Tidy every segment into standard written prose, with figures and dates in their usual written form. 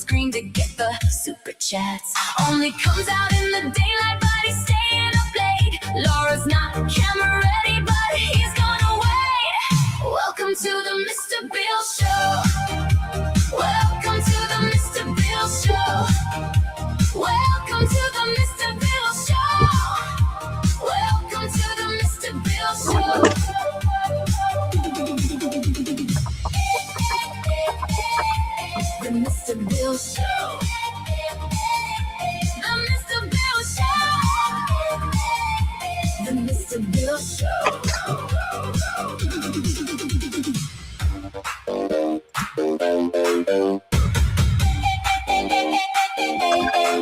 screen to get the super chats. Only comes out in the daylight, but he's staying up late. Laura's not camera ready, but he's gonna wait. Welcome to the Mr. Bill Show. Welcome to the Mr. Bill Show. Welcome to the Mr. Bill Show. Welcome to the Mr. Bill Show. The Mr. Bill Show. The Mr. Bill Show. The Mr. Bill Show.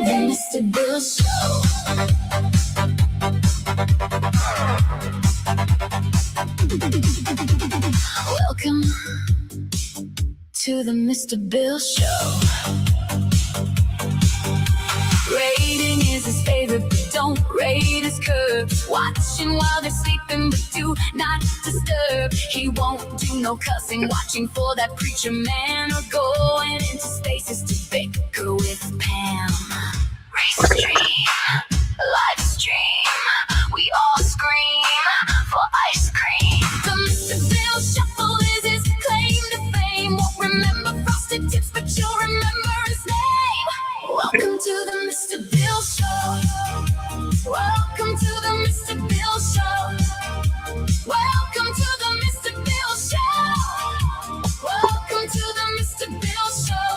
The Mr. Bill Show. Welcome to the Mr. Bill Show. Rating is his favorite, but don't rate his curves. Watching while they're sleeping, but do not disturb. He won't do no cussing, watching for that preacher man, or going into spaces to bicker with Pam. Race stream, live stream, we all scream for ice cream. The Mr. Bill Shuffle is his claim to fame. Won't remember frosted tips, but you'll remember his name. Welcome to the Mr. Bill Show. Welcome to the Mr. Bill Show. Welcome to the Mr. Bill Show. Welcome to the Mr. Bill Show.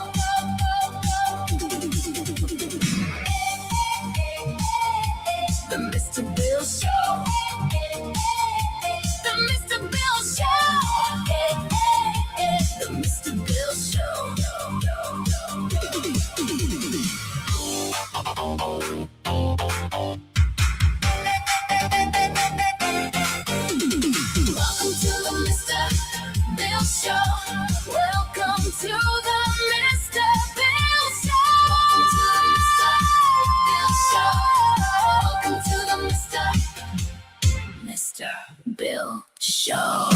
The Mr. Bill Show. The Mr. Bill Show. The Mr. Bill Show. Welcome to the Mr. Bill Show. Welcome to the Mr. Bill Show. Welcome to the Mr. Bill Show.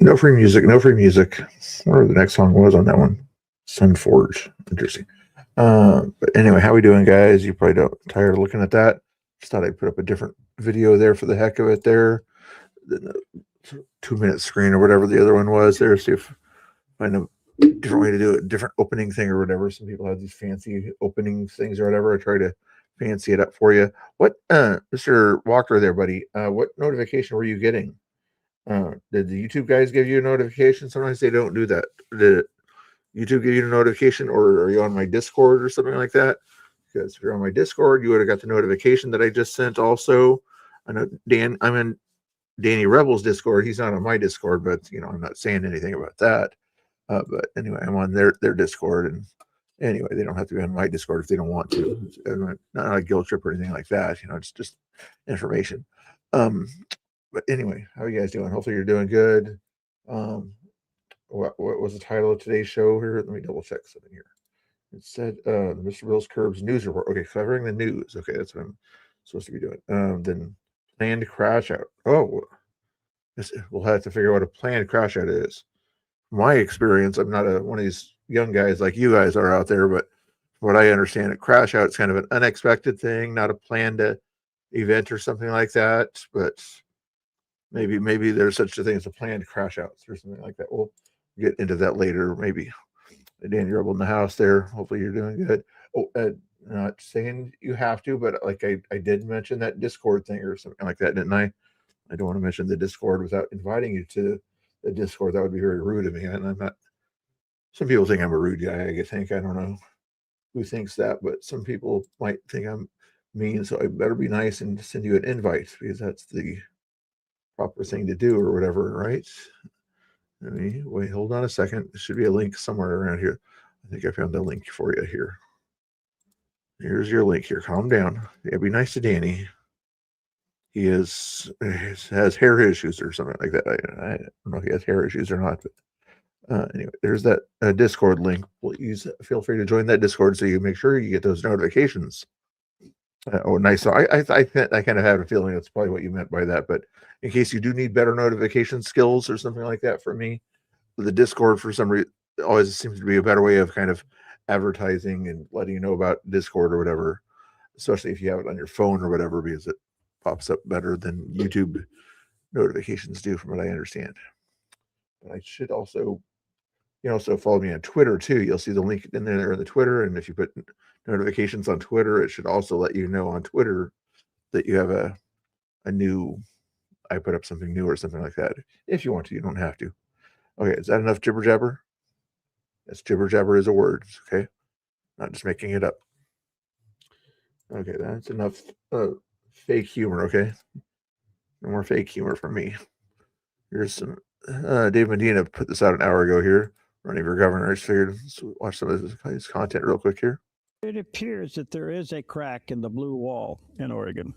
No free music, no free music. Whatever the next song was on that one. Sunforge. Interesting. But anyway, how we doing, guys? You probably don't tired of looking at that. Just thought I'd put up a different video there for the heck of it there. The 2-minute screen or whatever the other one was there. See if I find a different way to do it, different opening thing or whatever. Some people have these fancy opening things or whatever. I try to fancy it up for you. What, Mr. Walker there, buddy, what notification were you getting? Did the YouTube guys give you a notification? Sometimes they don't do that. Did YouTube give you a notification, or are you on my Discord or something like that? Because if you're on my Discord, you would have got the notification that I just sent also. I know I'm in Danny Rebel's Discord. He's not on my Discord, but you know, I'm not saying anything about that. But anyway, I'm on their Discord, and anyway, they don't have to be on my Discord if they don't want to. It's not a guilt trip or anything like that. You know, it's just information. But anyway, how are you guys doing? Hopefully you're doing good. What was the title of today's show here? Let me double check something here. It said Mr. Bill's Curbs News Report. Okay, covering the news. Okay, that's what I'm supposed to be doing. Then planned crash out. Oh, we'll have to figure out what a planned crash out is. From my experience, I'm not one of these young guys like you guys are out there, but from what I understand, a crash out is kind of an unexpected thing, not a planned event or something like that. But maybe there's such a thing as a planned crash outs or something like that. We'll get into that later. Maybe Danny Rebel in the house there. Hopefully you're doing good. Oh, not saying you have to, but like I did mention that Discord thing or something like that, didn't I? I don't want to mention the Discord without inviting you to the Discord. That would be very rude of me. And I'm not. Some people think I'm a rude guy. I think, I don't know who thinks that, but some people might think I'm mean. So I better be nice and send you an invite, because that's the proper thing to do or whatever, right? Let me wait, hold on a second. There should be a link somewhere around here. I think I found the link for you here. Here's your link here. Calm down. Yeah, be nice to Danny. He has hair issues or something like that. I don't know if he has hair issues or not, but Anyway, there's that Discord link. Please feel free to join that Discord so you make sure you get those notifications. Oh, nice. So I kind of had a feeling that's probably what you meant by that. But in case you do need better notification skills or something like that, for me, the Discord for some reason always seems to be a better way of kind of advertising and letting you know about Discord or whatever, especially if you have it on your phone or whatever, because it pops up better than YouTube notifications do, from what I understand. But I should also, you know, also follow me on Twitter too. You'll see the link in there in the Twitter, and if you put notifications on Twitter, it should also let you know on Twitter that you have a new, I put up something new or something like that. If you want to, you don't have to. Okay, is that enough jibber jabber? Yes, jibber jabber is a word. Okay, not just making it up. Okay, that's enough fake humor. Okay, no more fake humor from me. Here's some. Dave Medina put this out an hour ago here, running for governor. I just figured let's watch some of his content real quick here. It appears that there is a crack in the blue wall in Oregon.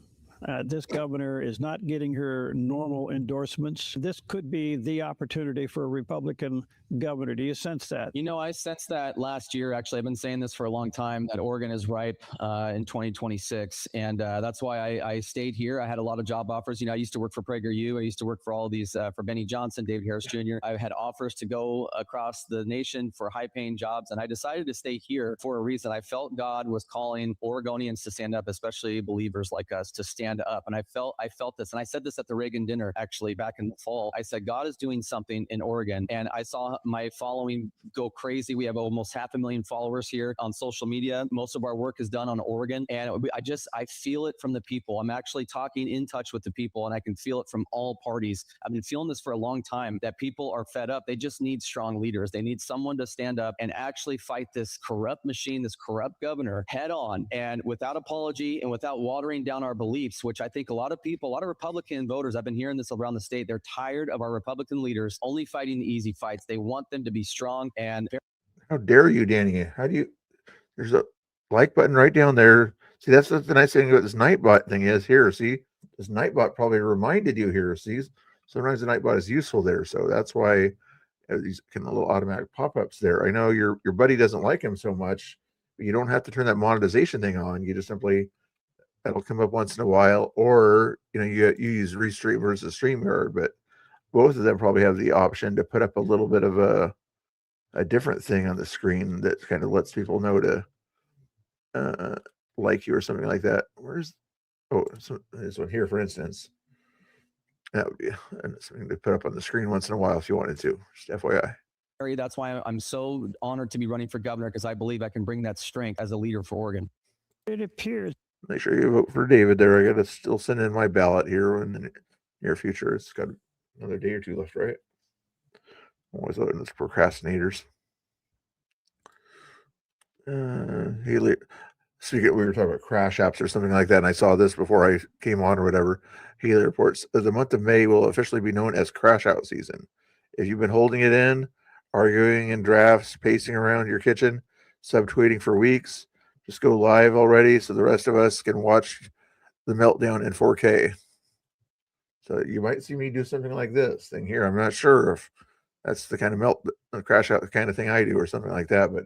This governor is not getting her normal endorsements. This could be the opportunity for a Republican governor. Do you sense that? You know, I sensed that last year. Actually, I've been saying this for a long time, that Oregon is ripe in 2026. And that's why I stayed here. I had a lot of job offers. You know, I used to work for PragerU. I used to work for all these, for Benny Johnson, David Harris Jr. I had offers to go across the nation for high paying jobs. And I decided to stay here for a reason. I felt God was calling Oregonians to stand up, especially believers like us, to stand up. And I felt this. And I said this at the Reagan dinner, actually, back in the fall. I said, God is doing something in Oregon. And I saw my following go crazy. We have almost 500,000 followers here on social media. Most of our work is done on Oregon. And I feel it from the people. I'm actually talking in touch with the people, and I can feel it from all parties. I've been feeling this for a long time, that people are fed up. They just need strong leaders. They need someone to stand up and actually fight this corrupt machine, this corrupt governor head on, and without apology and without watering down our beliefs, which I think a lot of people, a lot of Republican voters, I've been hearing this around the state, they're tired of our Republican leaders only fighting the easy fights. They want them to be strong. And how dare you, Danny? How do you? There's a like button right down there. See, that's the nice thing about this Nightbot thing is here. See, this Nightbot probably reminded you here. See, sometimes the Nightbot is useful there, so that's why these kind of little automatic pop-ups there. I know your buddy doesn't like him so much, but you don't have to turn that monetization thing on. You just simply, that'll come up once in a while, or you know, you use Restream versus StreamYard, but both of them probably have the option to put up a little bit of a different thing on the screen that kind of lets people know to like you or something like that. Where's this one here, for instance? That would be something to put up on the screen once in a while if you wanted to. Just FYI. that's why I'm so honored to be running for governor, because I believe I can bring that strength as a leader for Oregon. It appears. Make sure you vote for David there. I got to still send in my ballot here in the near future. It's got another day or two left, right? Always voting those procrastinators. Haley, speaking, we were talking about crash apps or something like that, and I saw this before I came on or whatever. Haley reports the month of May will officially be known as crash out season. If you've been holding it in, arguing in drafts, pacing around your kitchen, subtweeting for weeks, just go live already so the rest of us can watch the meltdown in 4K. So you might see me do something like this thing here. I'm not sure if that's the kind of crash out kind of thing I do or something like that, but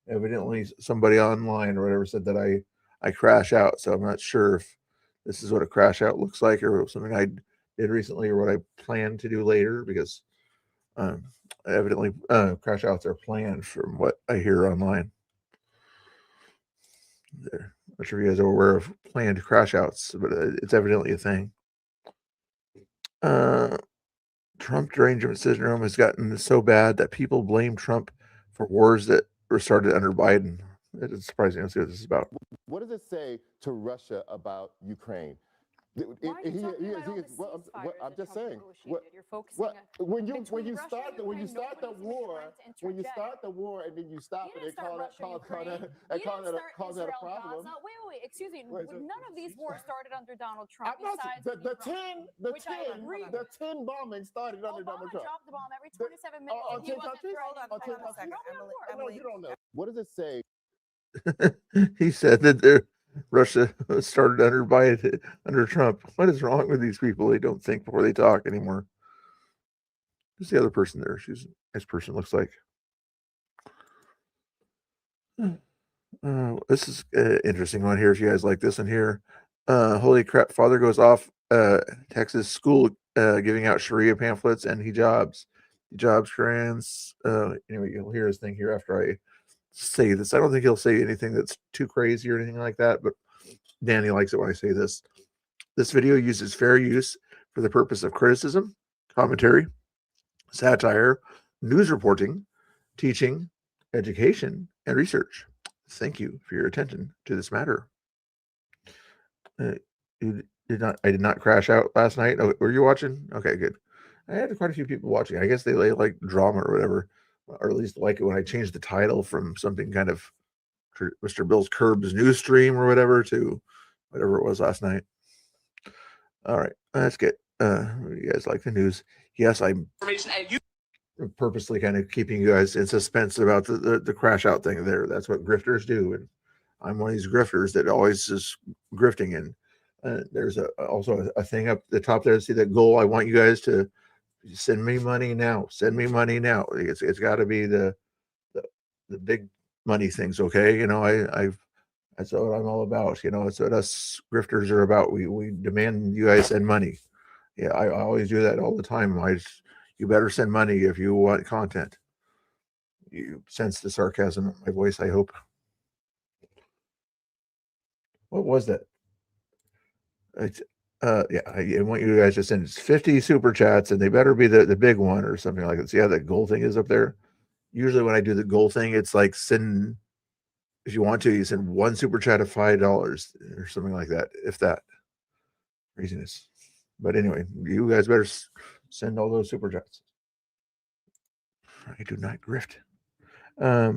evidently somebody online or whatever said that I crash out. So I'm not sure if this is what a crash out looks like or something I did recently or what I plan to do later, because evidently crash outs are planned from what I hear online. There. I'm not sure if you guys are aware of planned crash outs, but it's evidently a thing. Trump derangement syndrome has gotten so bad that people blame Trump for wars that were started under Biden. It's surprising to see what this is about. What does it say to Russia about Ukraine? I'm just saying. When you start the war, and then you stop it and call that a problem. Wait. Excuse me. None of these wars started under Donald Trump. The 10 bombing started under Donald Trump. Dropped the bomb every 27 minutes. On 10 countries? Hold on a second, Emily. You don't know. What does it say? He said that Russia started under Trump. What is wrong with these people? They don't think before they talk anymore. Who's the other person there? She's a nice person, looks like. This is an interesting one here. If you guys like this one here. Holy crap, father goes off Texas school giving out Sharia pamphlets and hijabs. Hijabs, Qurans. Anyway, you'll hear his thing here after I say this. I don't think he'll say anything that's too crazy or anything like that, but Danny likes it when I say this. This video uses fair use for the purpose of criticism, commentary, satire, news reporting, teaching, education, and research. Thank you for your attention to this matter. I did not crash out last night. Oh, were you watching? Okay, good. I had quite a few people watching. I guess they like drama or whatever, or at least like it when I changed the title from something kind of Mr. Bill's Curbs news stream or whatever to whatever it was last night. All right, let's get you guys like the news. Yes, I'm purposely kind of keeping you guys in suspense about the crash out thing there. That's what grifters do, and I'm one of these grifters that always is grifting. And there's also a thing up the top there. See that goal? I want you guys to send me money now. Send me money now. It's got to be the big money things, okay? You know, that's what I'm all about. You know, it's what us grifters are about. We demand you guys send money. Yeah, I always do that all the time. You better send money if you want content. You sense the sarcasm in my voice, I hope. What was that? Yeah, I want you guys to send 50 super chats, and they better be the big one or something like that. See how that goal thing is up there? Usually when I do the goal thing, it's like send, if you want to, you send one super chat of $5 or something like that, if that. Craziness. But anyway, you guys better send all those super chats. I do not grift. Yeah,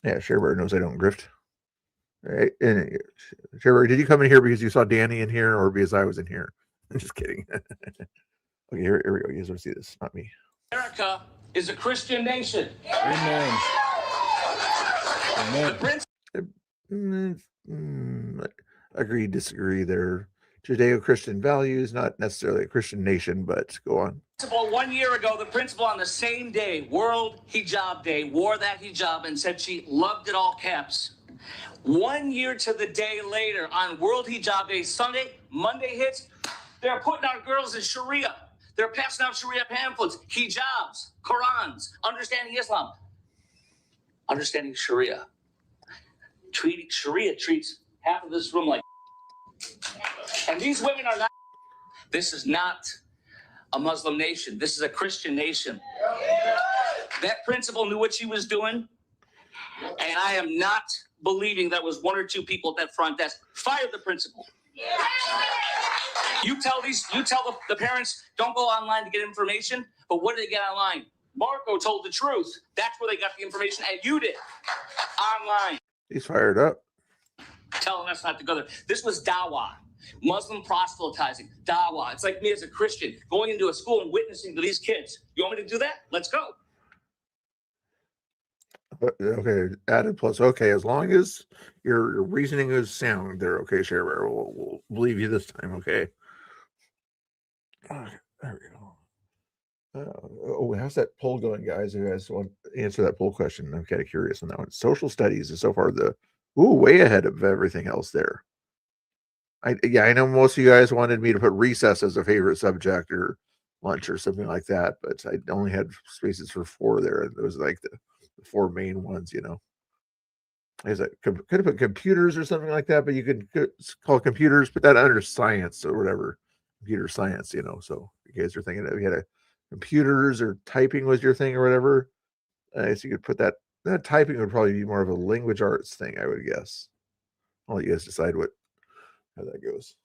ShareBird knows I don't grift. Right. And ShareBird, did you come in here because you saw Danny in here or because I was in here? I'm just kidding. Okay, here we go. You guys want to see this? Not me. America is a Christian nation. Amen. Amen. Agree, disagree. They're Judeo-Christian values, not necessarily a Christian nation, but go on. 1 year ago, the principal on the same day, World Hijab Day, wore that hijab and said she loved it, all caps. 1 year to the day later, on World Hijab Day, Sunday, Monday hits, they're putting our girls in Sharia. They're passing out Sharia pamphlets, hijabs, Qurans, understanding Islam, understanding Sharia. Sharia treats half of this room like. And these women are not. This is not a Muslim nation. This is a Christian nation. That principal knew what she was doing. And I am not believing that was one or two people at that front desk. Fire the principal. You tell the parents, don't go online to get information. But what did they get online? Marco told the truth. That's where they got the information, and you did. Online. He's fired up. Telling us not to go there. This was dawah. Muslim proselytizing. Dawah. It's like me as a Christian going into a school and witnessing to these kids. You want me to do that? Let's go. Okay, added plus. Okay, as long as your reasoning is sound, they're okay, ShareBird. We'll believe you this time, okay? Okay, there we go. How's that poll going, guys? You guys want to answer that poll question? I'm kind of curious on that one. Social studies is so far way ahead of everything else there. I know most of you guys wanted me to put recess as a favorite subject or lunch or something like that, but I only had spaces for 4 there. And it was like the 4 main ones, you know. Could have put computers or something like that, but you could call computers, put that under science or whatever, computer science, you know. So you guys are thinking that we had computers or typing was your thing or whatever. So you could put that typing would probably be more of a language arts thing, I would guess. I'll let you guys decide how that goes.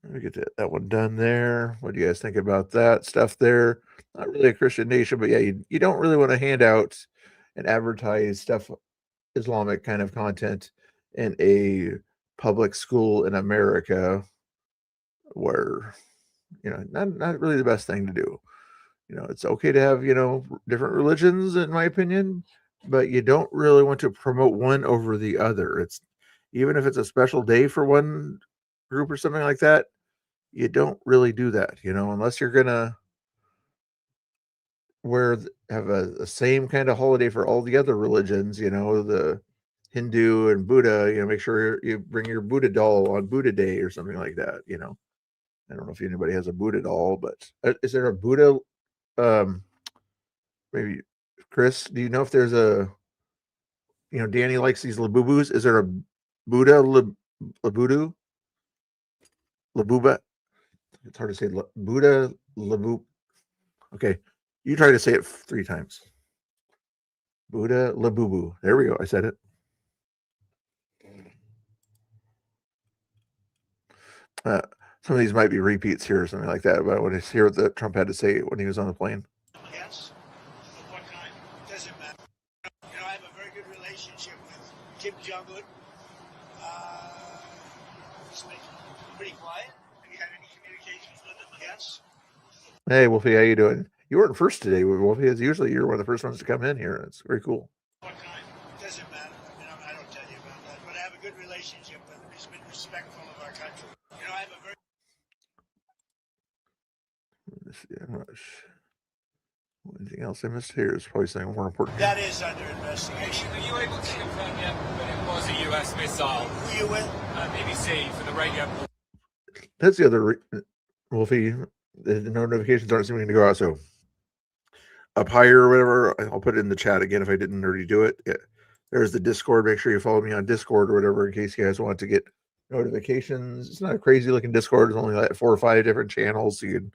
Let me get that one done there. What do you guys think about that stuff there? Not really a Christian nation, but yeah, you don't really want to hand out and advertise stuff, Islamic kind of content in a public school in America where, you know, not really the best thing to do. You know, it's okay to have, you know, different religions, in my opinion, but you don't really want to promote one over the other. It's even if it's a special day for one group or something like that, you don't really do that, unless you're gonna have a same kind of holiday for all the other religions, the Hindu and Buddha. Make sure you bring your Buddha doll on Buddha Day or something like that. I don't know if anybody has a Buddha doll, but is there a Buddha? Maybe Chris, do you know if there's a? Danny likes these Labubus. Is there a Buddha Labubu? Labuba? It's hard to say. Buddha Labu. Okay, you try to say it 3 times. Buddha Labubu. There we go. I said it. Some of these might be repeats here or something like that, but I want to hear what Trump had to say when he was on the plane. Yes. Of what kind? Doesn't matter. I have a very good relationship with Kim Jong-un. He's pretty quiet. Have you had any communications with him? Yes. Hey, Wolfie, how you doing? You weren't first today, Wolfie. As usually, you're one of the first ones to come in here. It's very cool. What kind? Doesn't matter. I don't tell you about that. But I have a good relationship with him. He's been respectful of our country. I have a very... Anything else I missed here is probably something more important. That is under investigation. Are you able to confirm yet that it was a US missile? Who you with? BBC for the radio. That's the other Wolfie. The notifications aren't seeming to go out. So up higher or whatever, I'll put it in the chat again if I didn't already do it. Yeah. There's the Discord. Make sure you follow me on Discord or whatever in case you guys want to get notifications. It's not a crazy looking Discord. It's only like 4 or 5 different channels. So you can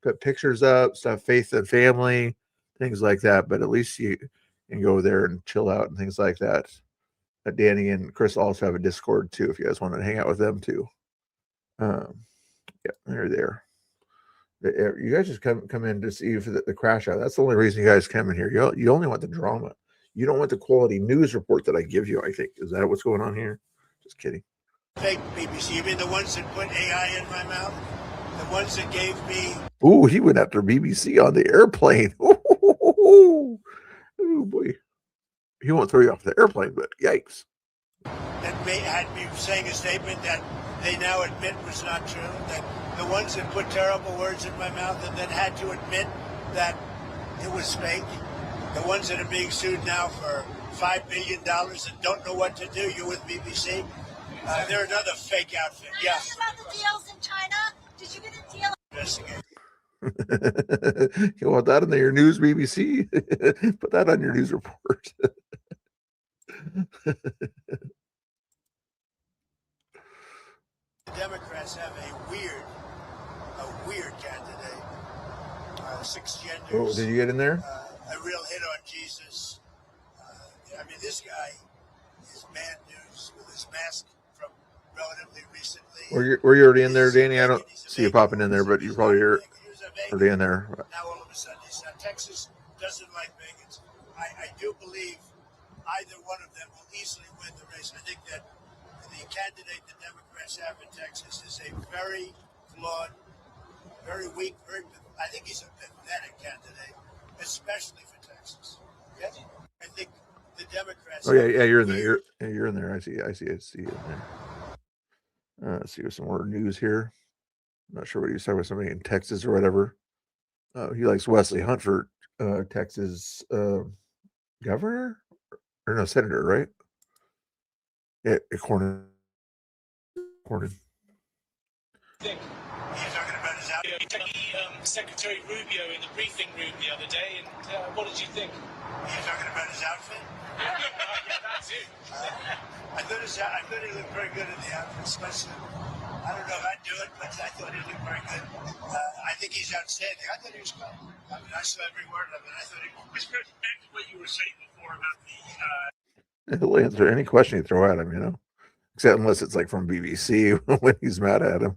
put pictures up, stuff, faith and family, things like that. But at least you can go there and chill out and things like that. Danny and Chris also have a Discord too if you guys want to hang out with them too. Yeah, they're there. You guys just come in to see for the crash out. That's the only reason you guys come in here. You only want the drama. You don't want the quality news report that I give you, I think. Is that what's going on here? Just kidding. Fake BBC. You mean the ones that put AI in my mouth? The ones that gave me... Ooh, he went after BBC on the airplane. Oh boy. He won't throw you off the airplane, but yikes. That had me saying a statement that they now admit was not true. That the ones that put terrible words in my mouth and then had to admit that it was fake. The ones that are being sued now for $5 million and don't know what to do. You with BBC? They're another fake outfit. Yeah. About the deals in China? Did you get a deal? Investigate. You want that in your news, BBC? Put that on your news report. The Democrats have a weird candidate. 6 genders. Oh, did you get in there? A real hit on Jesus. I mean, this guy is bad news with his mask from relatively recently. Were you already in there, Danny? I don't see you popping in there, but you probably are already in there. Now all of a sudden, Texas doesn't like Bengals. I do believe either one of them will easily win the race. I think that the candidate the Democrats have in Texas is a very flawed, very weak, I think he's a pathetic candidate, especially for Texas. Yes? I think the Democrats... Oh, yeah, you're in there. You're in there. I see you in there. Let's see some more news here. I'm not sure what he was talking about, somebody in Texas or whatever. He likes Wesley Hunt for Texas governor? Or no, senator, right? Yeah, Cornyn. You're talking about his outfit. You took Secretary Rubio in the briefing room the other day, and what did you think? You're talking about his outfit? Yeah, that's it. I thought he looked very good in the outfit, especially. I don't know if I'd do it, but I thought he looked very good. I think he's outstanding. I thought he was good. I mean, I saw every word of it. I thought he was good. Back to what you were saying before about the... He'll answer any question you throw at him, except unless it's like from BBC when he's mad at him.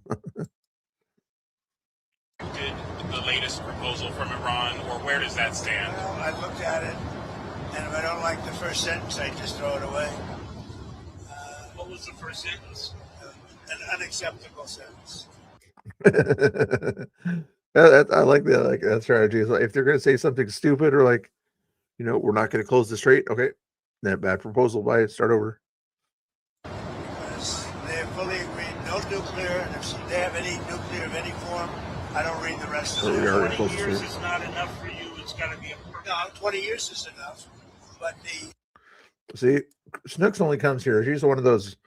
Did the latest proposal from Iran, or where does that stand? Well, I looked at it, and if I don't like the first sentence, I just throw it away. What was the first sentence? An unacceptable sentence. I like that strategy. It's like if they're going to say something stupid or like, we're not going to close the strait. Okay, that bad proposal. Bye. Start over. Because they fully agreed no nuclear nuclear, and if they have any nuclear of any form, I don't read the rest of So we it. are 20 close years to. is not enough for you. It's got to be a No, 20 years is enough. But See, Snooks only comes here. She's one of those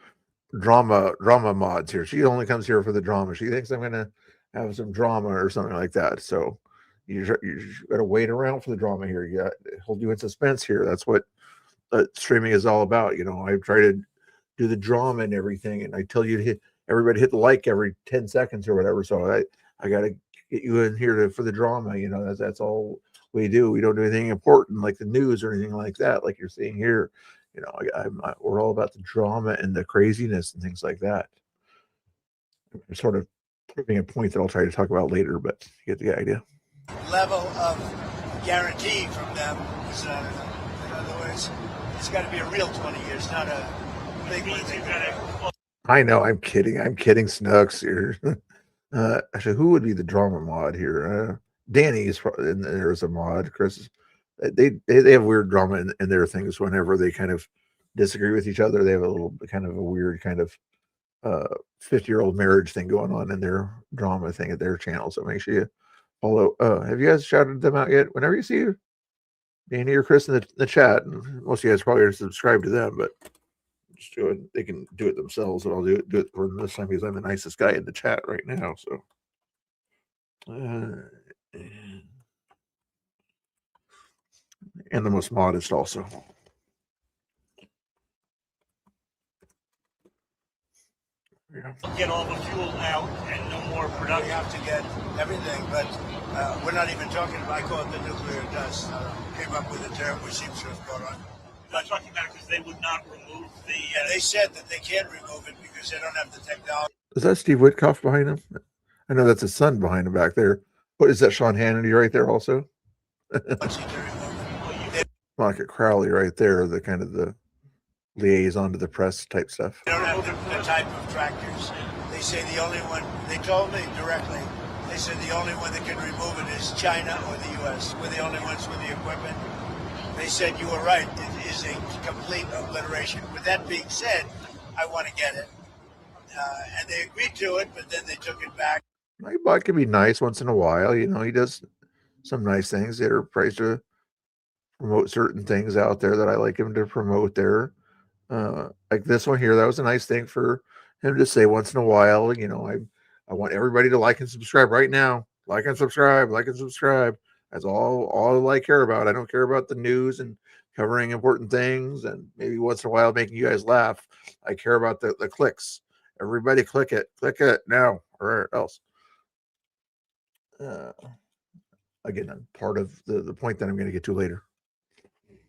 drama mods here. She only comes here for the drama. She thinks I'm gonna have some drama or something like that. So you got to wait around for the drama here. You got hold you in suspense here. That's what streaming is all about. You know, I try to do the drama and everything, and I tell you to hit everybody hit the like every 10 seconds or whatever. So I got to get you in here for the drama. You know, that's all we do. We don't do anything important like the news or anything like that, like you're seeing here. You know, we're all about the drama and the craziness and things like that. I'm sort of proving a point that I'll try to talk about later, but you get the idea. level of guarantee from them is, in other words, it's got to be a real 20 years, not a big one. I know, I'm kidding, Snooks here. Actually, who would be the drama mod here? Danny's in there as a mod. Chris, they have weird drama in their things whenever they kind of disagree with each other. They have a little kind of a weird kind of 50-year-old marriage thing going on in their drama thing at their channel. So make sure you follow. Have you guys shouted them out yet? Whenever you see Danny or Chris in the chat, and most of you guys probably are subscribed to them, but just do it. They can do it themselves, but I'll do it for them this time because I'm the nicest guy in the chat right now. So, and the most modest also. Yeah. Get all the fuel out and no more We production. have to get everything, but we're not even talking about, I call it the nuclear dust. Came up with a term which seems to have caught on. I'm not talking about it because they would not remove the. And they said that they can't remove it because they don't have the technology. Is that Steve Witkoff behind him? I know that's his son behind him back there. What is that, Sean Hannity right there also? To remove it. Monica Crowley right there, the kind of the liaison to the press type stuff. They don't have the type of tractors. They say the only one, they told me directly, they said the only one that can remove it is China or the U.S. We're the only ones with the equipment. They said you were right. It is a complete obliteration. With that being said, I want to get it. And they agreed to it, but then they took it back. Nightbot can be nice once in a while. You know, he does some nice things that are praised to promote certain things out there that I like him to promote there. Like this one here, that was a nice thing for him to say once in a while. You know, I want everybody to like and subscribe right now. Like and subscribe. That's all I care about. I don't care about the news and covering important things and maybe once in a while making you guys laugh. I care about the clicks. Everybody click it now or else. Again, I'm part of the point that I'm going to get to later.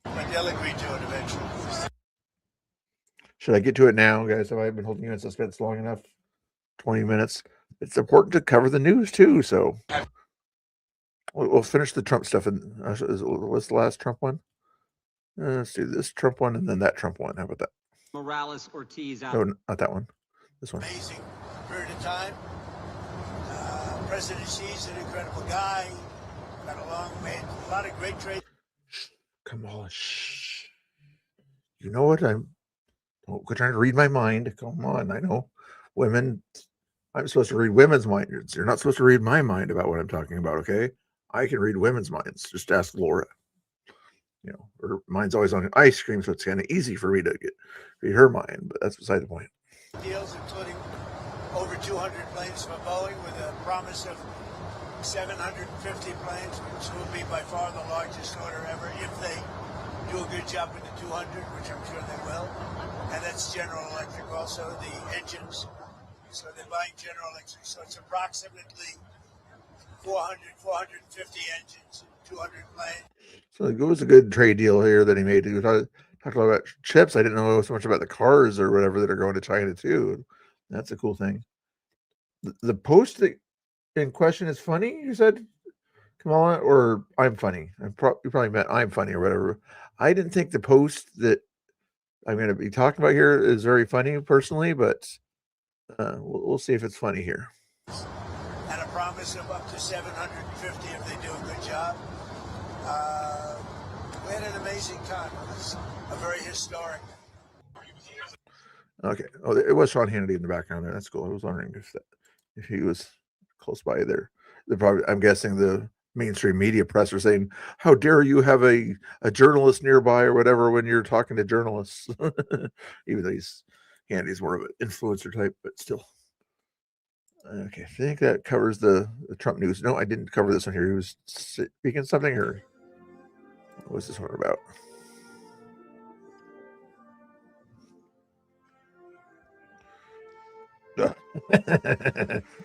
But they'll agree to it eventually. Should I get to it now, guys? Have I been holding you in suspense long enough? 20 minutes. It's important to cover the news too. So we'll finish the Trump stuff. And what's the last Trump one? Let's do this Trump one and then that Trump one. How about that? Morales Ortiz out. No, not that one. This one. Amazing period of time. President Xi's an incredible guy. Got along, made a lot of great trade. Come on. Shh. You know what? I'm trying to read my mind. Come on. I know women. I'm supposed to read women's minds. You're not supposed to read my mind about what I'm talking about, okay? I can read women's minds. Just ask Laura. You know, her mind's always on ice cream, so it's kind of easy for me to read her mind, but that's beside the point. Deals, including over 200 planes from Boeing with a promise of 750 planes, which will be by far the largest order ever if they do a good job with the 200, which I'm sure they will. And that's General Electric also, the engines. So they're buying General Electric. So it's approximately 450 engines, 200 planes. So it was a good trade deal here that he made. He was talking about chips. I didn't know so much about the cars or whatever that are going to China too. That's a cool thing. The post that in question is funny, you said, Kamala, or I'm funny? You probably meant I'm funny or whatever. I didn't think the post that I'm going to be talking about here is very funny personally, but we'll see if it's funny here. And a promise of up to 750 if they do a good job. We had an amazing time. It was a very historic. Okay. Oh, it was Sean Hannity in the background there. That's cool. I was wondering if he was close by there. They're probably, I'm guessing the mainstream media press are saying, "How dare you have a journalist nearby or whatever when you're talking to journalists?" Even though Hannity's more of an influencer type, but still. Okay, I think that covers the Trump news. No, I didn't cover this one here. He was speaking something, or what was this one about?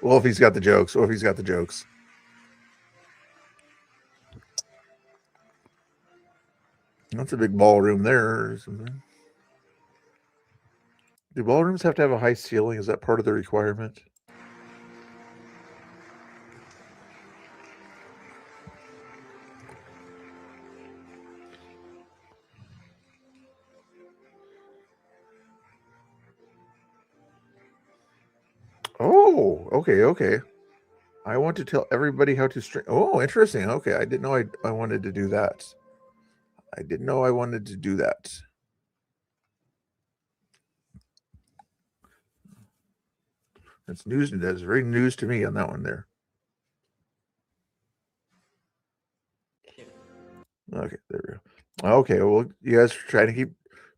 Wolfie's got the jokes. Wolfie's got the jokes. That's a big ballroom there or something. Do ballrooms have to have a high ceiling? Is that part of the requirement? Oh, okay. I want to tell everybody how to stream. Oh, interesting. Okay, I didn't know I wanted to do that. I didn't know I wanted to do that. That's news. That's very news to me on that one there. Okay, there we go. Okay, well, you guys are trying to keep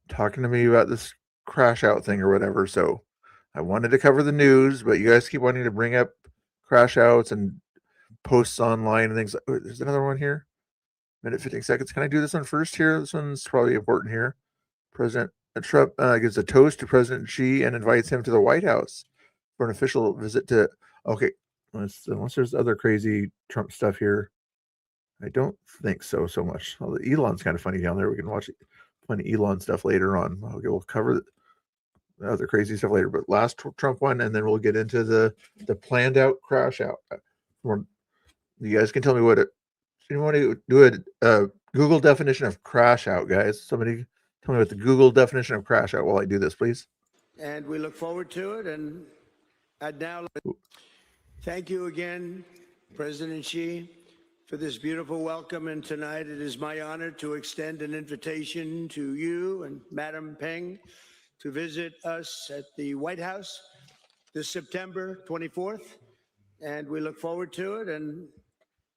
talking to me about this crash out thing or whatever. So I wanted to cover the news, but you guys keep wanting to bring up crash outs and posts online and things. Oh, there's another one here. Minute 15 seconds. Can I do this one first here? This one's probably important here. President Trump gives a toast to President Xi and invites him to the White House for an official visit to. Okay, unless there's other crazy Trump stuff here. I don't think so much. Well, Elon's kind of funny down there. We can watch plenty Elon stuff later on. Okay, we'll cover the other crazy stuff later. But last Trump one, and then we'll get into the planned out crash out. You guys can tell me what it. Anyone do a Google definition of crash out, guys? Somebody tell me what the Google definition of crash out while I do this, please. And we look forward to it. And I'd now thank you again, President Xi, for this beautiful welcome. And tonight it is my honor to extend an invitation to you and Madam Peng to visit us at the White House this September 24th. And we look forward to it. And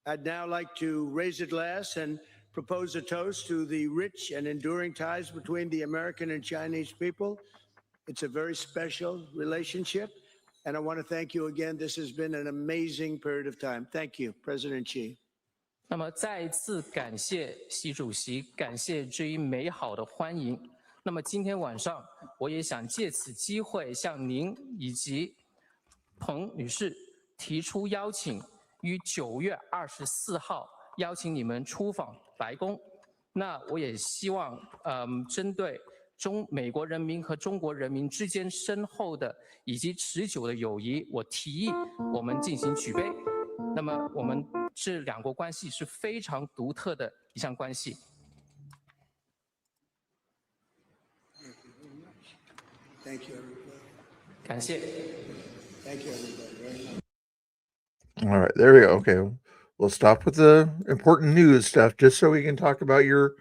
I'd now like to raise a glass and propose a toast to the rich and enduring ties between the American and Chinese people. It's a very special relationship. And I want to thank you again. This has been an amazing period of time. Thank you, President Xi. 那么再一次感谢习主席，感谢这一美好的欢迎。那么今天晚上，我也想借此机会向您以及彭女士提出邀请，于9月24号邀请你们出访白宫。那我也希望，针对美国人民和中国人民之间深厚的以及持久的友谊，我提议我们进行举杯。那么我们这两国关系是非常独特的一项关系。Thank you, everybody. 感谢。Thank you, everybody. All right, there we go. Okay, we'll stop with the important news stuff just so we can talk about you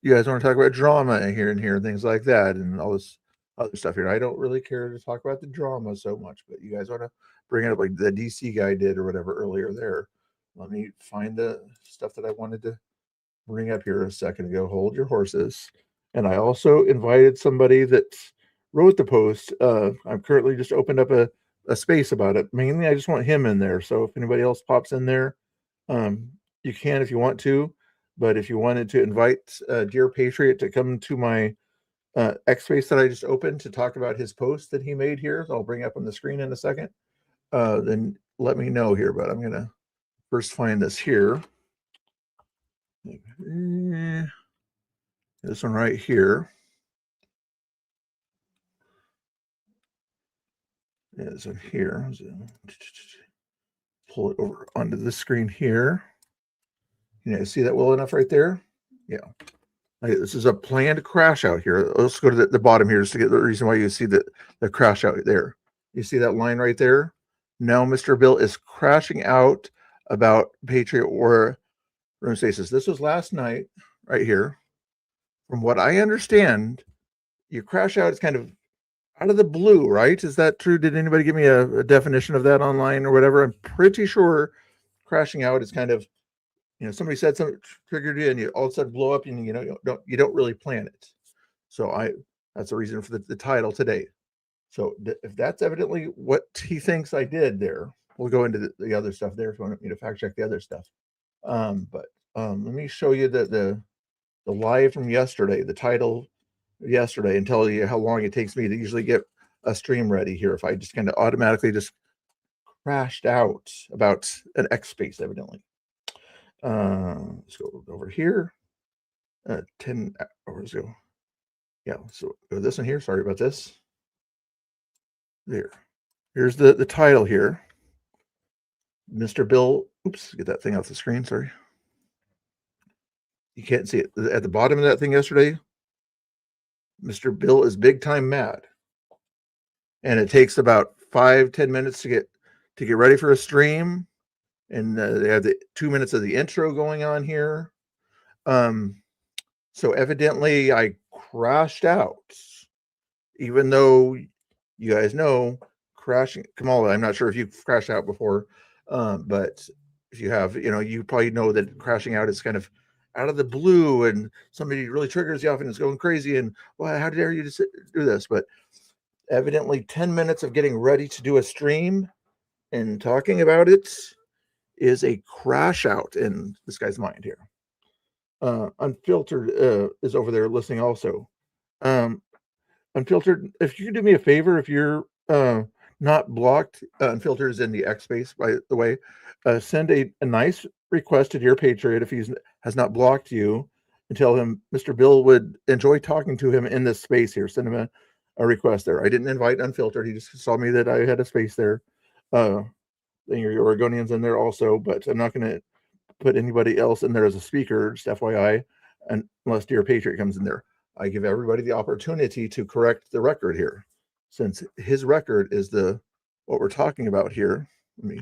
guys want to talk about drama here and things like that and all this other stuff here. I don't really care to talk about the drama so much, but you guys want to bring it up like the DC guy did or whatever earlier there. Let me find the stuff that I wanted to bring up here a second ago. Hold your horses. And I also invited somebody that wrote the post. I've currently just opened up a space about it. Mainly, I just want him in there. So if anybody else pops in there, you can if you want to. But if you wanted to invite Dear Patriot to come to my X space that I just opened to talk about his post that he made here, I'll bring up on the screen in a second, then let me know here. But I'm going to first find this here. This one right here. Yeah, this one here. Pull it over onto the screen here. You see that well enough right there? Yeah. Okay, this is a planned crash out here. Let's go to the bottom here just to get the reason why you see the crash out there. You see that line right there? Now Mr. Bill is crashing out about Patriot War room stasis. This was last night right here. From what I understand, you crash out, it's kind of, out of the blue, right? Is that true? Did anybody give me a definition of that online or whatever? I'm pretty sure crashing out is kind of, somebody said something triggered you and you all of a sudden blow up and you don't really plan it. So that's the reason for the title today. So if that's evidently what he thinks I did there, we'll go into the other stuff there if you want me to fact check the other stuff. But let me show you the live from yesterday, the title yesterday, and tell you how long it takes me to usually get a stream ready here. If I just kind of automatically just crashed out about an X space, evidently. Let's go over here. 10 hours ago. Yeah, so go this one here. Sorry about this. There. Here's the title here. Mr. Bill. Oops, get that thing off the screen. Sorry. You can't see it. At the bottom of that thing yesterday, Mr. Bill is big time mad. And it takes about 5-10 minutes to get ready for a stream. And they have the 2 minutes of the intro going on here. So evidently I crashed out, even though you guys know crashing. Kamala, I'm not sure if you've crashed out before, but if you have, you probably know that crashing out is kind of out of the blue and somebody really triggers you off and it's going crazy. And well, how dare you do this? But evidently 10 minutes of getting ready to do a stream and talking about it is a crash out in this guy's mind here. Unfiltered is over there listening also. Unfiltered, if you could do me a favor, if you're not blocked, Unfiltered is in the X space, by the way, send a nice request to Dear Patriot if he has not blocked you, and tell him Mr. Bill would enjoy talking to him in this space here. Send him a request there. I didn't invite Unfiltered. He just saw me that I had a space there. Your Oregonians in there also, but I'm not going to put anybody else in there as a speaker, just FYI, unless Dear Patriot comes in there. I give everybody the opportunity to correct the record here, since his record is what we're talking about here. Let me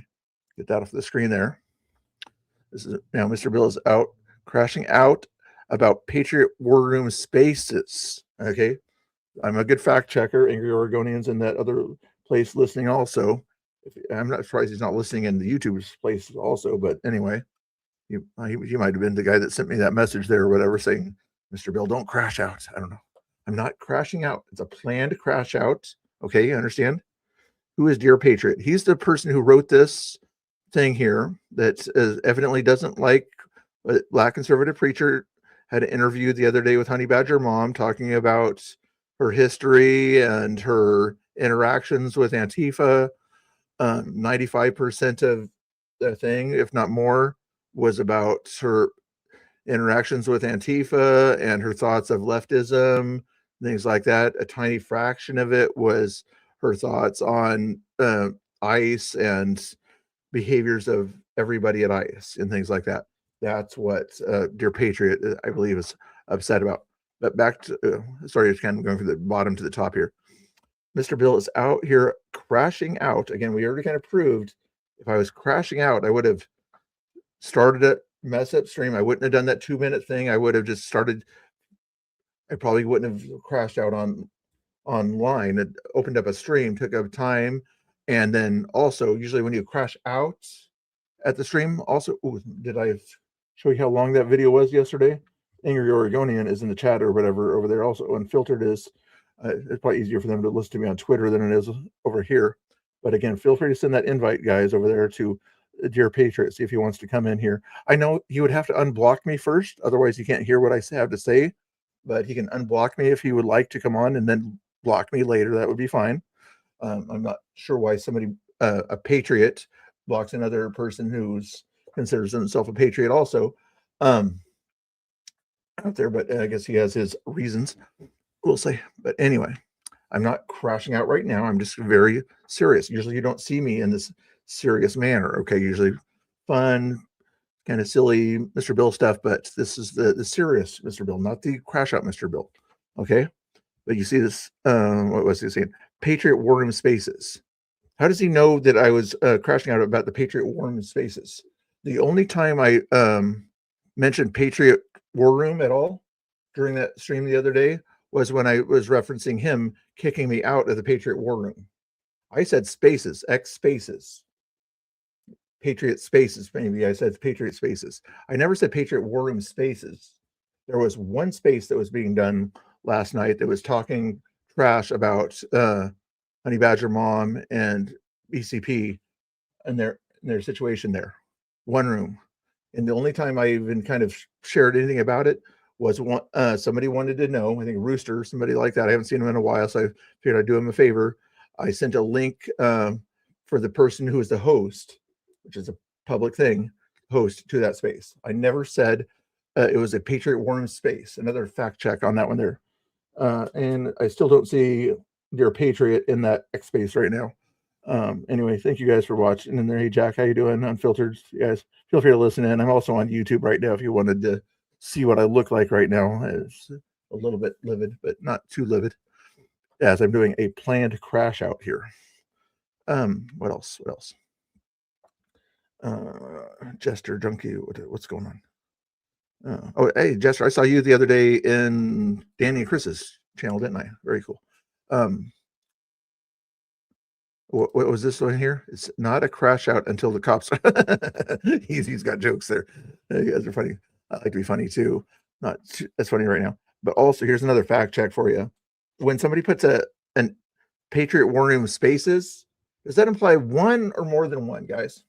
get that off the screen there. This is now Mr. Bill is out crashing out about Patriot War Room spaces. Okay, I'm a good fact checker. Angry Oregonians in that other place listening also. I'm not surprised he's not listening in the YouTube place also, but anyway, he might have been the guy that sent me that message there or whatever saying, Mr. Bill, don't crash out. I don't know. I'm not crashing out. It's a planned crash out. Okay, you understand? Who is Dear Patriot? He's the person who wrote this thing here that evidently doesn't like what Black conservative preacher had an interview the other day with Honey Badger Mom talking about her history and her interactions with Antifa. 95% of the thing, if not more, was about her interactions with Antifa and her thoughts of leftism, things like that. A tiny fraction of it was her thoughts on ICE and behaviors of everybody at ICE and things like that. That's what Dear Patriot, I believe, is upset about. But back to, sorry, it's kind of going from the bottom to the top here. Mr. Bill is out here crashing out. Again, we already kind of proved if I was crashing out, I would have started a mess up stream. I wouldn't have done that 2-minute thing. I would have just started. I probably wouldn't have crashed out online. It opened up a stream, took up time. And then also, usually when you crash out at the stream, also, did I show you how long that video was yesterday? Angry Oregonian is in the chat or whatever over there also. Unfiltered is, it's probably easier for them to listen to me on Twitter than it is over here. But again, feel free to send that invite, guys, over there to Dear Patriot, see if he wants to come in here. I know he would have to unblock me first, otherwise he can't hear what I have to say, but he can unblock me if he would like to come on and then block me later. That would be fine. I'm not sure why somebody, a patriot, blocks another person who's considers himself a patriot also out there, but I guess he has his reasons, we'll say. But anyway, I'm not crashing out right now. I'm just very serious. Usually you don't see me in this serious manner. Okay, usually fun, kind of silly Mr. Bill stuff, but this is the serious Mr. Bill, not the crash out Mr. Bill. Okay, but you see this, what was he saying? Patriot War Room Spaces. How does he know that I was crashing out about the Patriot War Room Spaces? The only time I mentioned Patriot War Room at all during that stream the other day was when I was referencing him kicking me out of the Patriot War Room. I said spaces, X spaces. Patriot spaces, maybe I said Patriot spaces. I never said Patriot War Room spaces. There was one space that was being done last night that was talking trash about Honey Badger Mom and BCP and their situation there. One room. And the only time I even kind of shared anything about it was one, somebody wanted to know, I think Rooster, somebody like that. I haven't seen him in a while, so I figured I'd do him a favor. I sent a link for the person who is the host, which is a public thing, host to that space. I never said it was a Patriot War Room space. Another fact check on that one there. And I still don't see Dear Patriot in that X space right now. Anyway, thank you guys for watching. And there, hey Jack, how you doing? Unfiltered, you guys feel free to listen in. I'm also on YouTube right now if you wanted to see what I look like right now. It's a little bit livid, but not too livid, as I'm doing a planned crash out here. What else? Jester Junkie, what's going on? Oh, hey Jester, I saw you the other day in Danny and Chris's channel, didn't I? Very cool. What was this one here? It's not a crash out until the cops. He's got jokes there. You guys are funny. I like to be funny too. Not that's funny right now. But also, here's another fact check for you. When somebody puts an Patriot War Room spaces, does that imply one or more than one, guys?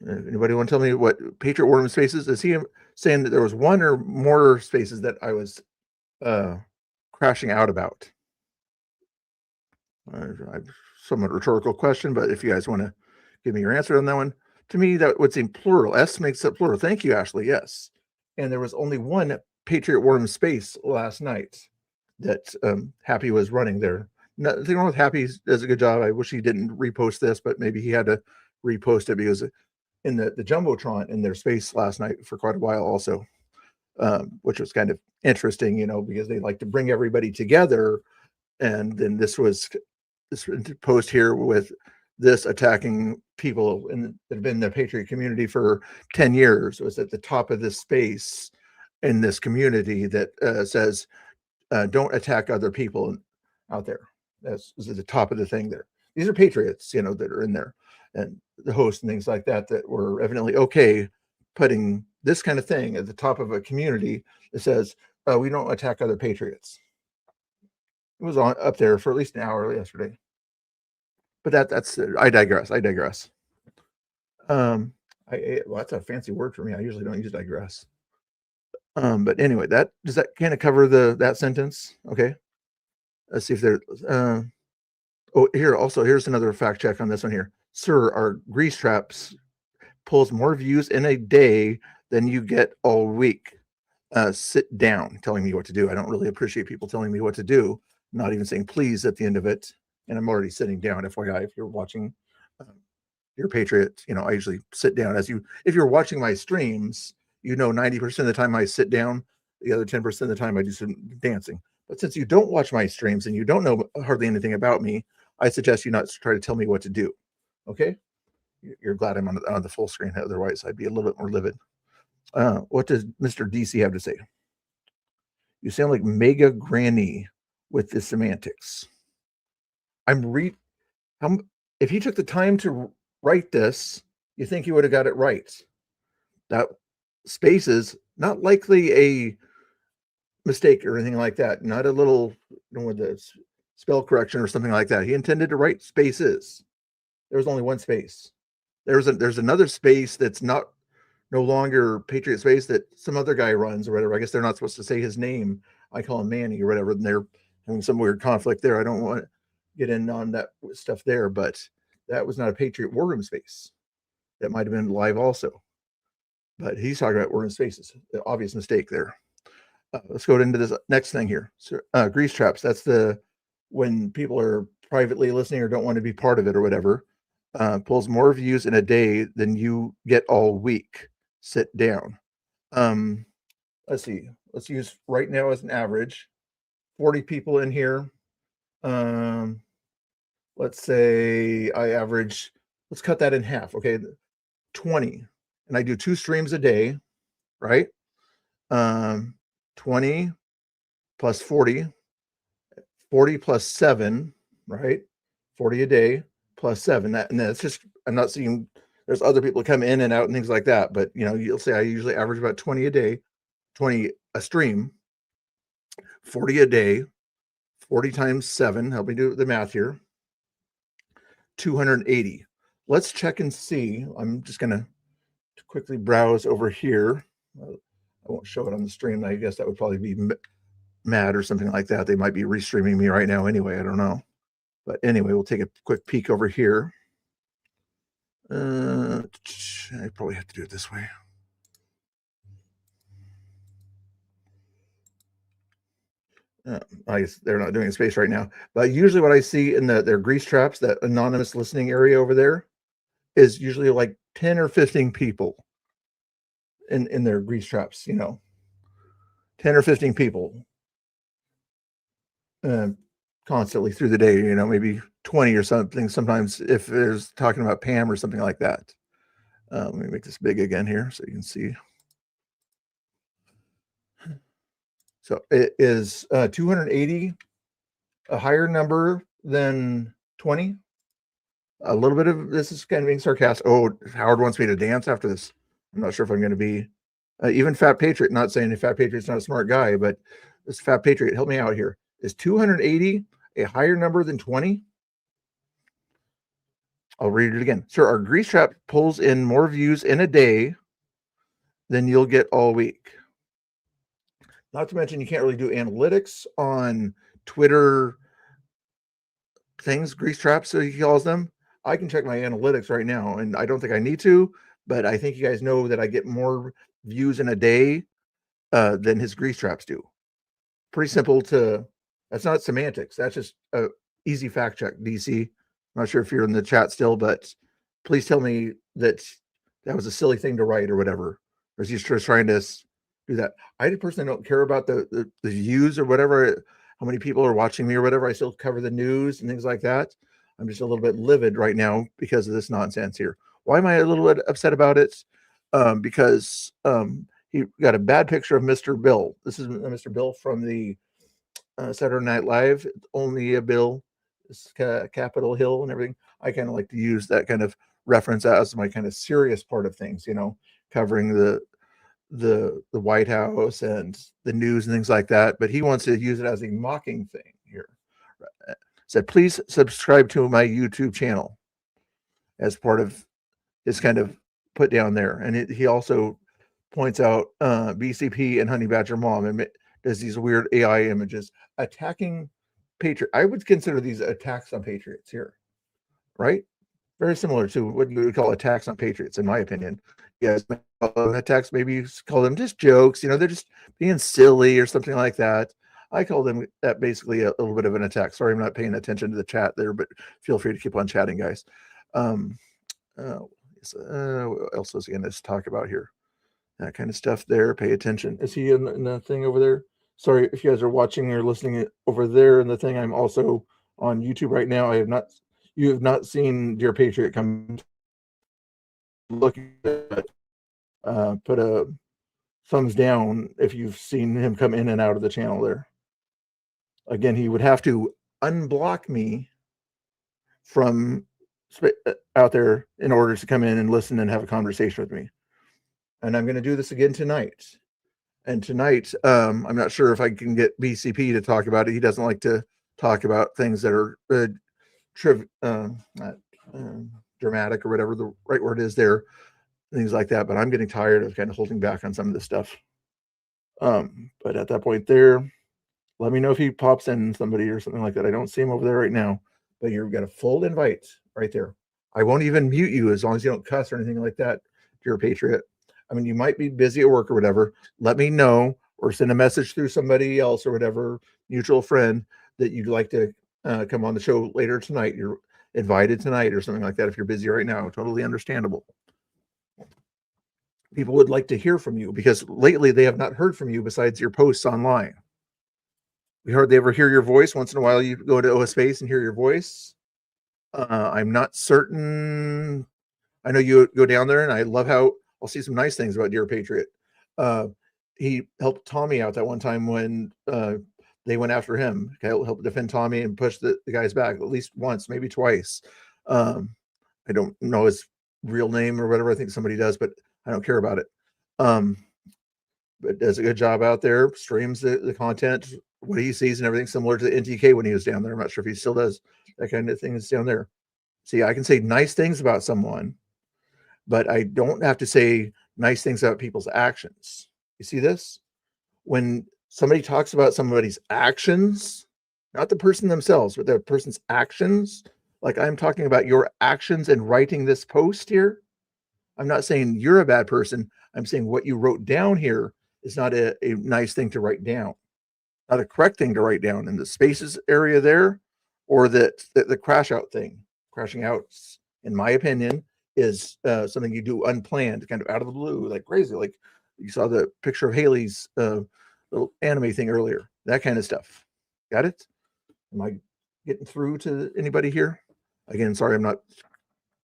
Anybody want to tell me what Patriot War Room spaces? Is he saying that there was one or more spaces that I was crashing out about? Somewhat rhetorical question, but if you guys want to give me your answer on that one, to me that would seem plural. S makes it plural. Thank you, Ashley. Yes, and there was only one Patriot War Room space last night that Happy was running there. Nothing wrong with Happy. Does a good job. I wish he didn't repost this, but maybe he had to repost it because in the Jumbotron in their space last night for quite a while also, which was kind of interesting, because they like to bring everybody together. And then this post here with this attacking people that have been in the Patriot community for 10 years. It was at the top of this space in this community that says, don't attack other people out there. That's at the top of the thing there. These are patriots, that are in there, and the host and things like that were evidently okay putting this kind of thing at the top of a community that says, we don't attack other patriots. It was up there for at least an hour yesterday. But that's I digress. Well, that's a fancy word for me. I usually don't use digress. But anyway, does that kind of cover that sentence? Okay. Let's see if there. Here's another fact check on this one here. Sir, our grease traps pulls more views in a day than you get all week. Sit down, telling me what to do. I don't really appreciate people telling me what to do. Not even saying please at the end of it. And I'm already sitting down. FYI, if you're watching Dear Patriot, I usually sit down. If you're watching my streams, 90% of the time I sit down. The other 10% of the time I do some dancing. But since you don't watch my streams and you don't know hardly anything about me, I suggest you not try to tell me what to do. Okay? You're glad I'm on the full screen. Otherwise, I'd be a little bit more livid. What does Mr. DC have to say? You sound like Mega Granny with the semantics. If he took the time to write this, you think he would have got it right. That space is not likely a mistake or anything like that. Not a little, with the spell correction or something like that. He intended to write spaces. There was only one space. There's another space that's no longer Patriot space that some other guy runs or whatever. I guess they're not supposed to say his name. I call him Manny or whatever. And they're having some weird conflict there. I don't want to get in on that stuff there, but that was not a Patriot War Room space. That might have been live also. But he's talking about War Room spaces. The obvious mistake there. Let's go into this next thing here. So, grease traps. That's when people are privately listening or don't want to be part of it or whatever. Pulls more views in a day than you get all week. Sit down. Let's see. Let's use right now as an average. 40 people in here. Let's say I average, let's cut that in half. Okay. 20. And I do 2 streams a day, right? 20 plus 40, 40 plus 7, right? 40 a day plus 7. And that's just, I'm not seeing, there's other people come in and out and things like that. But, you know, you'll say I usually average about 20 a day, 20 a stream, 40 a day, 40 times 7. Help me do the math here. 280. Let's check and see. I'm just going to quickly browse over here. I won't show it on the stream. I guess that would probably be mad or something like that. They might be restreaming me right now anyway. I don't know. But anyway, we'll take a quick peek over here. I probably have to do it this way. I guess they're not doing a space right now. But usually what I see in their grease traps, that anonymous listening area over there, is usually like 10 or 15 people in their grease traps, you know. 10 or 15 people constantly through the day, you know, maybe 20 or something. Sometimes if there's talking about Pam or something like that. Let me make this big again here so you can see. So it is 280, a higher number than 20. A little bit of this is kind of being sarcastic. Oh, Howard wants me to dance after this. I'm not sure if I'm going to be even Fat Patriot. Not saying Fat Patriot's not a smart guy, but this Fat Patriot, help me out here. Is 280 a higher number than 20? I'll read it again. Sir, our grease trap pulls in more views in a day than you'll get all week. Not to mention, you can't really do analytics on Twitter things, grease traps, so he calls them. I can check my analytics right now, and I don't think I need to, but I think you guys know that I get more views in a day than his grease traps do. Pretty simple to, that's not semantics. That's just a easy fact check, DC. I'm not sure if you're in the chat still, but please tell me that that was a silly thing to write or whatever. Or is he just trying to do that? I personally don't care about the views or whatever, how many people are watching me or whatever. I still cover the news and things like that. I'm just a little bit livid right now because of this nonsense here. Why am I a little bit upset about it? Because he got a bad picture of Mr. Bill. This is Mr. Bill from the Saturday Night Live. Only a Bill, Capitol Hill and everything. I kind of like to use that kind of reference as my kind of serious part of things, you know, covering the White House and the news and things like that. But he wants to use it as a mocking thing here. Said, please subscribe to my YouTube channel as part of his kind of put down there. And he also points out BCP and Honey Badger Mom and does these weird AI images attacking Patriot. I would consider these attacks on Patriots here, right? Very similar to what you would call attacks on Patriots, in my opinion. Yes, attacks, maybe you call them just jokes, you know, they're just being silly or something like that. I call them that basically a little bit of an attack. Sorry, I'm not paying attention to the chat there, but feel free to keep on chatting, guys. What else was he going to talk about here? That kind of stuff there. Pay attention. Is he in the thing over there? Sorry if you guys are watching or listening over there in the thing. I'm also on YouTube right now. You have not seen Dear Patriot come looking at put a thumbs down if you've seen him come in and out of the channel there. Again, he would have to unblock me from out there in order to come in and listen and have a conversation with me. And I'm going to do this again tonight. And tonight, I'm not sure if I can get BCP to talk about it. He doesn't like to talk about things that are dramatic or whatever the right word is there, things like that. But I'm getting tired of kind of holding back on some of this stuff. But at that point there, let me know if he pops in somebody or something like that. I don't see him over there right now, but you've got a full invite right there. I won't even mute you as long as you don't cuss or anything like that, Dear Patriot. I mean, you might be busy at work or whatever. Let me know or send a message through somebody else or whatever, mutual friend, that you'd like to come on the show later tonight. You're invited tonight or something like that. If you're busy right now, totally understandable. People would like to hear from you because lately they have not heard from you besides your posts online. We hardly ever hear your voice. Once in a while, you go to OSpace and hear your voice. I'm not certain. I know you go down there, and I love how I'll see some nice things about Dear Patriot. he helped Tommy out that one time when they went after him. Helped defend Tommy and push the guys back at least once, maybe twice. I don't know his real name or whatever. I think somebody does, but I don't care about it. But does a good job out there, streams the content, what he sees and everything, similar to NTK when he was down there. I'm not sure if he still does that kind of thing that's down there. See, I can say nice things about someone, but I don't have to say nice things about people's actions. You see this? When somebody talks about somebody's actions, not the person themselves, but the person's actions, like I'm talking about your actions in writing this post here. I'm not saying you're a bad person. I'm saying what you wrote down here is not a nice thing to write down, not a correct thing to write down in the spaces area there, or the crash out thing. Crashing out, in my opinion, is something you do unplanned, kind of out of the blue, like crazy. Like you saw the picture of Haley's little anime thing earlier, that kind of stuff. Got it? Am I getting through to anybody here? Again, sorry, I'm not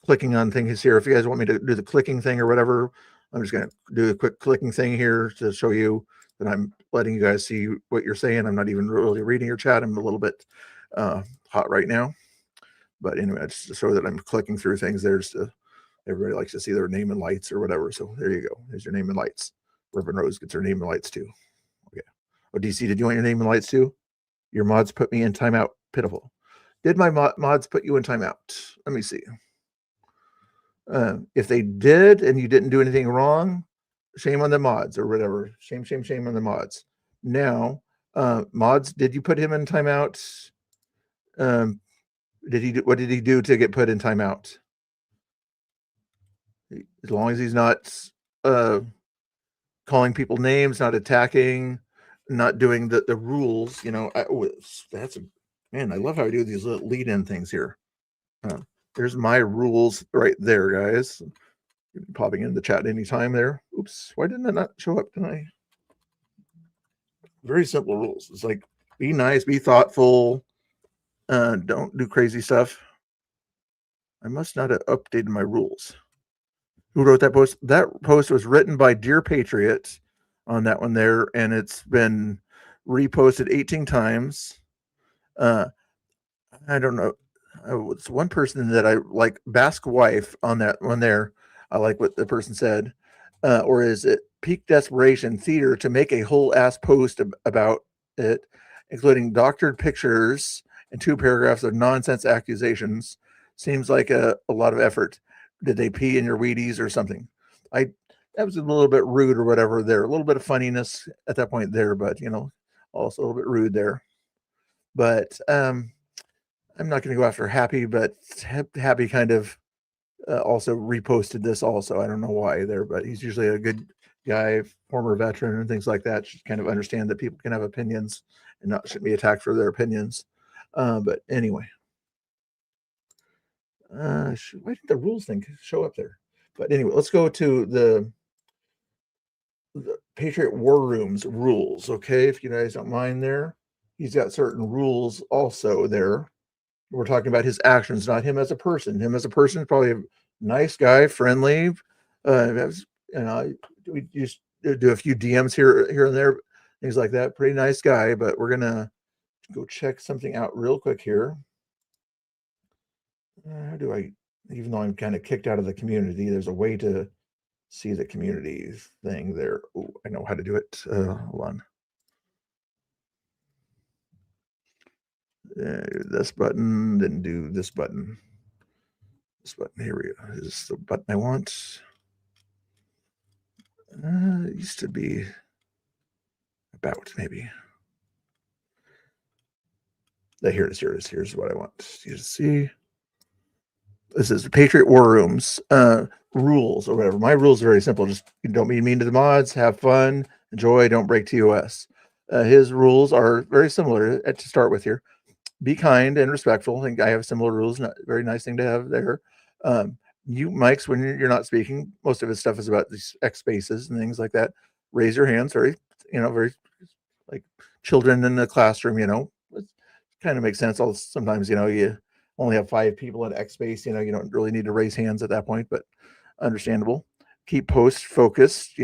clicking on things here. If you guys want me to do the clicking thing or whatever, I'm just going to do a quick clicking thing here to show you that I'm letting you guys see what you're saying. I'm not even really reading your chat. I'm a little bit hot right now. But anyway, just to show that I'm clicking through things. There's everybody likes to see their name and lights or whatever. So there you go. There's your name and lights. Reverend Rose gets her name and lights too. Okay. Oh, DC, did you want your name and lights too? Your mods put me in timeout. Pitiful. Did my mods put you in timeout? Let me see. If they did and you didn't do anything wrong, shame on the mods or whatever. Shame on the mods. Now, mods, did you put him in timeout? What did he do to get put in timeout? As long as he's not calling people names, not attacking, not doing the rules, you know, that's man, I love how I do these little lead-in things here. There's my rules right there, guys. Popping in the chat anytime there. Oops, why didn't that not show up tonight? Very simple rules. It's like, be nice, be thoughtful, don't do crazy stuff. I must not have updated my rules. Who wrote that post? That post was written by Dear Patriot on that one there, and it's been reposted 18 times. I don't know. It's one person that I like, Basque Wife, on that one there. I like what the person said. Or is it peak desperation theater to make a whole ass post about it, including doctored pictures and 2 paragraphs of nonsense accusations? Seems like a lot of effort. Did they pee in your Wheaties or something? That was a little bit rude or whatever there. A little bit of funniness at that point there, but you know, also a little bit rude there. But I'm not going to go after Happy, but Happy kind of also reposted this also. I don't know why there, but he's usually a good guy, former veteran and things like that. Should kind of understand that people can have opinions and not shouldn't be attacked for their opinions. But anyway, why didn't the rules thing show up there? But anyway, let's go to the Patriot War Room's rules. Okay, if you guys don't mind there. He's got certain rules also there. We're talking about his actions, not him as a person. Him as a person is probably a nice guy, friendly. We just do a few DMs here and there, things like that. Pretty nice guy, but we're gonna go check something out real quick here. How do I, even though I'm kind of kicked out of the community, there's a way to see the community thing there. Oh, I know how to do it. Hold on. This button, then do this button. This button, here we go. Is this the button I want? It used to be about, maybe. Here it is. Here's what I want you to see. This is the Patriot War Room's rules or whatever. My rules are very simple. Just don't be mean to the mods, have fun, enjoy, don't break TOS. His rules are very similar to start with here. Be kind and respectful. I think I have similar rules. Not very nice thing to have there. Mute mics when you're not speaking. Most of his stuff is about these X spaces and things like that. Raise your hands. Very like children in the classroom. It kind of makes sense. Sometimes you only have 5 people at X space. You don't really need to raise hands at that point, but understandable. Keep posts focused.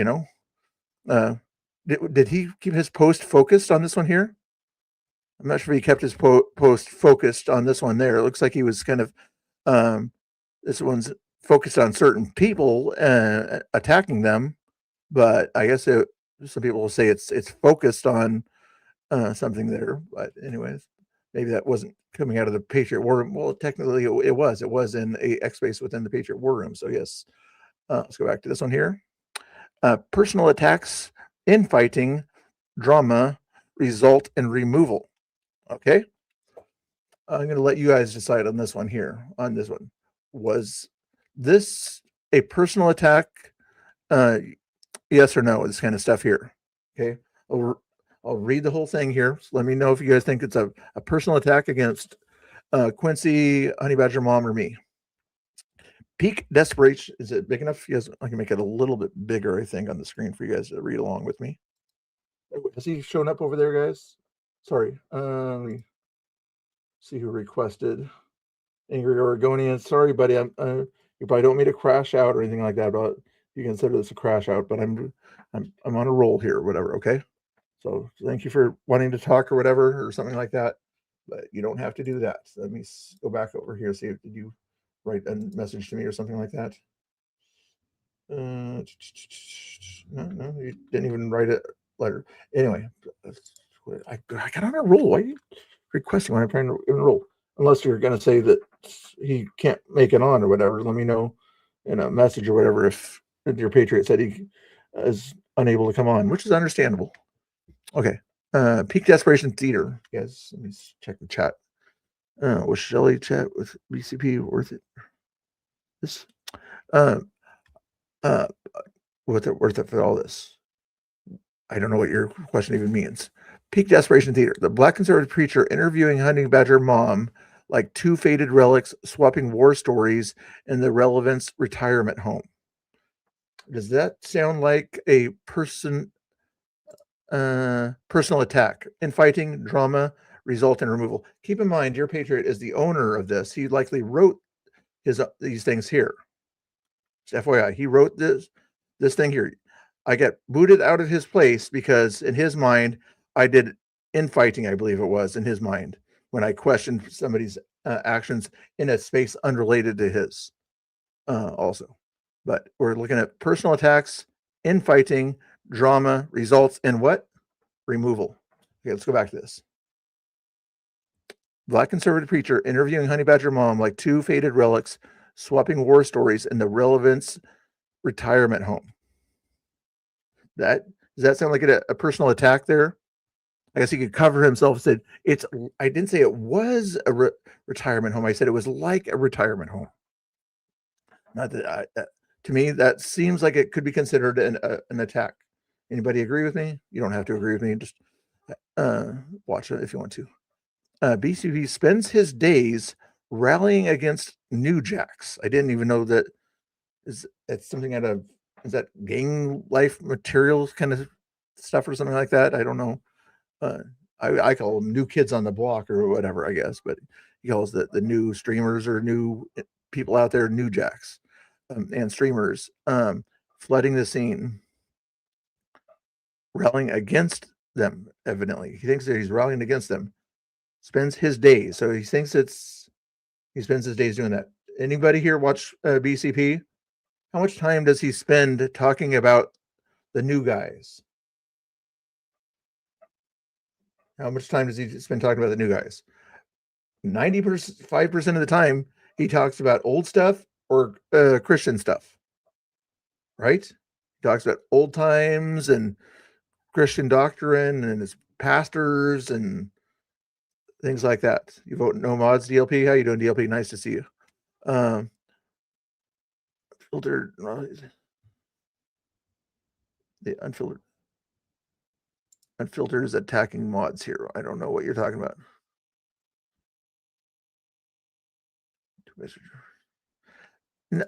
Did he keep his post focused on this one here? I'm not sure if he kept his post focused on this one there. It looks like he was kind of, this one's focused on certain people attacking them, but I guess some people will say it's focused on something there. But anyways, maybe that wasn't coming out of the Patriot War Room. Well, technically it was. It was in a X space within the Patriot War Room. So yes, let's go back to this one here. Personal attacks, infighting, drama, result in removal. Okay. I'm going to let you guys decide on this one here. On this one, was this a personal attack? Yes or no? This kind of stuff here. Okay. I'll read the whole thing here. So let me know if you guys think it's a personal attack against Quincy, Honey Badger Mom, or me. Peak desperation. Is it big enough? Yes, I can make it a little bit bigger, I think, on the screen for you guys to read along with me. Has he shown up over there, guys? Sorry. Let me see who requested. Angry Oregonian. Sorry, buddy. You probably don't want me to crash out or anything like that, but you consider this a crash out. But I'm on a roll here or whatever. Okay. So thank you for wanting to talk or whatever or something like that. But you don't have to do that. So let me go back over here. See if did you write a message to me or something like that? No, you didn't even write a letter. Anyway, I got on a roll. Why are you requesting when I'm trying to enroll? Unless you're going to say that he can't make it on or whatever, let me know in a message or whatever if your Patriot said he is unable to come on, which is understandable. Okay. Peak Desperation Theater. Yes, let me check the chat. Was Shelly chat with BCP worth it? This worth it for all this? I don't know what your question even means. Peak Desperation Theater. The Black conservative preacher interviewing Honey Badger Mom like two faded relics, swapping war stories in the Relevance retirement home. Does that sound like a personal attack? Infighting, drama, result in removal. Keep in mind, your Patriot is the owner of this. He likely wrote these things here. Just FYI, he wrote this thing here. I get booted out of his place because in his mind, I did infighting, I believe it was, in his mind, when I questioned somebody's actions in a space unrelated to his also. But we're looking at personal attacks, infighting, drama, results in what? Removal. Okay, let's go back to this. Black conservative preacher interviewing Honey Badger Mom like two faded relics, swapping war stories in the Relevance retirement home. Does that sound like a personal attack there? I guess he could cover himself and said, I didn't say it was a retirement home. I said it was like a retirement home. Not that to me, that seems like it could be considered an attack. Anybody agree with me? You don't have to agree with me. Just watch it if you want to. BCP spends his days rallying against New Jacks. I didn't even know that it's something is that gang life materials kind of stuff or something like that? I don't know. I call them new kids on the block or whatever, I guess, but he calls the new streamers or new people out there, New Jacks and streamers, flooding the scene, rallying against them. Evidently, he thinks that he's rallying against them. Spends his days, so he thinks he spends his days doing that. Anybody here watch BCP? How much time does he spend talking about the new guys? How much time does he spend talking about the new guys? 95% of the time, he talks about old stuff or Christian stuff, right? He talks about old times and Christian doctrine and his pastors and things like that. You vote no mods, DLP. How you doing, DLP? Nice to see you. Filtered, the unfiltered is attacking mods here. I don't know what you're talking about.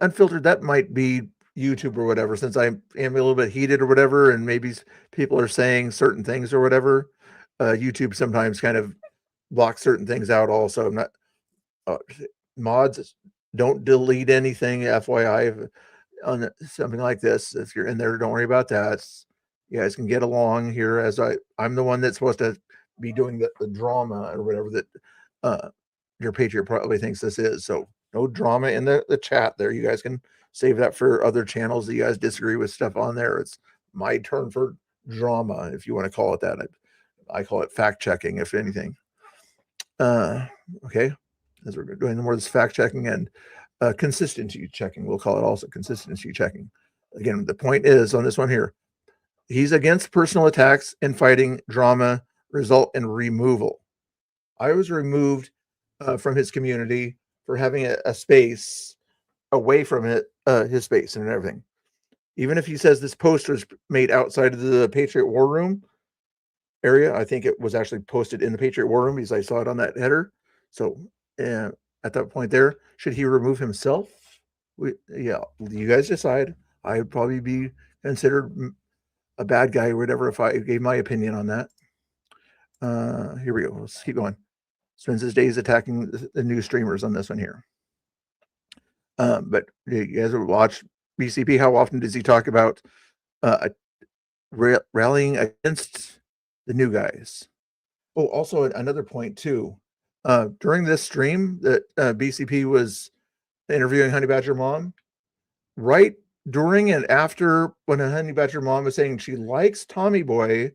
Unfiltered, that might be YouTube or whatever, since I am a little bit heated or whatever, and maybe people are saying certain things or whatever. YouTube sometimes kind of blocks certain things out also. I'm not mods, don't delete anything, FYI, on something like this. If you're in there, don't worry about that. You guys can get along here, as I'm the one that's supposed to be doing the drama or whatever that Dear Patriot probably thinks this is. So no drama in the chat there. You guys can save that for other channels that you guys disagree with stuff on there. It's my turn for drama, if you want to call it that. I call it fact checking, if anything. Okay, as we're doing more of this fact checking and consistency checking, we'll call it also consistency checking. Again, the point is on this one here, he's against personal attacks and fighting drama result in removal. I was removed from his community for having a space away from it, his space and everything. Even if he says this post was made outside of the Patriot War Room area, I think it was actually posted in the Patriot War Room because I saw it on that header. So at that point there, should he remove himself? Yeah, you guys decide. I would probably be considered a bad guy or whatever if I gave my opinion on that. Here we go. Let's keep going. Spends his days attacking the new streamers on this one here. But you guys have watched BCP. How often does he talk about rallying against the new guys? Oh, also another point too. During this stream that BCP was interviewing Honey Badger Mom, right during and after when Honey Badger Mom was saying she likes Tommy Boy,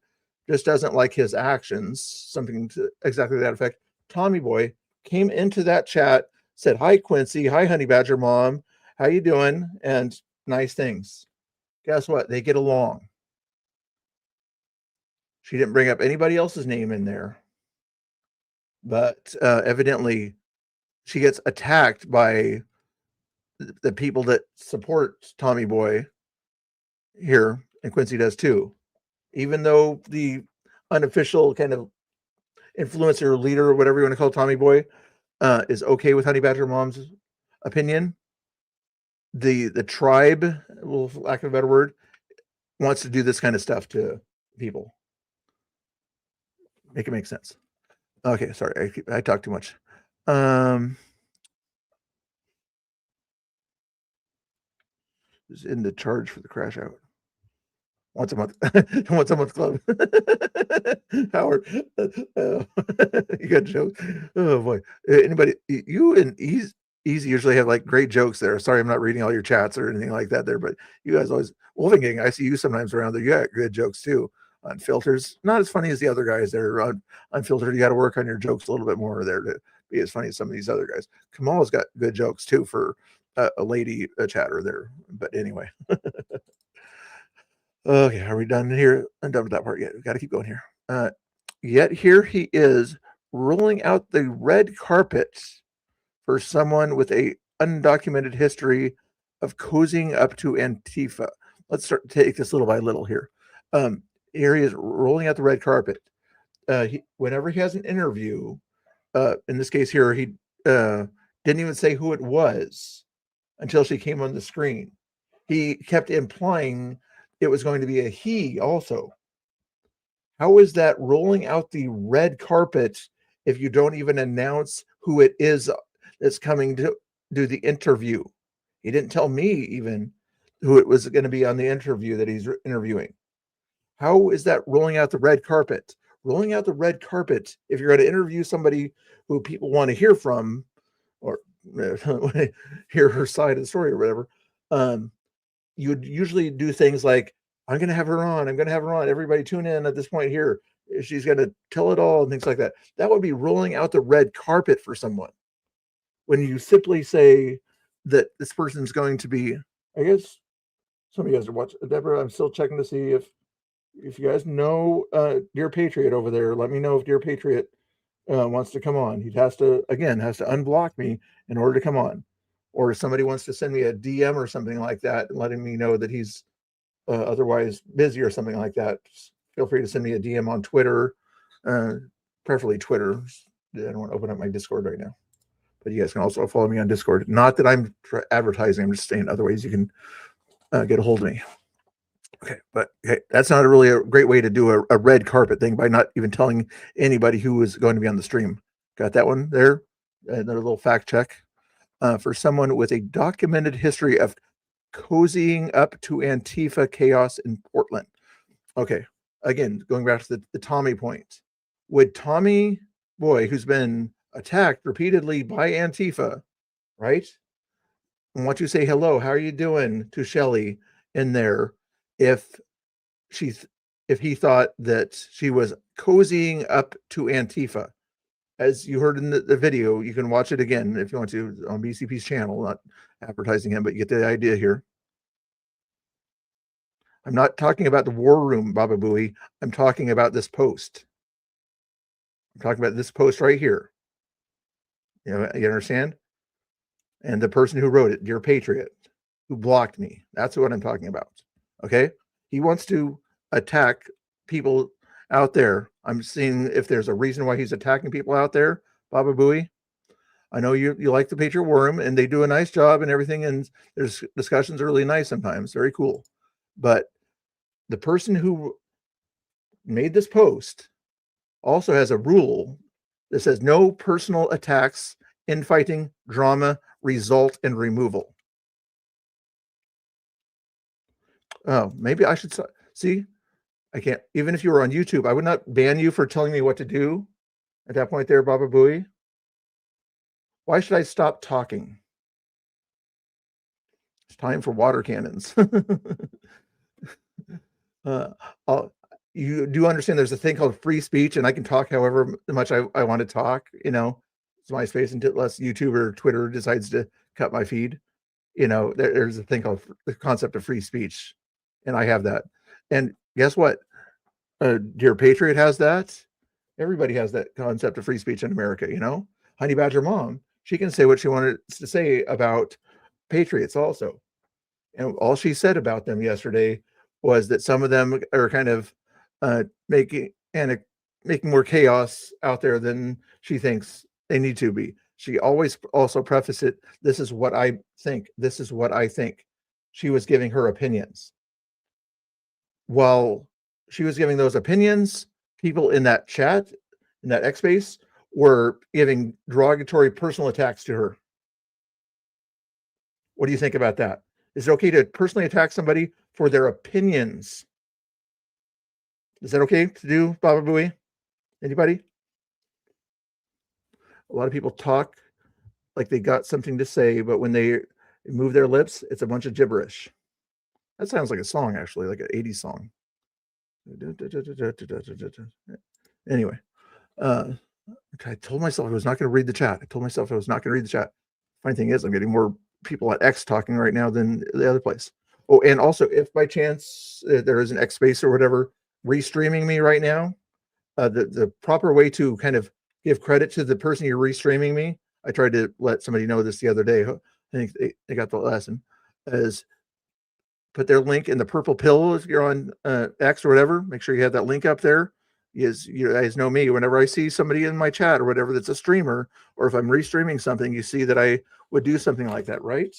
just doesn't like his actions, something to exactly that effect. Tommy Boy came into that chat, said, "Hi, Quincy. Hi, Honey Badger Mom. How you doing?" And nice things. Guess what? They get along. She didn't bring up anybody else's name in there. But evidently, she gets attacked by the people that support Tommy Boy here, and Quincy does too. Even though the unofficial kind of influencer leader or whatever you want to call Tommy Boy is okay with Honey Badger Mom's opinion, the tribe, well, for lack of a better word, wants to do this kind of stuff to people. Make it make sense. Okay, sorry, I talk too much. Is in the charge for the crash out. Once a month. Once a month club. Howard. You got jokes. Oh boy. Anybody, you and Easy usually have like great jokes there. Sorry, I'm not reading all your chats or anything like that there, but you guys always, Wolfing Gang, I see you sometimes around there. You got good jokes too. On filters, not as funny as the other guys there. Unfiltered, you got to work on your jokes a little bit more there to be as funny as some of these other guys. Kamal's got good jokes too for a lady chatter there. But anyway. Okay, are we done here? I'm done with that part yet. We got to keep going here. Yet here he is rolling out the red carpet for someone with a undocumented history of cozying up to Antifa. Let's take this little by little here. Here he is rolling out the red carpet. Whenever he has an interview, in this case here, he didn't even say who it was until she came on the screen. He kept implying it was going to be a he also. How is that rolling out the red carpet if you don't even announce who it is that's coming to do the interview? He didn't tell me even who it was going to be on the interview that he's interviewing. How is that rolling out the red carpet? Rolling out the red carpet, if you're going to interview somebody who people want to hear from or hear her side of the story or whatever, you would usually do things like, I'm going to have her on. I'm going to have her on. Everybody tune in at this point here. She's going to tell it all and things like that. That would be rolling out the red carpet for someone. When you simply say that this person's going to be, I guess some of you guys are watching. Deborah, I'm still checking to see if you guys know Dear Patriot over there. Let me know if Dear Patriot wants to come on. He has to unblock me in order to come on. Or if somebody wants to send me a DM or something like that, letting me know that he's otherwise busy or something like that, just feel free to send me a DM on Twitter, preferably Twitter. I don't want to open up my Discord right now. But you guys can also follow me on Discord. Not that I'm advertising, I'm just saying other ways you can get a hold of me. Okay, but okay, that's not really a great way to do a red carpet thing by not even telling anybody who is going to be on the stream. Got that one there? Another little fact check. For someone with a documented history of cozying up to Antifa chaos in Portland. Okay. Again, going back to the Tommy point. Would Tommy Boy, who's been attacked repeatedly by Antifa, right? And want you to say hello, how are you doing to Shelly in there if he thought that she was cozying up to Antifa? As you heard in the video, you can watch it again if you want to on BCP's channel, not advertising him, but you get the idea here. I'm not talking about the war room, Baba Booey. I'm talking about this post. I'm talking about this post right here. You know, you understand? And the person who wrote it, Dear Patriot, who blocked me. That's what I'm talking about. Okay? He wants to attack people out there. I'm seeing if there's a reason why he's attacking people out there, Baba Booey. I know you like the Patriot War Room, and they do a nice job and everything, and there's discussions are really nice sometimes, very cool. But the person who made this post also has a rule that says no personal attacks, infighting, drama result in removal. Oh, maybe I should see. I can't, even if you were on YouTube, I would not ban you for telling me what to do at that point there, Baba Booey. Why should I stop talking? It's time for water cannons. You do understand there's a thing called free speech, and I can talk however much I want to talk, you know, it's my space unless YouTube or Twitter decides to cut my feed. You know, there's a thing called the concept of free speech, and I have that. And guess what? Dear Patriot has that. Everybody has that concept of free speech in America, you know. Honey Badger Mom, she can say what she wanted to say about patriots also. And all she said about them yesterday was that some of them are kind of making more chaos out there than she thinks they need to be. She always also prefaced it, this is what I think. This is what I think. She was giving her opinions. While she was giving those opinions, people in that chat, in that X space, were giving derogatory personal attacks to her. What do you think about that? Is it okay to personally attack somebody for their opinions? Is that okay to do, Baba Booey? Anybody? A lot of people talk like they got something to say, but when they move their lips, it's a bunch of gibberish. That sounds like a song, actually, like an 80s song. Anyway, I told myself I was not going to read the chat. Funny thing is, I'm getting more people at X talking right now than the other place. Oh, and also, if by chance there is an X space or whatever restreaming me right now, the proper way to kind of give credit to the person you're restreaming me, I tried to let somebody know this the other day. I think they got the lesson, is put their link in the purple pill if you're on X or whatever. Make sure you have that link up there. You guys know me. Whenever I see somebody in my chat or whatever that's a streamer, or if I'm restreaming something, you see that I would do something like that, right?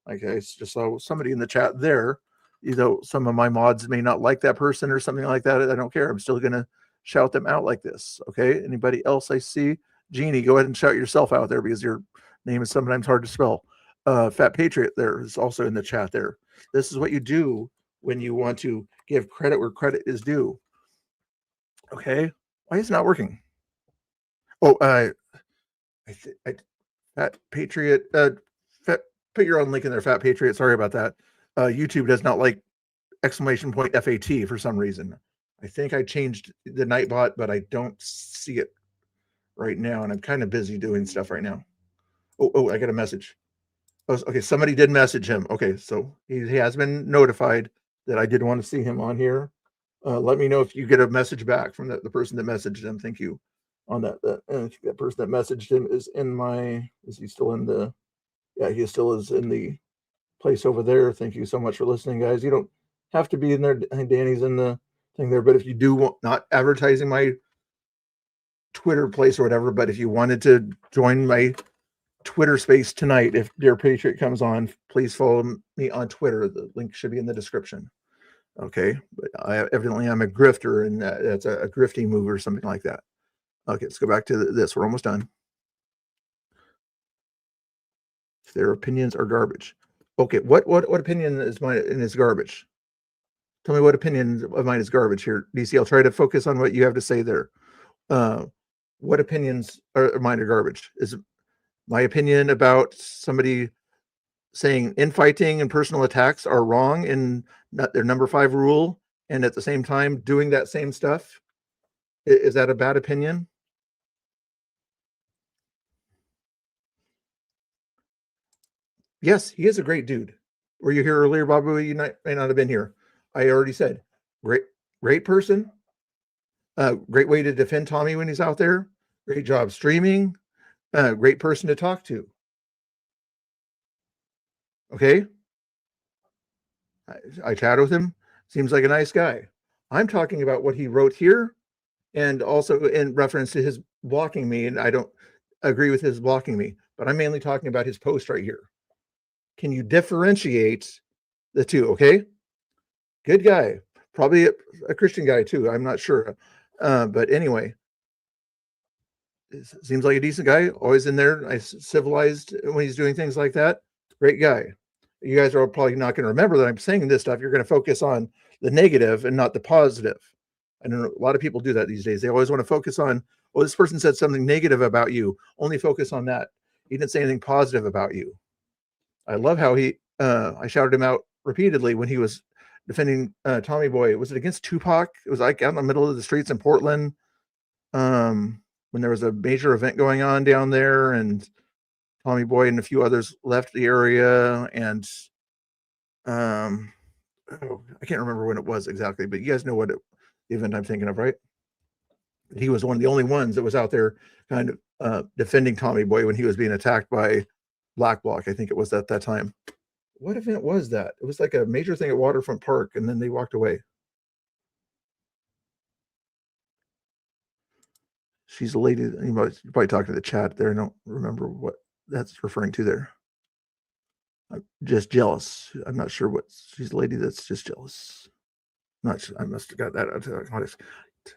Like I just saw somebody in the chat there. You know, some of my mods may not like that person or something like that. I don't care. I'm still going to shout them out like this. Okay. Anybody else I see? Jeannie, go ahead and shout yourself out there because your name is sometimes hard to spell. Fat Patriot there is also in the chat there. This is what you do when you want to give credit where credit is due. Okay. Why is it not working? Oh, Fat Patriot, put your own link in there, Fat Patriot. Sorry about that. YouTube does not like exclamation point FAT for some reason. I think I changed the Nightbot, but I don't see it right now, and I'm kind of busy doing stuff right now. Oh, I got a message. Oh, okay, somebody did message him. Okay, so he has been notified that I did want to see him on here. Let me know if you get a message back from the person that messaged him. Thank you on that. That person that messaged him is in my, is he still in the, yeah, he still is in the place over there. Thank you so much for listening, guys. You don't have to be in there. Danny's in the thing there, but if you do want, not advertising my Twitter place or whatever, but if you wanted to join my Twitter space tonight, if Dear Patriot comes on, please follow me on Twitter. The link should be in the description. Okay, but evidently I'm a grifter, and that's a grifty move or something like that. Okay, let's go back to this. We're almost done. Their opinions are garbage. Okay, what opinion is garbage? Tell me what opinion of mine is garbage here. DC, I'll try to focus on what you have to say there. What opinions are mine are garbage? Is my opinion about somebody saying infighting and personal attacks are wrong in their number 5 rule, and at the same time doing that same stuff? Is that a bad opinion? Yes, he is a great dude. Were you here earlier, Babu? You may not have been here. I already said, great person. Great way to defend Tommy when he's out there. Great job streaming. Great person to talk to. Okay. I chat with him. Seems like a nice guy. I'm talking about what he wrote here, and also in reference to his blocking me, and I don't agree with his blocking me, but I'm mainly talking about his post right here. Can you differentiate the two? Okay. Good guy. Probably a Christian guy too. I'm not sure. But anyway, seems like a decent guy. Always in there. Nice, civilized when he's doing things like that. Great guy. You guys are probably not going to remember that I'm saying this stuff. You're going to focus on the negative and not the positive. I know a lot of people do that these days. They always want to focus on, well, this person said something negative about you. Only focus on that. He didn't say anything positive about you. I love how I shouted him out repeatedly when he was defending Tommy Boy. Was it against Tupac? It was like out in the middle of the streets in Portland when there was a major event going on down there, and Tommy Boy and a few others left the area. And I can't remember when it was exactly, but you guys know what the event I'm thinking of, right? He was one of the only ones that was out there kind of defending Tommy Boy when he was being attacked by Black Bloc. I think it was at that time. What event was that? It was like a major thing at Waterfront Park, and then they walked away. She's a lady. You might probably talk to the chat there. I don't remember what that's referring to there. I'm just jealous. I'm not sure what she's a lady that's just jealous. Not sure. I must have got that out.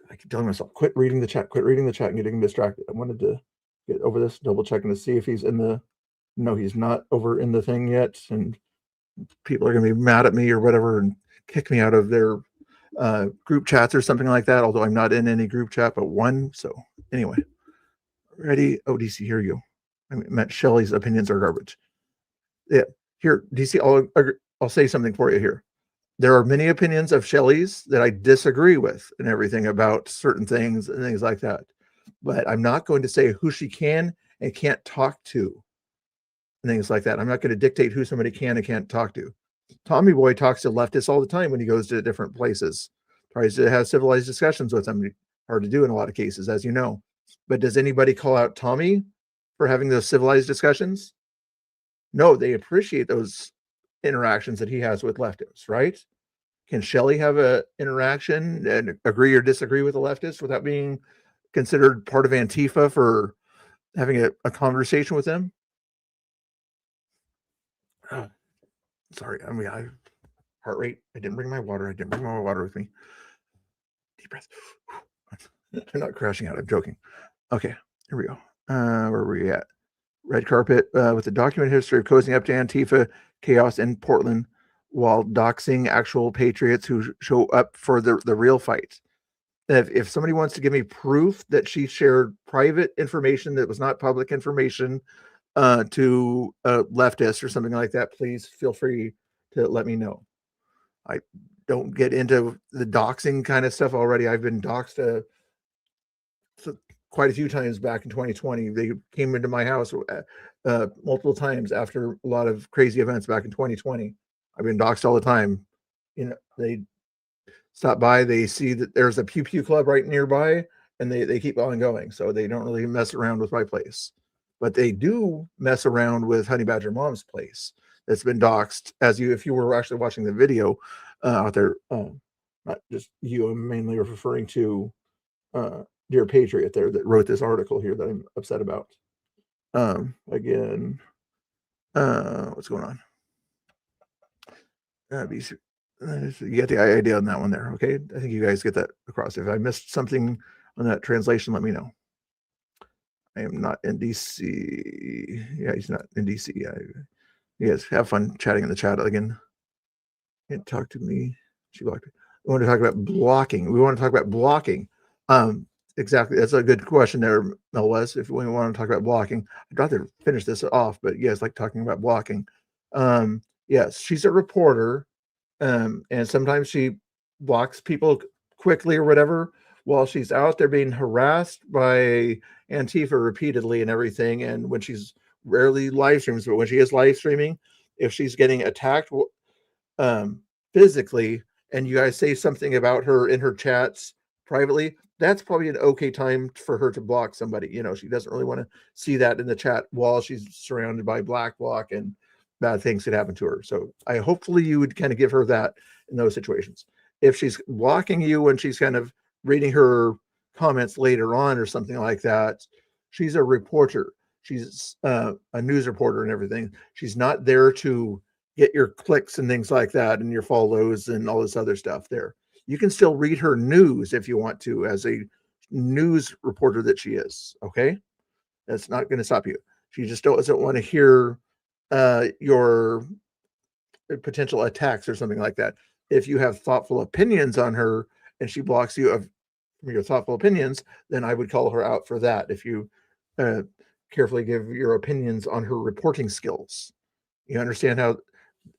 I keep telling myself, quit reading the chat, and getting distracted. I wanted to get over this, double checking to see if he's in the. No, he's not over in the thing yet, and people are going to be mad at me or whatever and kick me out of their group chats or something like that, although I'm not in any group chat but one. So anyway, ready? Oh, DC, here you go. I meant Shelley's opinions are garbage. Yeah, here, DC, I'll say something for you here. There are many opinions of Shelley's that I disagree with and everything about certain things and things like that, but I'm not going to say who she can and can't talk to. Things like that. I'm not going to dictate who somebody can and can't talk to. Tommy Boy talks to leftists all the time when he goes to different places. Tries to have civilized discussions with them. Hard to do in a lot of cases, as you know. But does anybody call out Tommy for having those civilized discussions? No, they appreciate those interactions that he has with leftists, right? Can Shelley have an interaction and agree or disagree with a leftist without being considered part of Antifa for having a conversation with them? Sorry, heart rate. I didn't bring my water. With me. Deep breath. I'm not crashing out. I'm joking. Okay, here we go. Where were we at? Red carpet with the documented history of cozying up to Antifa chaos in Portland while doxing actual patriots who show up for the real fight. If somebody wants to give me proof that she shared private information that was not public information to leftists or something like that, please feel free to let me know. I don't get into the doxing kind of stuff already. I've been doxed quite a few times back in 2020. They came into my house multiple times after a lot of crazy events back in 2020. I've been doxed all the time. You know, they stop by, they see that there's a Pew Pew Club right nearby, and they keep on going. So they don't really mess around with my place. But they do mess around with Honey Badger Mom's place. That's been doxed, if you were actually watching the video out there. Not just you, I'm mainly referring to Dear Patriot there that wrote this article here that I'm upset about. Again, what's going on? You get the idea on that one there, okay? I think you guys get that across. If I missed something on that translation, let me know. I am not in DC. Yeah, he's not in DC. You guys have fun chatting in the chat again. Can't talk to me. She blocked me. We want to talk about blocking. We want to talk about blocking. Exactly. That's a good question there, Melwes. If we want to talk about blocking, I'd rather finish this off, but you guys like talking about blocking. Yes, she's a reporter, and sometimes she blocks people quickly or whatever while she's out there being harassed by Antifa repeatedly and everything. And when she's rarely live streams, but when she is live streaming, if she's getting attacked physically, and you guys say something about her in her chats privately, that's probably an okay time for her to block somebody. You know, she doesn't really want to see that in the chat while she's surrounded by black bloc and bad things could happen to her. So hopefully you would kind of give her that in those situations. If she's blocking you when she's kind of reading her comments later on or something like that, she's a reporter. She's a news reporter and everything. She's not there to get your clicks and things like that and your follows and all this other stuff there. You can still read her news if you want to, as a news reporter that she is. Okay. That's not going to stop you. She just doesn't want to hear your potential attacks or something like that. If you have thoughtful opinions on her and she blocks you of your thoughtful opinions, then I would call her out for that. If you carefully give your opinions on her reporting skills, you understand how,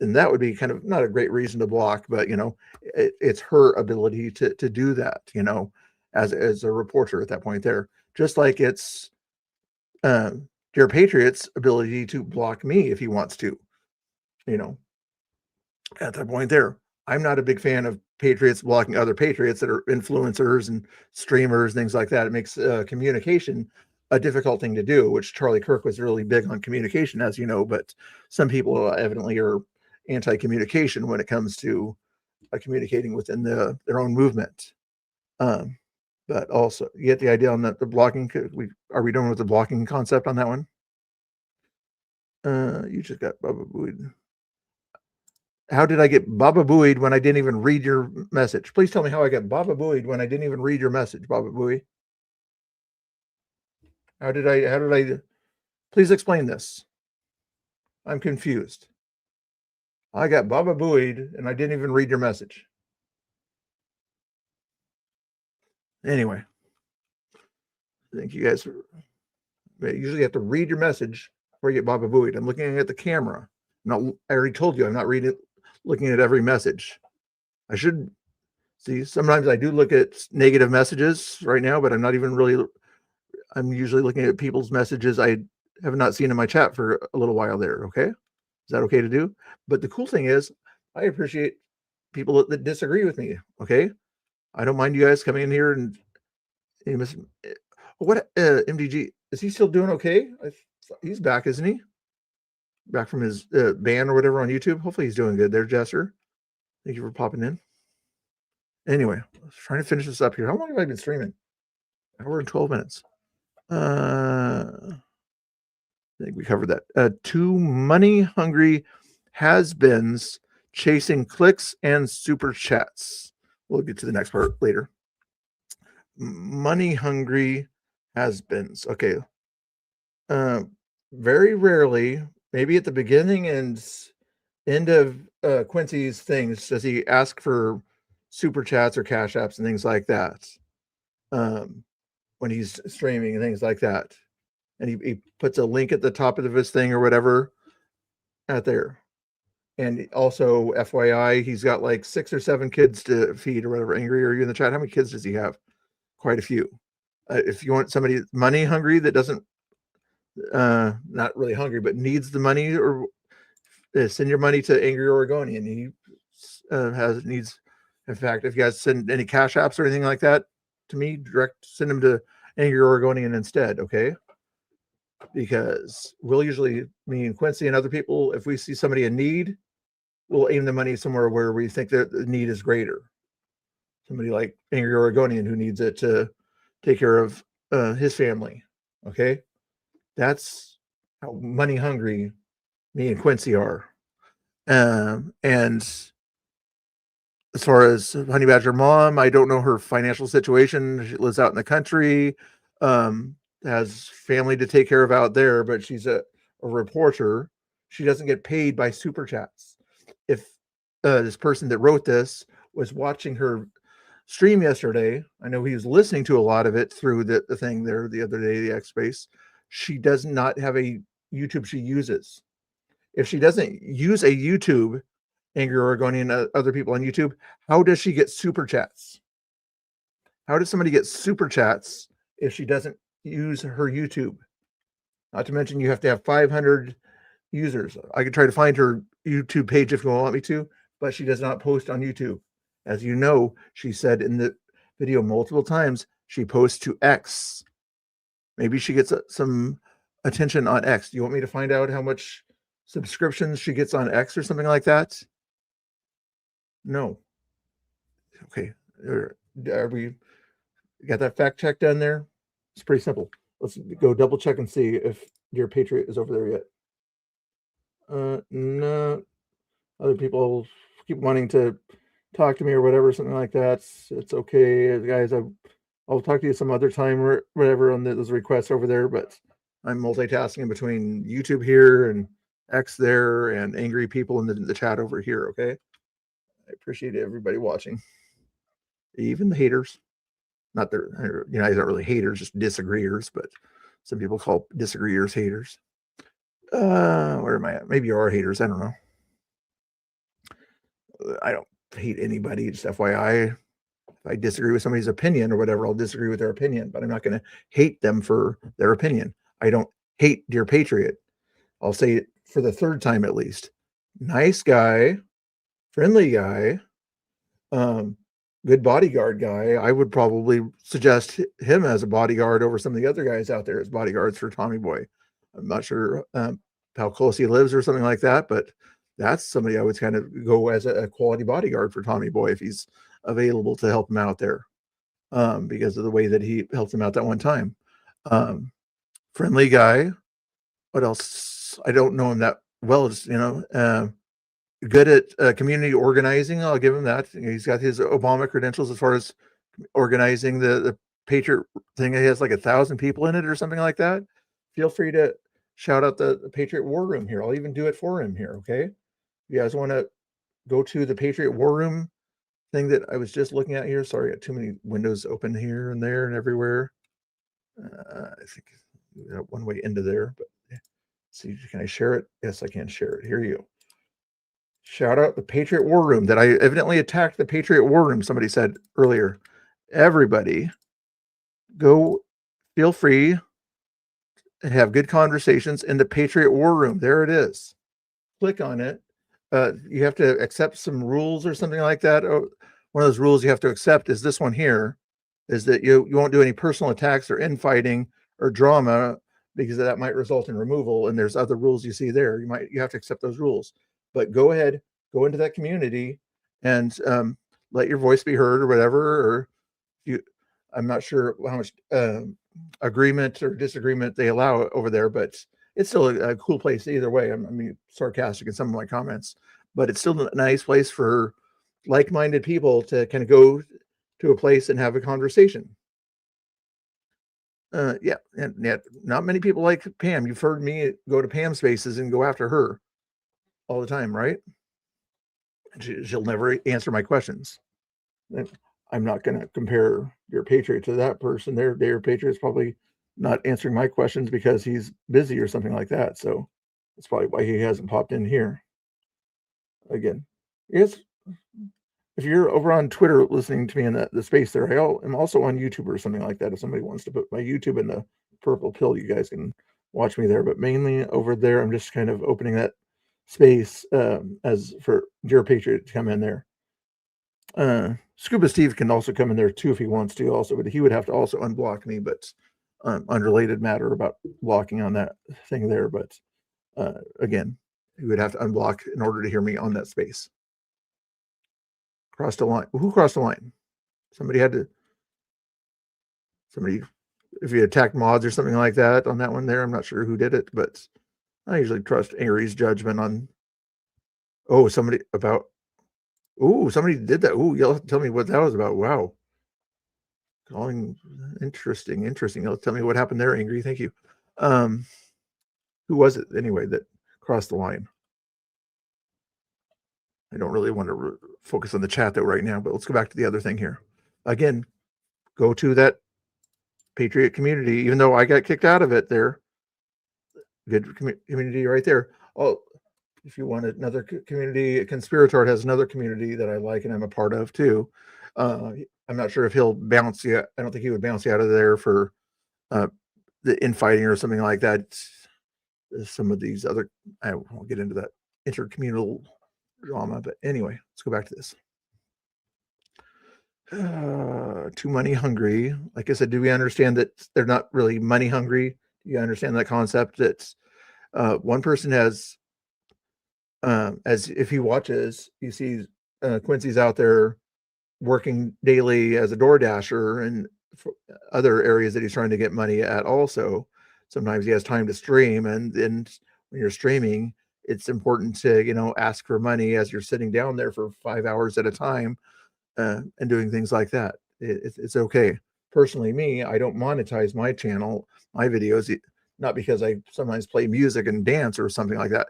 and that would be kind of not a great reason to block, but you know, it's her ability to do that, you know, as a reporter at that point there, just like it's Dear Patriot's ability to block me if he wants to, you know, at that point there. I'm not a big fan of patriots blocking other patriots that are influencers and streamers, things like that. It makes communication a difficult thing to do, which Charlie Kirk was really big on communication, as you know, but some people evidently are anti-communication when it comes to communicating within their own movement. But also, you get the idea on that the blocking. Are we done with the blocking concept on that one? You just got Baba Booeyed. How did I get Baba Booeyed when I didn't even read your message? Please tell me how I got Baba Booeyed when I didn't even read your message, Baba Booey. How did I? Please explain this. I'm confused. I got Baba Booeyed and I didn't even read your message. Anyway, I think you guys usually have to read your message before you get Baba Booeyed. I'm looking at the camera. I already told you I'm not looking at every message. I should see. Sometimes I do look at negative messages right now, but I'm not even really. I'm usually looking at people's messages I have not seen in my chat for a little while there. Okay. Is that okay to do? But the cool thing is I appreciate people that disagree with me. Okay. I don't mind you guys coming in here and what MDG, is he still doing okay? He's back, isn't he? Back from his ban or whatever on YouTube. Hopefully he's doing good there, Jesser. Thank you for popping in. Anyway, I was trying to finish this up here. How long have I been streaming? An hour and 12 minutes. I think we covered that. 2 money-hungry has-beens chasing clicks and super chats. We'll get to the next part later. Money-hungry has-beens. Okay. Very rarely, maybe at the beginning and end of Quincy's things, does he ask for super chats or cash apps and things like that when he's streaming and things like that. And he puts a link at the top of his thing or whatever out there. And also, FYI, he's got like 6 or 7 kids to feed or whatever. Angry, are you in the chat? How many kids does he have? Quite a few. If you want somebody money hungry that doesn't, not really hungry, but needs the money, or send your money to Angry Oregonian. He needs, in fact, if you guys send any cash apps or anything like that to me, send them to Angry Oregonian instead, okay? Because we'll usually, me and Quincy and other people, if we see somebody in need, we'll aim the money somewhere where we think that the need is greater. Somebody like Angry Oregonian who needs it to take care of his family, okay? That's how money hungry me and Quincy are. And as far as Honey Badger Mom, I don't know her financial situation. She lives out in the country, has family to take care of out there, but she's a reporter. She doesn't get paid by super chats. If this person that wrote this was watching her stream yesterday. I know he was listening to a lot of it through the thing there the other day, the X Space. She does not have a YouTube she uses. If she doesn't use a YouTube, Angry Oregonian and other people on YouTube, how does she get super chats? How does somebody get super chats if she doesn't use her YouTube? Not to mention you have to have 500 users. I could try to find her YouTube page if you want me to, but she does not post on YouTube. As you know, she said in the video multiple times, she posts to X. Maybe she gets some attention on X. Do you want me to find out how much subscriptions she gets on X or something like that? No. Okay. Are we got that fact check done there? It's pretty simple. Let's go double check and see if Dear Patriot is over there yet. No. Other people keep wanting to talk to me or whatever, something like that. It's okay, guys. I'll talk to you some other time or whatever on those requests over there, but I'm multitasking between YouTube here and X there and angry people in the chat over here, okay? I appreciate everybody watching. Even the haters. Not they're, you know, they're not really haters, just disagreeers, but some people call disagreeers haters. Where am I at? Maybe you are haters. I don't know. I don't hate anybody, just FYI. If I disagree with somebody's opinion or whatever, I'll disagree with their opinion, but I'm not going to hate them for their opinion. I don't hate Dear Patriot. I'll say it for the third time at least. Nice guy, friendly guy, good bodyguard guy. I would probably suggest him as a bodyguard over some of the other guys out there as bodyguards for Tommy Boy. I'm not sure how close he lives or something like that, but that's somebody I would kind of go as a quality bodyguard for Tommy Boy if he's available to help him out there, because of the way that he helped him out that one time. Friendly guy. What else? I don't know him that well. Just, you know, good at community organizing. I'll give him that. He's got his Obama credentials as far as organizing the Patriot thing. He has like 1,000 people in it or something like that. Feel free to shout out the Patriot War Room here. I'll even do it for him here. Okay. If you guys want to go to the Patriot War Room thing that I was just looking at here. Sorry, I got too many windows open here and there and everywhere. I think we got one way into there, but see, can I share it? Yes, I can share it. Here you go. Shout out the Patriot War Room that I evidently attacked the Patriot War Room. Somebody said earlier. Everybody go, feel free and have good conversations in the Patriot War Room. There it is. Click on it. You have to accept some rules or something like that. Oh, one of those rules you have to accept is this one here, is that you won't do any personal attacks or infighting or drama, because that might result in removal. And there's other rules you see there. You have to accept those rules. But go ahead, go into that community and let your voice be heard or whatever. Or I'm not sure how much agreement or disagreement they allow over there, but it's still a cool place either way. I'm sarcastic in some of my comments, but it's still a nice place for like-minded people to kind of go to a place and have a conversation. Yeah, not many people like Pam. You've heard me go to Pam spaces and go after her all the time, right? She'll never answer my questions. I'm not going to compare Dear Patriot to that person. Dear Patriot's probably not answering my questions because he's busy or something like that. So that's probably why he hasn't popped in here. Again, yes. If you're over on Twitter listening to me in the space there, I'm also on YouTube or something like that. If somebody wants to put my YouTube in the purple pill, you guys can watch me there. But mainly over there, I'm just kind of opening that space as for Dear Patriot to come in there. Scuba Steve can also come in there too if he wants to also, but he would have to also unblock me, but unrelated matter about blocking on that thing there. But again, he would have to unblock in order to hear me on that space. Crossed the line. Who crossed the line? Somebody, if you attacked mods or something like that on that one there, I'm not sure who did it, but I usually trust Angry's judgment on, somebody did that. You'll tell me what that was about. Wow. Calling, interesting. You'll tell me what happened there, Angry. Thank you. Who was it anyway that crossed the line? I don't really want to focus on the chat though right now, but let's go back to the other thing here. Again, go to that Patriot community, even though I got kicked out of it there. Good community right there. Oh, if you want another community, Conspirator has another community that I like and I'm a part of too. I'm not sure if he'll bounce you. I don't think he would bounce you out of there for the infighting or something like that. Some of these other, I won't get into that intercommunal drama, but anyway, let's go back to this. Too money hungry. Like I said, do we understand that they're not really money hungry? Do you understand that concept? That one person has, as if he watches, he sees Quincy's out there working daily as a DoorDasher and other areas that he's trying to get money at also. Sometimes he has time to stream, and then when you're streaming, it's important to, you know, ask for money as you're sitting down there for 5 hours at a time and doing things like that. It's okay. Personally, me, I don't monetize my channel, my videos, not because I sometimes play music and dance or something like that.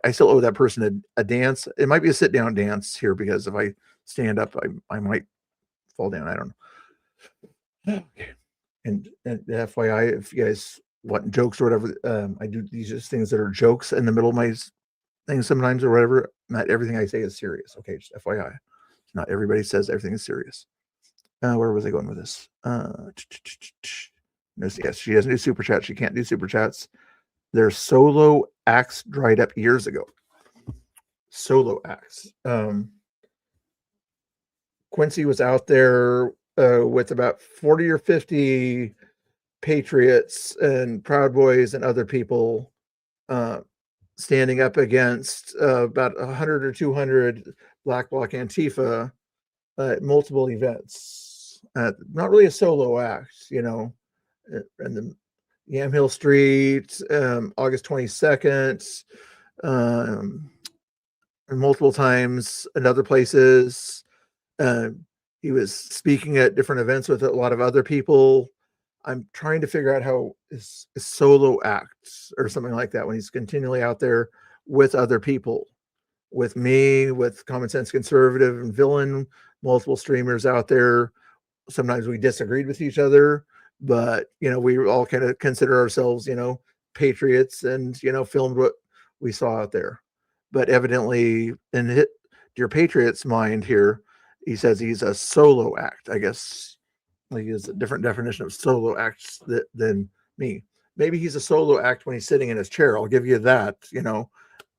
I still owe that person a dance. It might be a sit down dance here, because if I stand up, I might fall down. I don't know. Okay. And FYI, if you guys want jokes or whatever, I do these just things that are jokes in the middle of my things sometimes or whatever. Not everything I say is serious. Okay, just FYI. Not everybody says everything is serious. Where was I going with this? Yes, she doesn't do super chats. She can't do super chats. Their solo acts dried up years ago. Solo acts. Quincy was out there with about 40 or 50 Patriots and Proud Boys and other people standing up against about 100 or 200 Black Bloc Antifa at multiple events. Not really a solo act, you know, and the Yamhill Street, August 22nd, and multiple times in other places. He was speaking at different events with a lot of other people. I'm trying to figure out how his solo acts or something like that, when he's continually out there with other people, with me, with Common Sense Conservative and Villain, multiple streamers out there. Sometimes we disagreed with each other, but, you know, we all kind of consider ourselves, you know, patriots, and, you know, filmed what we saw out there. But evidently in Dear Patriot's mind here, he says he's a solo act. I guess he has a different definition of solo acts than me. Maybe he's a solo act when he's sitting in his chair. I'll give you that, you know,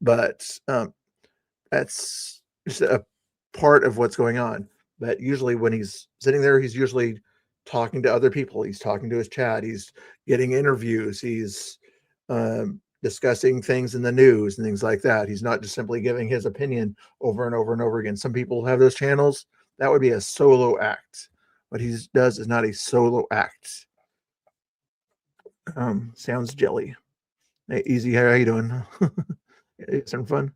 but that's just a part of what's going on. But usually when he's sitting there, he's usually talking to other people. He's talking to his chat. He's getting interviews. He's discussing things in the news and things like that. He's not just simply giving his opinion over and over and over again. Some people have those channels. That would be a solo act. What he does is not a solo act. Sounds jelly. Hey, Easy, how are you doing? It's some fun.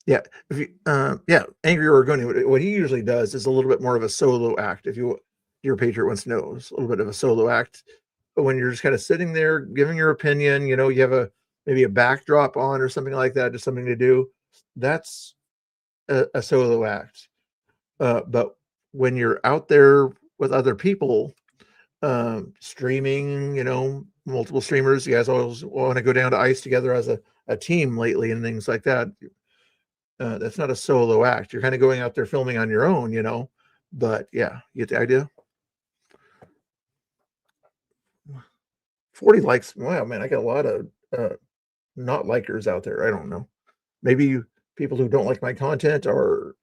Yeah, if you, yeah, Angry Oregonian. What he usually does is a little bit more of a solo act. If your Patriot wants to know, it's a little bit of a solo act. But when you're just kind of sitting there giving your opinion, you know, you have maybe a backdrop on or something like that, just something to do. That's a solo act. But when you're out there with other people, streaming, you know, multiple streamers, you guys always want to go down to ice together as a team lately and things like that. That's not a solo act. You're kind of going out there filming on your own, you know. But yeah, you get the idea. 40 likes. Wow, man, I got a lot of not likers out there. I don't know. Maybe people who don't like my content or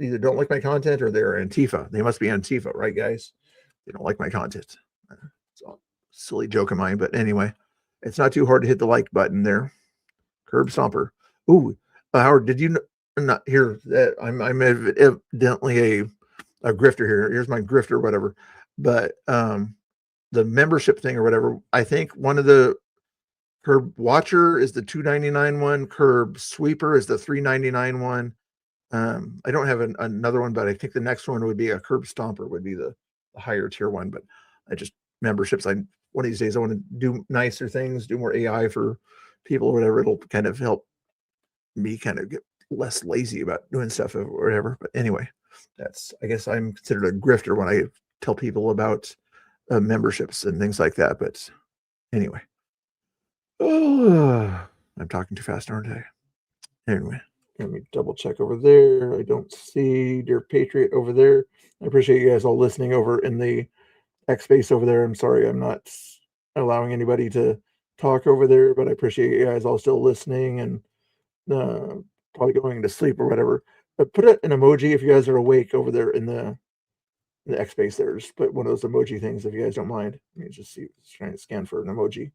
either don't like my content or they're Antifa. They must be Antifa, right, guys? They don't like my content. It's a silly joke of mine, but anyway, it's not too hard to hit the like button there. Curb Stomper. Ooh, Howard, did you not hear that? I'm evidently a grifter here. Here's my grifter, whatever. But the membership thing or whatever, I think one of the Curb Watcher is the $2.99 one. Curb Sweeper is the $3.99 one. I don't have another one, but I think the next one would be a Curb Stomper would be the higher tier one. But I just memberships. One of these days I want to do nicer things, do more AI for people or whatever. It'll kind of help me kind of get less lazy about doing stuff or whatever. But anyway, I guess I'm considered a grifter when I tell people about memberships and things like that. But anyway, I'm talking too fast, aren't I? Anyway, let me double check over there. I don't see Dear Patriot over there. I appreciate you guys all listening over in the X space over there. I'm sorry I'm not allowing anybody to talk over there, but I appreciate you guys all still listening and probably going to sleep or whatever. But put an emoji if you guys are awake over there in the X space there. Just put one of those emoji things if you guys don't mind. Let me just see, trying to scan for an emoji.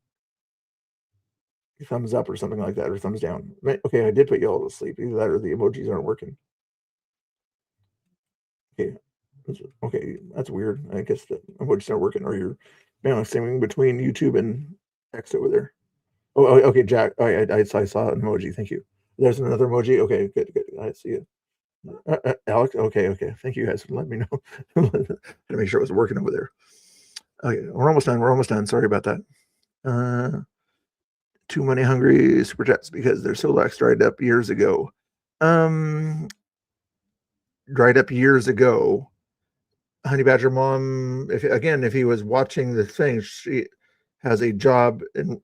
Thumbs up or something like that, or thumbs down. Okay, I did put you all to sleep. Either that or the emojis aren't working. Okay, that's weird. I guess the emojis aren't working, or you're balancing between YouTube and X over there. Oh, okay, Jack. I saw an emoji. Thank you. There's another emoji. Okay, good. I see it. Alex. Okay. Thank you guys for letting me know. To make sure it was working over there. Okay, we're almost done. Sorry about that. Too money hungry super chats because their Solex dried up years ago. Honey Badger Mom, if he was watching the thing, she has a job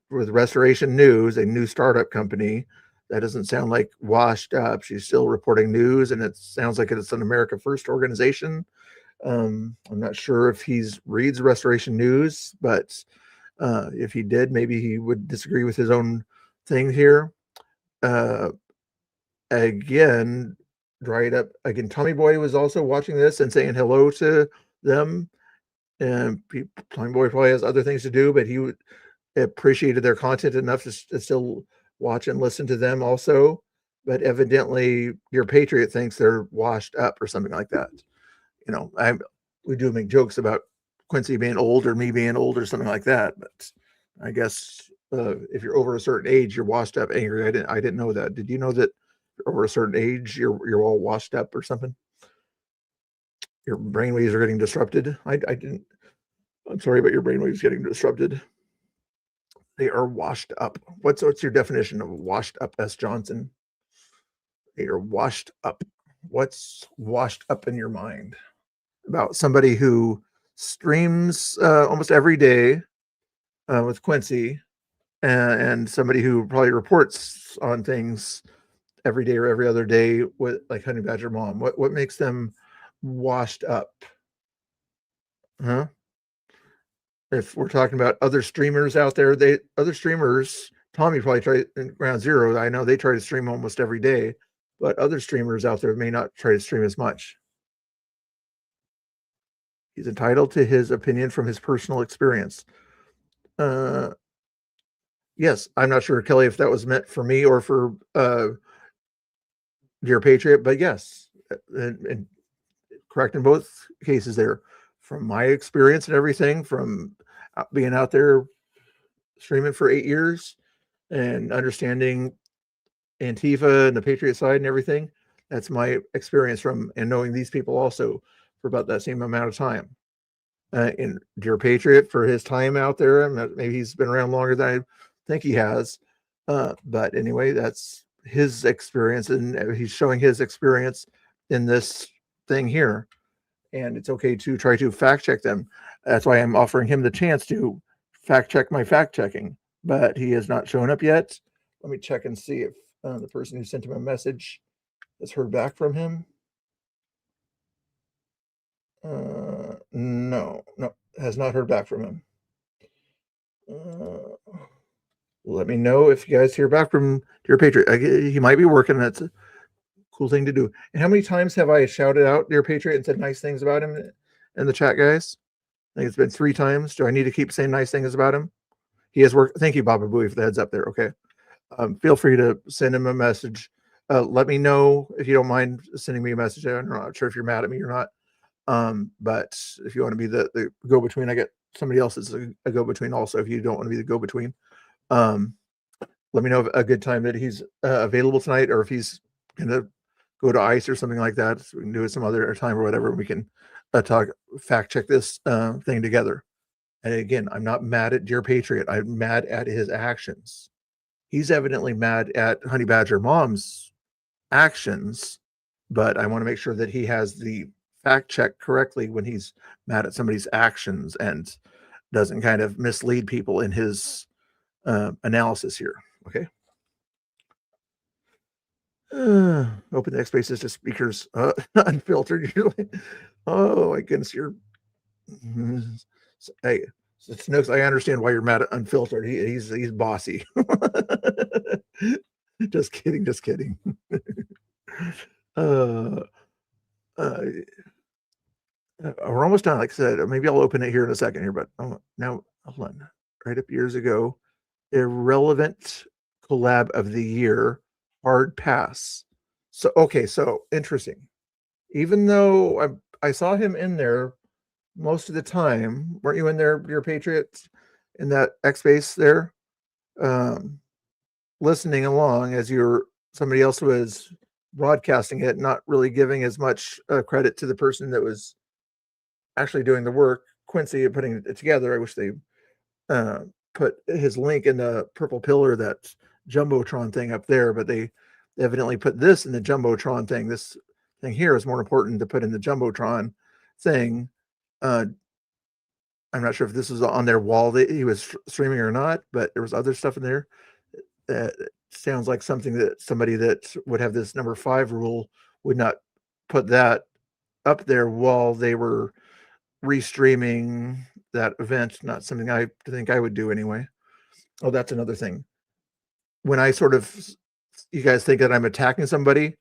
with Restoration News, a new startup company. That doesn't sound like washed up. She's still reporting news, and it sounds like it's an America First organization. I'm not sure if he reads Restoration News, but if he did, maybe he would disagree with his own thing here. Again, dried up. Again, Tommy Boy was also watching this and saying hello to them. And Tommy Boy probably has other things to do, but he appreciated their content enough to still watch and listen to them also. But evidently, Dear Patriot thinks they're washed up or something like that. We do make jokes about Quincy being old or me being old or something like that, but I guess if you're over a certain age, you're washed up, angry. I didn't know that. Did you know that over a certain age you're all washed up or something? Your brainwaves are getting disrupted. I'm sorry, but your brainwaves getting disrupted. They are washed up. What's your definition of washed up, S. Johnson? They are washed up. What's washed up in your mind about somebody who streams almost every day with Quincy, and somebody who probably reports on things every day or every other day with like Honey Badger Mom? What makes them washed up? Huh? If we're talking about other streamers out there, Tommy probably tried in Ground Zero. I know they try to stream almost every day, but other streamers out there may not try to stream as much. He's entitled to his opinion from his personal experience. Yes, I'm not sure, Kelly, if that was meant for me or for Dear Patriot, but yes, and correct in both cases there. From my experience and everything, from being out there streaming for 8 years and understanding Antifa and the Patriot side and everything, that's my experience from, and knowing these people also for about that same amount of time. In Dear Patriot, for his time out there, maybe he's been around longer than I think he has. But anyway, that's his experience, and he's showing his experience in this thing here. And it's okay to try to fact check them. That's why I'm offering him the chance to fact check my fact checking, but he has not shown up yet. Let me check and see if the person who sent him a message has heard back from him. No, has not heard back from him. Let me know if you guys hear back from Dear Patriot. He might be working. That's a cool thing to do. And how many times have I shouted out Dear Patriot and said nice things about him in the chat, guys? I think it's been 3 times. Do I need to keep saying nice things about him? He has worked. Thank you, Baba Booey, for the heads up there. Okay. Feel free to send him a message. Let me know if you don't mind sending me a message. I'm not sure if you're mad at me or not. But if you want to be the go-between, I get somebody else that's a go-between also. If you don't want to be the go-between, let me know a good time that he's available tonight, or if he's going to go to ICE or something like that. So we can do it some other time or whatever. We can fact check this thing together. And again, I'm not mad at Dear Patriot. I'm mad at his actions. He's evidently mad at Honey Badger Mom's actions, but I want to make sure that he has the fact check correctly when he's mad at somebody's actions and doesn't kind of mislead people in his analysis here. Okay. Open the X spaces to speakers unfiltered. Oh my goodness, you're hey, Snooks, I understand why you're mad at unfiltered. He's bossy. Just kidding. We're almost done. Like I said, maybe I'll open it here in a second here, but now hold on. Right up years ago, irrelevant collab of the year, hard pass. So okay, so interesting. Even though I saw him in there most of the time, weren't you in there, your Patriots, in that X space there, listening along as somebody else was broadcasting it, not really giving as much credit to the person that was actually doing the work, Quincy, putting it together. I wish they put his link in the purple pillar, that Jumbotron thing up there, but they evidently put this in the Jumbotron thing. This thing here is more important to put in the Jumbotron thing. I'm not sure if this was on their wall that he was streaming or not, but there was other stuff in there that sounds like something that somebody that would have this number 5 rule would not put that up there while they were restreaming that event. Not something I think I would do anyway. Oh, that's another thing. When you guys think that I'm attacking somebody,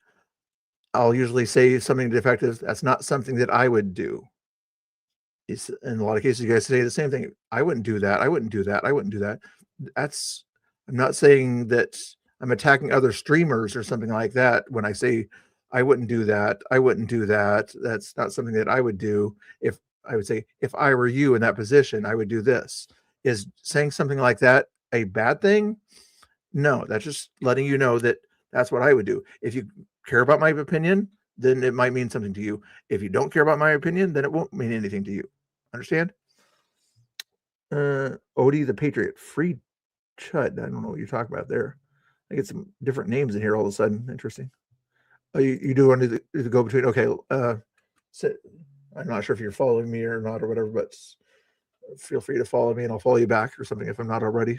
I'll usually say something defective. That's not something that I would do. In a lot of cases, you guys say the same thing. I wouldn't do that. I wouldn't do that. I wouldn't do that. I'm not saying that I'm attacking other streamers or something like that. When I say I wouldn't do that, I wouldn't do that. That's not something that I would do. If I would say, if I were you in that position, I would do this. Is saying something like that a bad thing? No, that's just letting you know that that's what I would do. If you care about my opinion, then it might mean something to you. If you don't care about my opinion, then it won't mean anything to you. Understand? Odie the Patriot, free chud. I don't know what you're talking about there. I get some different names in here all of a sudden. Interesting. Oh, you do want to go between. Okay. So I'm not sure if you're following me or not or whatever, but feel free to follow me and I'll follow you back or something if I'm not already.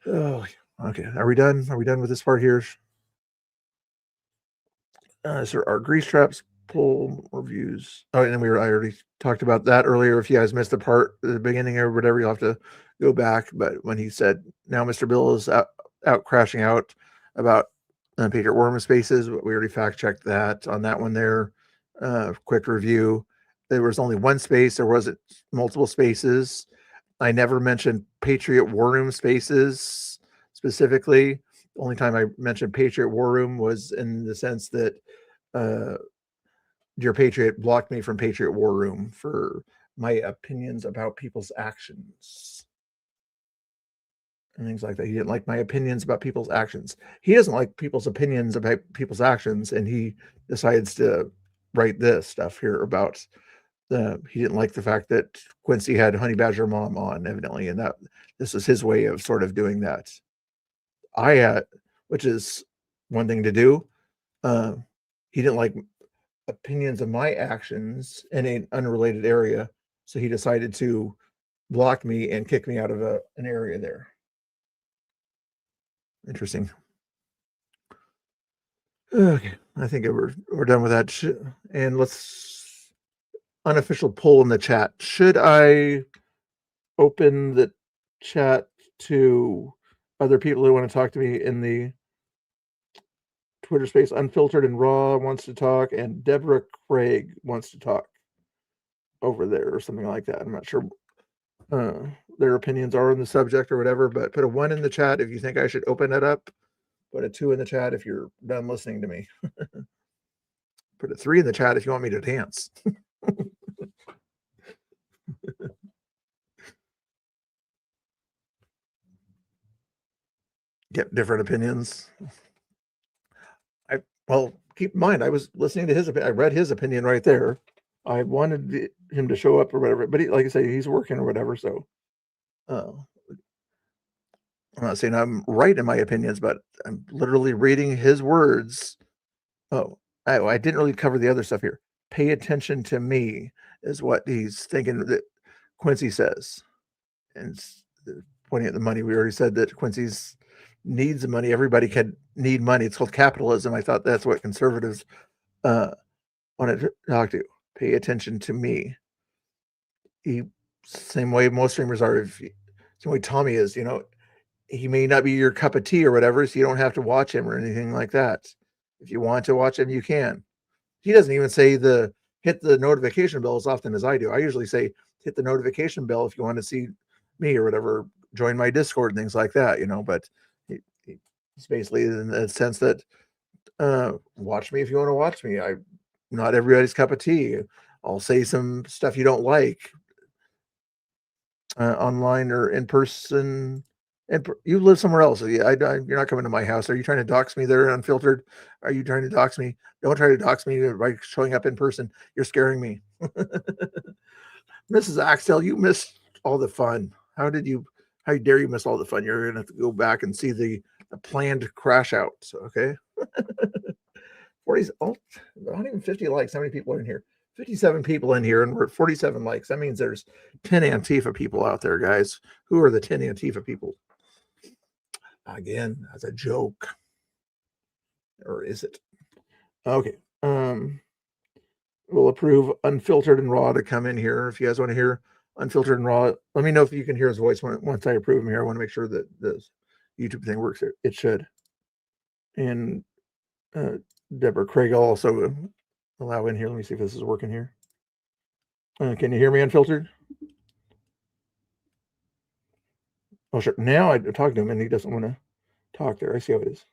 Oh, okay. Are we done? Are we done with this part here? So our grease traps pull reviews. Oh, and then I already talked about that earlier. If you guys missed the part at the beginning or whatever, you'll have to go back. But when he said, now Mr. Bill is out crashing out about Patriot War Room spaces, we already fact checked that on that one there. Quick review. There was only one space. There wasn't multiple spaces. I never mentioned Patriot War Room spaces specifically. The only time I mentioned Patriot War Room was in the sense that Dear Patriot blocked me from Patriot War Room for my opinions about people's actions and things like that. He didn't like my opinions about people's actions. He doesn't like people's opinions about people's actions, and he decides to write this stuff here about he didn't like the fact that Quincy had Honey Badger Mom on, evidently, and that this is his way of sort of doing that. Which is one thing to do. He didn't like opinions of my actions in an unrelated area, so he decided to block me and kick me out of an area there. Interesting. Okay, I think we're done with that. And let's unofficial poll in the chat. Should I open the chat to other people who want to talk to me in the Twitter space? Unfiltered and Raw wants to talk, and Deborah Craig wants to talk over there or something like that. I'm not sure their opinions are on the subject or whatever, but put a 1 in the chat if you think I should open it up. Put a 2 in the chat if you're done listening to me. Put a 3 in the chat if you want me to dance. Get different opinions. Well, keep in mind, I was listening to his opinion. I read his opinion right there. I wanted him to show up or whatever, but like I say, he's working or whatever. So I'm not saying I'm right in my opinions, but I'm literally reading his words Oh, I didn't really cover the other stuff here. Pay attention to me is what he's thinking that Quincy says. And pointing at the money, we already said that Quincy's needs the money. Everybody can need money. It's called capitalism. I thought that's what conservatives wanted to talk to. Pay attention to me. Same way most streamers are. Same way Tommy is, he may not be your cup of tea or whatever, so you don't have to watch him or anything like that. If you want to watch him, you can. He doesn't even say hit the notification bell as often as I do. I usually say hit the notification bell if you want to see me or whatever, join my Discord and things like that, but he's basically in the sense that watch me if you want to watch me. I'm not everybody's cup of tea. I'll say some stuff you don't like online or in person. And you live somewhere else. You're not coming to my house. Are you trying to dox me there, Unfiltered? Are you trying to dox me? Don't try to dox me by showing up in person. You're scaring me. Mrs. Axel, you missed all the fun. How dare you miss all the fun? You're going to have to go back and see the planned crash out. Okay. not even 50 likes. How many people are in here? 57 people in here, and we're at 47 likes. That means there's 10 Antifa people out there, guys. Who are the 10 Antifa people? Again, as a joke. Or is it? Okay. We'll approve Unfiltered and Raw to come in here. If you guys want to hear Unfiltered and Raw, let me know if you can hear his voice once I approve him here. I want to make sure that this YouTube thing works. It should. And Deborah Craig, I'll also allow in here. Let me see if this is working here. Can you hear me, Unfiltered? Oh, sure. Now I talk to him and he doesn't want to talk there. I see how it is.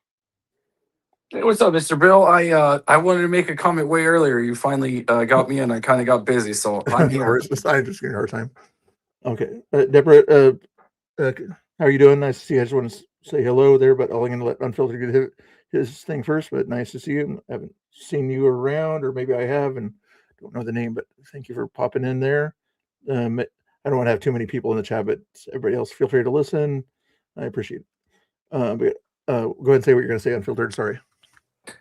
Hey, what's up, Mr. Bill? I wanted to make a comment way earlier. You finally got me in. I kind of got busy, so I'm here. I'm just giving a hard time. Okay. Deborah, how are you doing? Nice to see you. I just want to say hello there, but I'm going to let Unfiltered get his thing first, but nice to see you. I haven't seen you around, or maybe I have and don't know the name, but thank you for popping in there. I don't want to have too many people in the chat, but everybody else, feel free to listen. I appreciate it. But go ahead and say what you're going to say, Unfiltered. Sorry.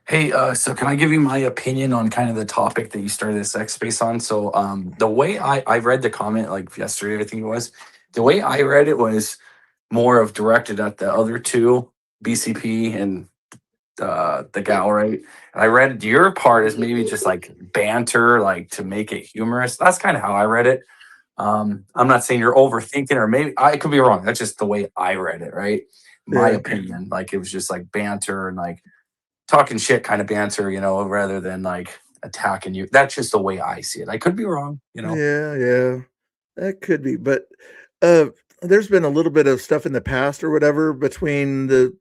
Hey, so can I give you my opinion on kind of the topic that you started this X space on? So the way I read the comment, like yesterday, I think it was, the way I read it was more of directed at the other two, BCP and the gal, right? And I read your part as maybe just like banter, like to make it humorous. That's kind of how I read it. I'm not saying you're overthinking, or maybe I could be wrong. That's just the way I read it, right? My opinion, like it was just like banter and like talking shit kind of banter, rather than like attacking you. That's just the way I see it. I could be wrong, Yeah, that could be. But there's been a little bit of stuff in the past or whatever between the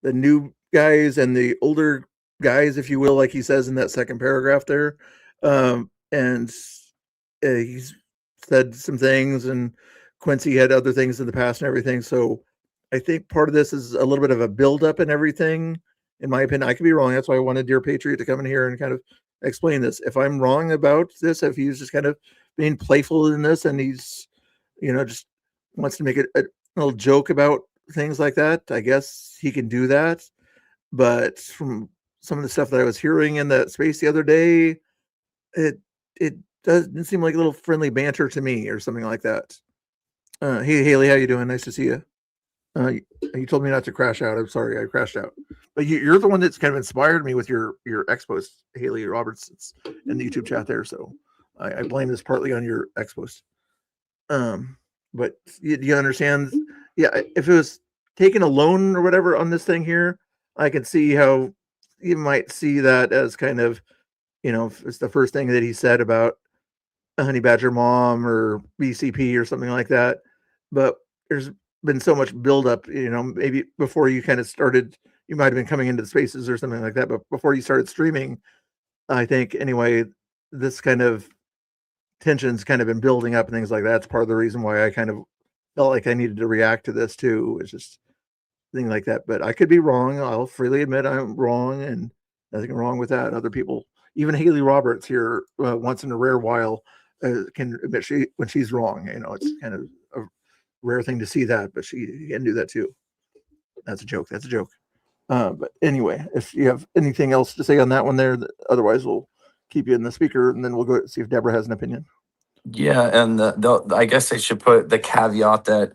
new guys and the older guys, if you will, like he says in that second paragraph there. And he's said some things, and Quincy had other things in the past and everything. So I think part of this is a little bit of a buildup and everything. In my opinion, I could be wrong. That's why I wanted Dear Patriot to come in here and kind of explain this. If I'm wrong about this, if he's just kind of being playful in this and he's, just wants to make a little joke about things like that, I guess he can do that. But from some of the stuff that I was hearing in that space the other day, it doesn't seem like a little friendly banter to me or something like that. Hey, Haley, how you doing? Nice to see you. You told me not to crash out. I'm sorry, I crashed out. But you're the one that's kind of inspired me with your expos, Haley Roberts, in the YouTube chat there. So I blame this partly on your expos. But you understand? Yeah, if it was taken alone or whatever on this thing here, I can see how you might see that as kind of, if it's the first thing that he said about a Honey Badger mom or BCP or something like that. But there's been so much buildup, maybe before you kind of started, you might have been coming into the spaces or something like that. But before you started streaming, I think anyway, this kind of tension's kind of been building up and things like that. That's part of the reason why I kind of felt like I needed to react to this too. It's just things like that. But I could be wrong. I'll freely admit I'm wrong, and nothing wrong with that. Other people, even Haley Roberts here, once in a rare while, can admit when she's wrong. It's kind of a rare thing to see that, but she can do that too. That's a joke. But anyway, if you have anything else to say on that one there, otherwise we'll keep you in the speaker and then we'll go see if Deborah has an opinion. Yeah, and I guess they should put the caveat that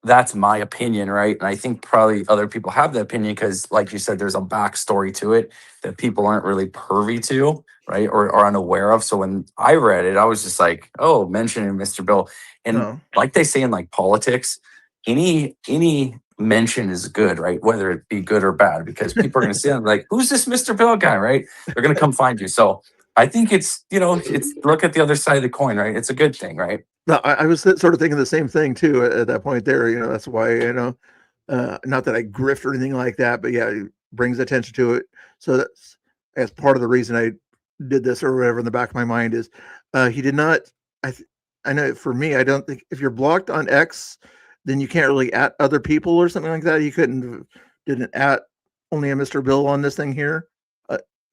that's my opinion, right? And I think probably other people have that opinion because, like you said, there's a backstory to it that people aren't really privy to, right? Or are unaware of. So when I read it, I was just like, oh, mentioning Mr. Bill. And like they say in like politics, any mention is good, right? Whether it be good or bad, because people are going to see it like, who's this Mr. Bill guy, right? They're going to come find you. So I think it's, it's look at the other side of the coin, right? It's a good thing, right? No, I was sort of thinking the same thing too at that point there. That's why, not that I grift or anything like that, but yeah, it brings attention to it. So that's as part of the reason I did this or whatever in the back of my mind is he did not. I know for me, I don't think if you're blocked on X, then you can't really at other people or something like that. You didn't at only a Mr. Bill on this thing here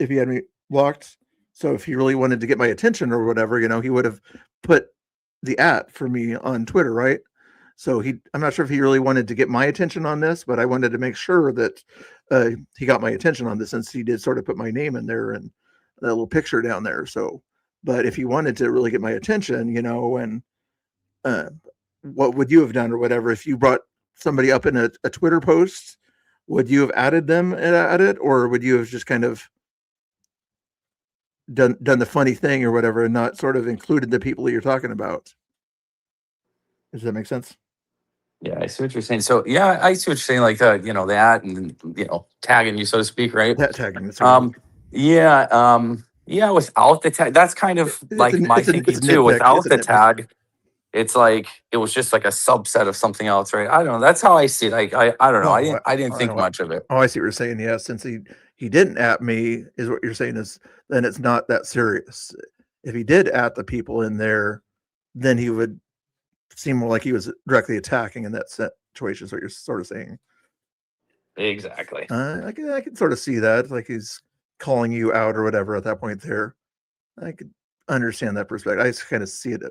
if he had me blocked. So if he really wanted to get my attention or whatever, he would have put the at for me on Twitter, right? So I'm not sure if he really wanted to get my attention on this, but I wanted to make sure that he got my attention on this since he did sort of put my name in there and that little picture down there. So, but if he wanted to really get my attention, and what would you have done or whatever if you brought somebody up in a Twitter post? Would you have added them at it, or would you have just kind of done the funny thing or whatever and not sort of included the people that you're talking about? Does that make sense? Yeah, I see what you're saying. So yeah, I see what you're saying, like that and tagging you, so to speak, right? That tagging. Yeah, without the tag, that's kind of like my thinking too. Without the tag, it's like it was just like a subset of something else, right? I don't know. That's how I see it. Like I don't know. I didn't think much of it. Oh, I see what you're saying. Yeah, since he didn't at me, is what you're saying is then it's not that serious. If he did at the people in there, then he would seem more like he was directly attacking in that situation. Is what you're sort of saying. Exactly. I can sort of see that, like he's calling you out or whatever at that point there. I could understand that perspective. I just kind of see it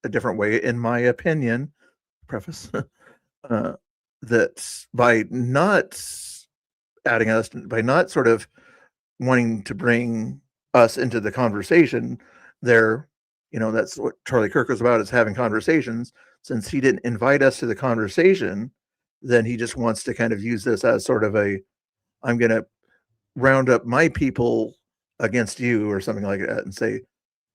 a different way, in my opinion. Preface that by not adding us, by not sort of wanting to bring us into the conversation there, that's what Charlie Kirk was about, is having conversations. Since he didn't invite us to the conversation, then he just wants to kind of use this as sort of I'm going to round up my people against you or something like that and say,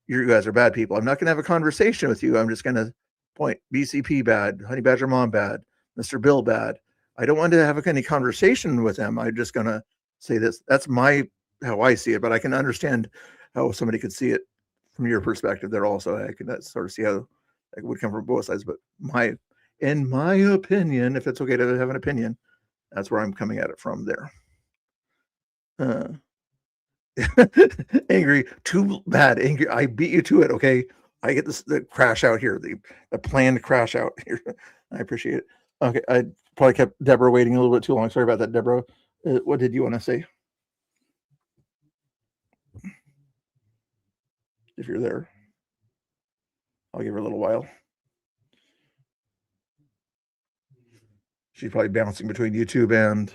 you guys are bad people. I'm not going to have a conversation with you. I'm just going to point BCP bad, Honey Badger Mom bad, Mr. Bill bad. I don't want to have any conversation with them. I'm just going to say this. That's how I see it, but I can understand how somebody could see it from your perspective there also. I can sort of see how it would come from both sides, but in my opinion, if it's okay to have an opinion, that's where I'm coming at it from there. Angry, too bad. Angry, I beat you to it. Okay, I get the crash out here, the planned crash out here. I appreciate it. Okay, I probably kept Deborah waiting a little bit too long. Sorry about that, Deborah. What did you want to say? If you're there, I'll give her a little while. She's probably bouncing between YouTube and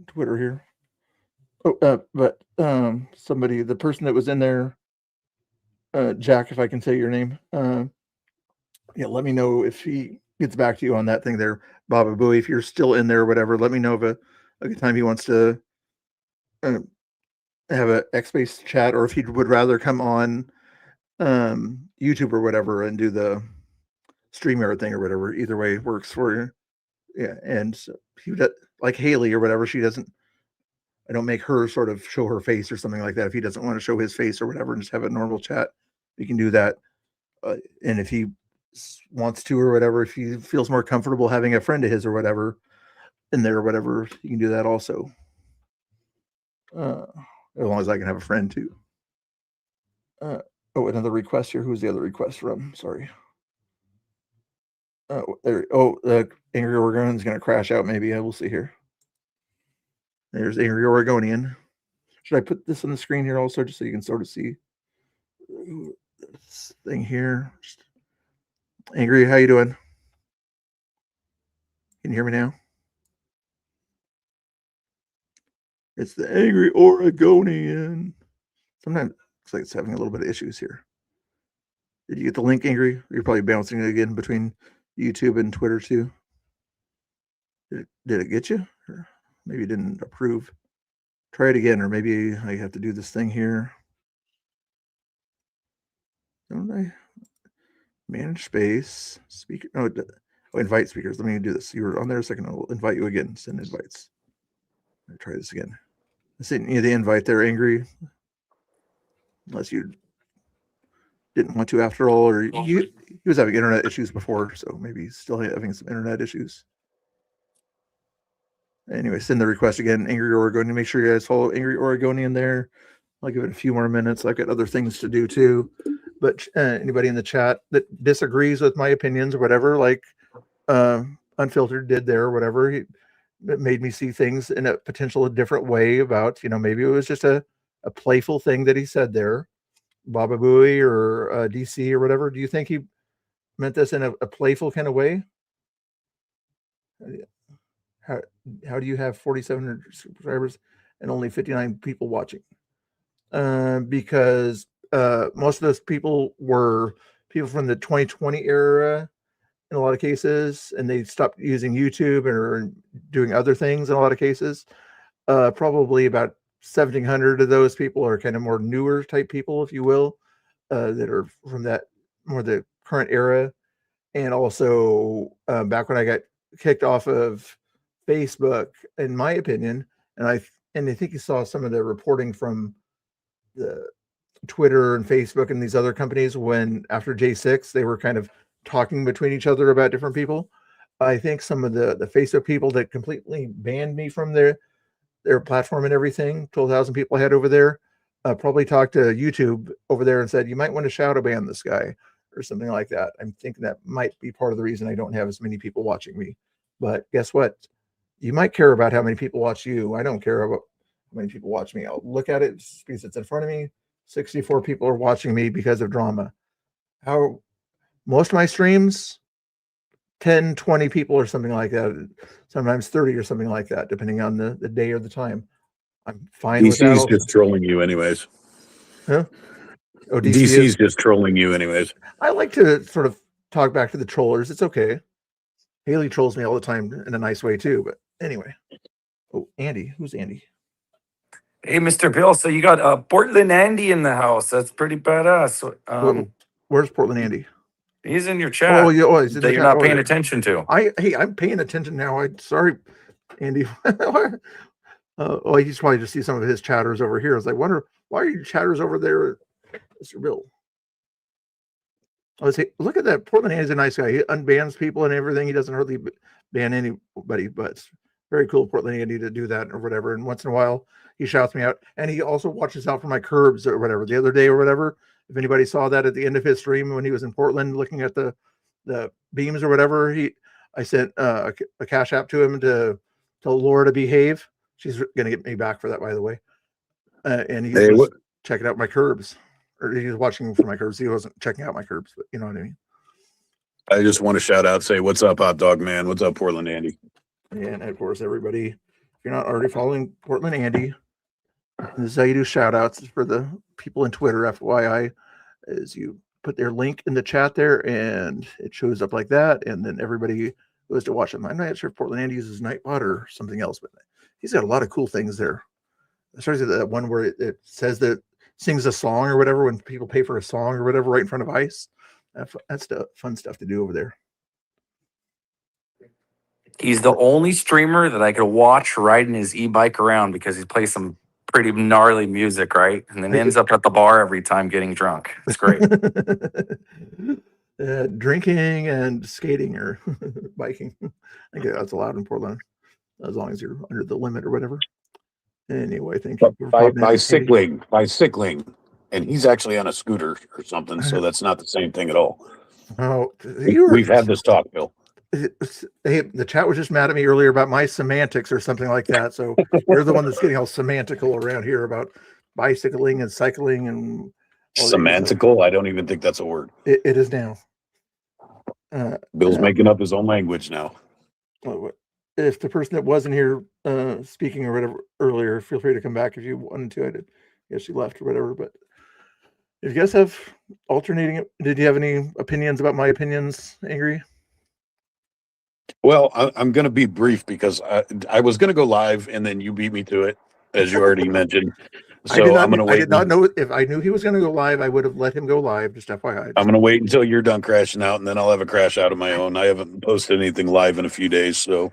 Twitter here. Oh, but somebody, the person that was in there, Jack, if I can say your name, let me know if he gets back to you on that thing there, Baba Booey. If you're still in there or whatever, let me know of a good time he wants to have a X-Space chat, or if he would rather come on YouTube or whatever and do the StreamYard thing or whatever. Either way works for you. Yeah, and he would, like Haley or whatever, I don't make her sort of show her face or something like that. If he doesn't want to show his face or whatever and just have a normal chat, we can do that. And if he wants to or whatever, if he feels more comfortable having a friend of his or whatever in there or whatever, you can do that also. As long as I can have a friend too. Another request here. Who's the other request from? Sorry. The Angry Oregonian is going to crash out. Maybe I will see here. There's Angry Oregonian. Should I put this on the screen here also, just so you can sort of see this thing here? Angry, how you doing? Can you hear me now? It's the angry Oregonian. Sometimes it looks like it's having a little bit of issues here. Did you get the link, Angry? You're probably bouncing it again between YouTube and Twitter too. Did it get you? Or maybe it didn't approve. Try it again, or maybe I have to do this thing here. Don't I? Manage space. Speaker. Oh, invite speakers. Let me do this. You were on there a second. I'll invite you again. Send invites. Let me try this again. I sent you the invite there, Angry. Unless you didn't want to after all, or he was having internet issues before, so maybe he's still having some internet issues. Anyway, send the request again, Angry Oregonian. Make sure you guys follow Angry Oregonian there. I'll give it a few more minutes. I've got other things to do too. But anybody in the chat that disagrees with my opinions or whatever, like Unfiltered did there or whatever, it made me see things in a potential different way about, maybe it was just a playful thing that he said there. Baba Booey or DC or whatever. Do you think he meant this in a playful kind of way? How do you have 4,700 subscribers and only 59 people watching? Because most of those people were people from the 2020 era in a lot of cases, and they stopped using YouTube or doing other things in a lot of cases. Probably about 1,700 of those people are kind of more newer type people, if you will, that are from that more the current era. And also back when I got kicked off of Facebook, in my opinion, and I think you saw some of the reporting from the Twitter and Facebook and these other companies when after J6 they were kind of talking between each other about different people. I think some of the Facebook people that completely banned me from their platform and everything, 12,000 people I had over there, probably talked to YouTube over there and said, you might want to shadow ban this guy or something like that. I'm thinking that might be part of the reason I don't have as many people watching me. But guess what? You might care about how many people watch you. I don't care about how many people watch me. I'll look at it because it's in front of me. 64 people are watching me because of drama. How most of my streams, 10, 20 people or something like that. Sometimes 30 or something like that, depending on the day or the time. I'm fine with that. DC's just trolling you anyways. Huh? Oh, DC's just trolling you anyways. I like to sort of talk back to the trollers. It's okay. Haley trolls me all the time in a nice way too. But anyway. Oh, Andy. Who's Andy? Hey, Mr. Bill. So you got Portland Andy in the house. That's pretty badass. Where's Portland Andy? He's in your chat. Oh, yeah, he's in that you're not paying attention to. I'm paying attention now. Sorry, Andy. I just wanted to see some of his chatters over here. I was like, wonder why are your chatters over there, Mr. Bill? I was like, look at that. Portland Andy's a nice guy. He unbans people and everything. He doesn't hardly ban anybody, but it's very cool, Portland Andy, to do that or whatever. And once in a while, he shouts me out, and he also watches out for my curbs or whatever. The other day or whatever, if anybody saw that at the end of his stream when he was in Portland looking at the beams or whatever, I sent a cash app to him to tell Laura to behave. She's going to get me back for that, by the way. And he's checking out my curbs, or he was watching for my curbs. He wasn't checking out my curbs, but you know what I mean. I just want to shout out, say, what's up, Hot Dog Man? What's up, Portland Andy? And of course, everybody, if you're not already following Portland Andy, this is how you do shout outs for the people in Twitter, FYI, is you put their link in the chat there and it shows up like that. And then everybody goes to watch them. I'm not sure if Portland Andy uses Nightbot or something else, but he's got a lot of cool things there. Especially that one where it says that sings a song or whatever when people pay for a song or whatever right in front of ICE. That's the fun stuff to do over there. He's the only streamer that I could watch riding his e-bike around because he plays some pretty gnarly music, right? And then ends up at the bar every time getting drunk. It's great. Drinking and skating or biking. I think that's allowed in Portland, as long as you're under the limit or whatever. Anyway, thank you. Bicycling. And he's actually on a scooter or something, so that's not the same thing at all. Oh, we've had this talk, Bill. The chat was just mad at me earlier about my semantics or something like that. So you're the one that's getting all semantical around here about bicycling and cycling and semantical. I don't even think that's a word. It is now. Bill's making up his own language now. if the person that wasn't here speaking or whatever earlier, feel free to come back if you wanted to. I guess she left or whatever. But if you guys have alternating, did you have any opinions about my opinions, Angry? Well, I'm going to be brief because I was going to go live and then you beat me to it, as you already mentioned. So I'm going to wait. I did not know if I knew he was going to go live, I would have let him go live. Just FYI. I'm going to wait until you're done crashing out, and then I'll have a crash out of my own. I haven't posted anything live in a few days, so.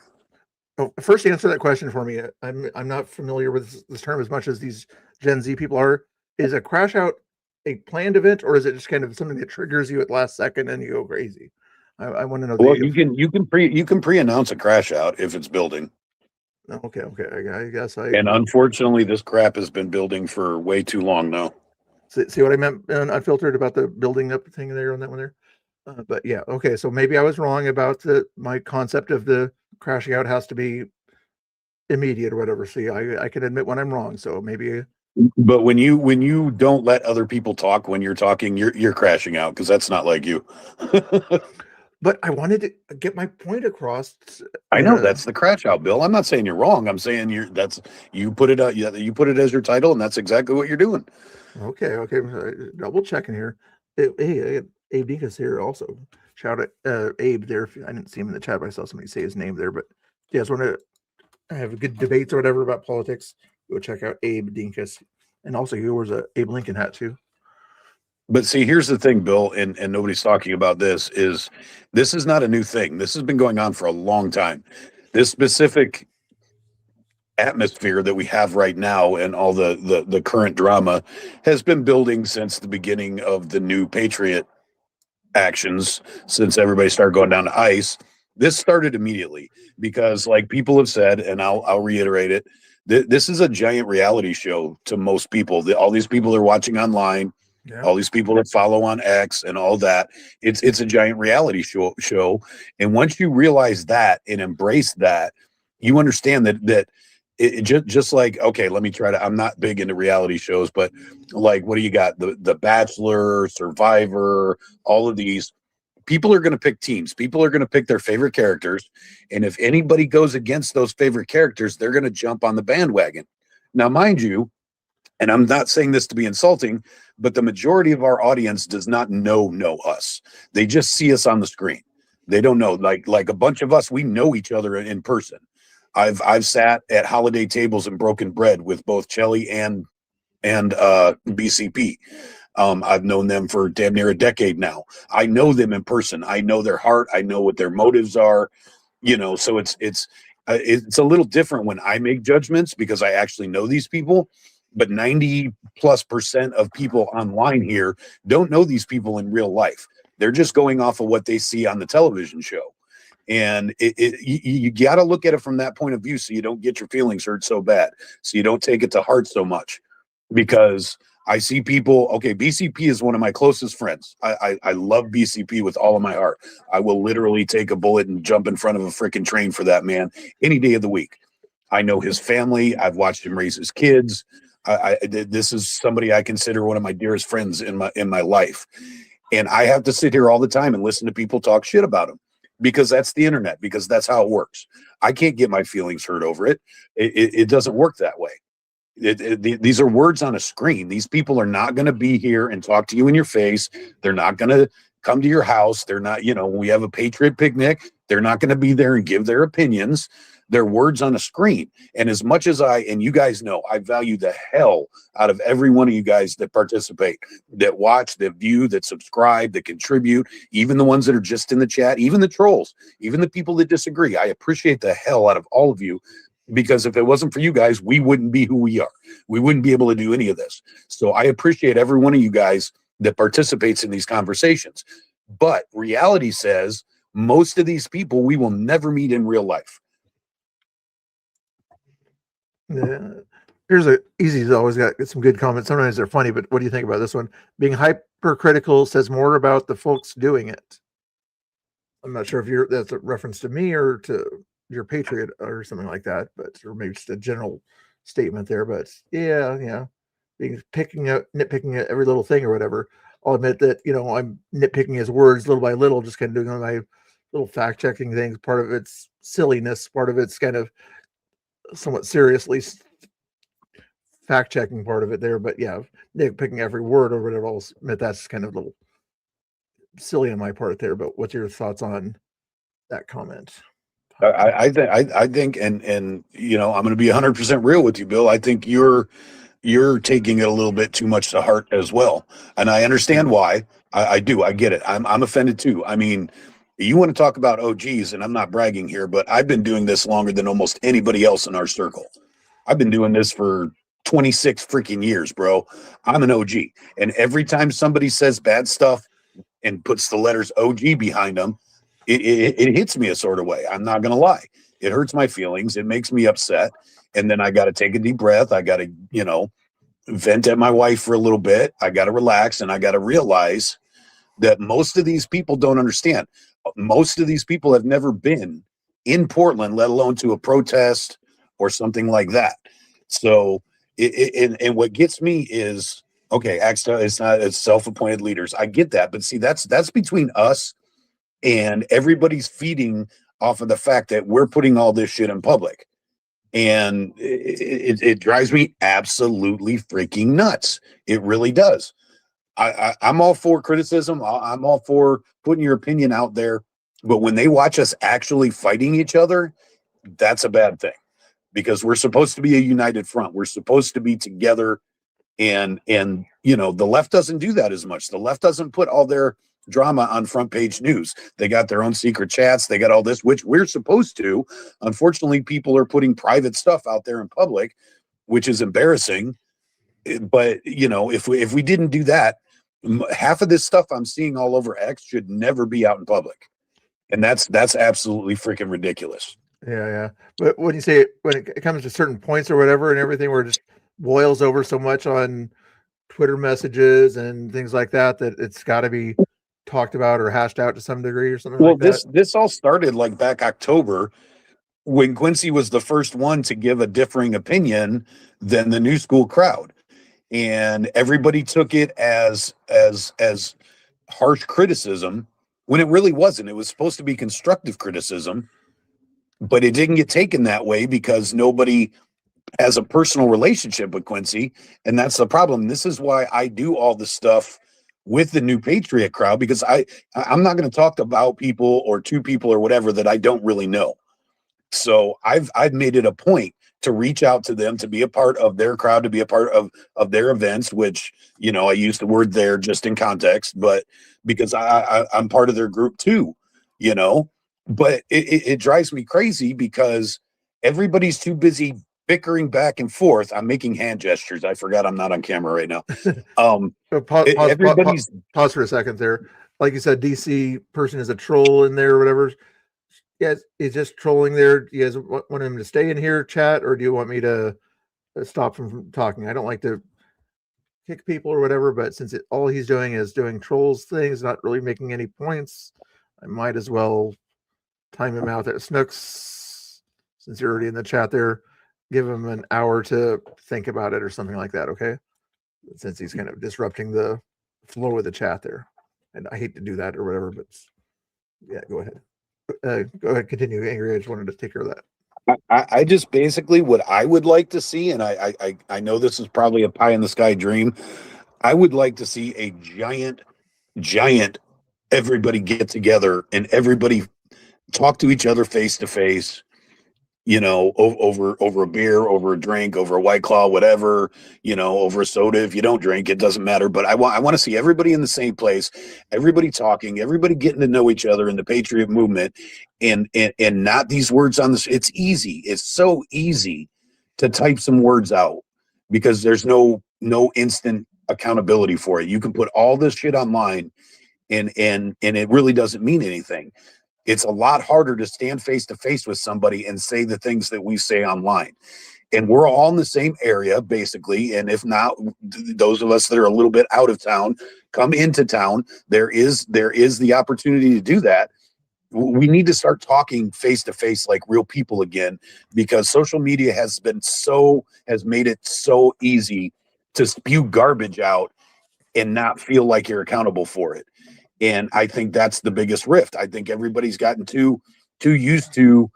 Oh, first, answer that question for me. I'm not familiar with this term as much as these Gen Z people are. Is a crash out a planned event, or is it just kind of something that triggers you at last second and you go crazy? I want to know. Well, you can pre-announce a crash out if it's building. Okay. I guess And unfortunately, this crap has been building for way too long now. See what I meant unfiltered about the building up thing there on that one there. But yeah, okay. So maybe I was wrong about my concept of the crashing out has to be immediate or whatever. See, I can admit when I'm wrong. So maybe. But when you don't let other people talk when you're talking, you're crashing out because that's not like you. But I wanted to get my point across. I know that's the crash out, Bill. I'm not saying you're wrong. I'm saying you put it you put it as your title, and that's exactly what you're doing. Okay. Double checking here. Hey, Abe Dinkus here also. Shout out Abe there. I didn't see him in the chat, but I saw somebody say his name there. But if you guys want to have good debates or whatever about politics, go check out Abe Dinkus. And also he wears a Abe Lincoln hat too. But see, here's the thing, Bill, and nobody's talking about this is not a new thing. This has been going on for a long time. This specific atmosphere that we have right now and all the current drama has been building since the beginning of the new Patriot actions, since everybody started going down to ICE. This started immediately because, like people have said, and I'll reiterate it, this is a giant reality show to most people. All these people are watching online. Yeah. All these people that follow on X and all that, it's a giant reality show. And once you realize that and embrace that, you understand that it just like, okay, let me try to, I'm not big into reality shows, but like, what do you got? The Bachelor, Survivor, all of these people are going to pick teams. People are going to pick their favorite characters. And if anybody goes against those favorite characters, they're going to jump on the bandwagon. Now, mind you, and I'm not saying this to be insulting, but the majority of our audience does not know us. They just see us on the screen. They don't know. Like a bunch of us, we know each other in person. I've sat at holiday tables and broken bread with both Chelly and BCP. I've known them for damn near a decade now. I know them in person. I know their heart. I know what their motives are. So it's a little different when I make judgments because I actually know these people. But 90+% of people online here don't know these people in real life. They're just going off of what they see on the television show. And you got to look at it from that point of view so you don't get your feelings hurt so bad. So you don't take it to heart so much. Because I see people, okay, BCP is one of my closest friends. I love BCP with all of my heart. I will literally take a bullet and jump in front of a freaking train for that man any day of the week. I know his family. I've watched him raise his kids. This is somebody I consider one of my dearest friends in my life. And I have to sit here all the time and listen to people talk shit about him because that's the internet, because that's how it works. I can't get my feelings hurt over it. It doesn't work that way. These are words on a screen. These people are not going to be here and talk to you in your face. They're not going to come to your house. They're not, when we have a Patriot picnic, they're not going to be there and give their opinions. They're words on a screen. And as much as and you guys know, I value the hell out of every one of you guys that participate, that watch, that view, that subscribe, that contribute, even the ones that are just in the chat, even the trolls, even the people that disagree. I appreciate the hell out of all of you, because if it wasn't for you guys, we wouldn't be who we are. We wouldn't be able to do any of this. So I appreciate every one of you guys that participates in these conversations. But reality says most of these people we will never meet in real life. Yeah. Here's Easy's always got some good comments. Sometimes they're funny, but what do you think about this one? Being hypercritical says more about the folks doing it. I'm not sure if that's a reference to me or to your Patriot or something like that, but or maybe just a general statement there. But yeah, nitpicking at every little thing or whatever. I'll admit that I'm nitpicking his words little by little, just kind of doing my little fact checking things. Part of it's silliness. Part of it's kind of somewhat seriously fact checking part of it there. But yeah, nitpicking every word or whatever. I'll admit that's kind of a little silly on my part there. But what's your thoughts on that comment? I think, and you know, I'm going to be 100% real with you, Bill. I think you're taking it a little bit too much to heart as well, and I understand why. I do. I get it. I'm offended too. I mean, you want to talk about OGs, and I'm not bragging here, but I've been doing this longer than almost anybody else in our circle. I've been doing this for 26 freaking years, bro. I'm an OG, and every time somebody says bad stuff and puts the letters OG behind them, it hits me a sort of way. I'm not going to lie. It hurts my feelings. It makes me upset. And then I got to take a deep breath. I got to, you know, vent at my wife for a little bit. I got to relax, and I got to realize that most of these people don't understand. Most of these people have never been in Portland, let alone to a protest or something like that. So, and what gets me is, okay, it's self-appointed leaders. I get that. But see, that's between us, and everybody's feeding off of the fact that we're putting all this shit in public. And it drives me absolutely freaking nuts. It really does. I'm all for criticism. I'm all for putting your opinion out there. But when they watch us actually fighting each other, that's a bad thing, because we're supposed to be a united front. We're supposed to be together. And you know, the left doesn't do that as much. The left doesn't put all their drama on front page news. They got their own secret chats. They got all this, which we're supposed to. Unfortunately, people are putting private stuff out there in public, which is embarrassing. But you know, if we didn't do that, half of this stuff I'm seeing all over X should never be out in public, and that's absolutely freaking ridiculous. Yeah. But when you say when it comes to certain points or whatever and everything, where it just boils over so much on Twitter messages and things like that, that it's got to be talked about or hashed out to some degree or something like that. Well, this all started like back October, when Quincy was the first one to give a differing opinion than the new school crowd, and everybody took it as harsh criticism when it really wasn't. It was supposed to be constructive criticism, but it didn't get taken that way because nobody has a personal relationship with Quincy, and that's the problem. This is why I do all this stuff with the New Patriot crowd, because I'm not going to talk about people or two people or whatever that I don't really know. So I've made it a point to reach out to them, to be a part of their crowd, to be a part of their events, which, you know, I use the word there just in context, but because I'm part of their group too, you know. But it drives me crazy because everybody's too busy bickering back and forth. I'm making hand gestures. I forgot I'm not on camera right now. Pause for a second there. Like you said, DC person is a troll in there or whatever. Yes, he's just trolling there. Do you guys want him to stay in here, chat, or do you want me to stop him from talking? I don't like to kick people or whatever, but since all he's doing is doing trolls things, not really making any points, I might as well time him out there. Snooks, since you're already in the chat there, give him an hour to think about it or something like that, okay? Since he's kind of disrupting the flow of the chat there. And I hate to do that or whatever, but yeah, go ahead. Go ahead, continue, Angry. I just wanted to take care of that. I just basically, what I would like to see, and I know this is probably a pie in the sky dream, I would like to see a giant everybody get together and everybody talk to each other face to face, you know, over a beer, over a drink, over a White Claw, whatever, you know, over a soda. If you don't drink, it doesn't matter. But I want to see everybody in the same place, everybody talking, everybody getting to know each other in the Patriot movement, and not these words on this. It's easy. It's so easy to type some words out because there's no instant accountability for it. You can put all this shit online and it really doesn't mean anything. It's a lot harder to stand face to face with somebody and say the things that we say online. And we're all in the same area, basically. And if not, those of us that are a little bit out of town, come into town. There is the opportunity to do that. We need to start talking face to face like real people again, because social media has made it so easy to spew garbage out and not feel like you're accountable for it. And I think that's the biggest rift. I think everybody's gotten too used to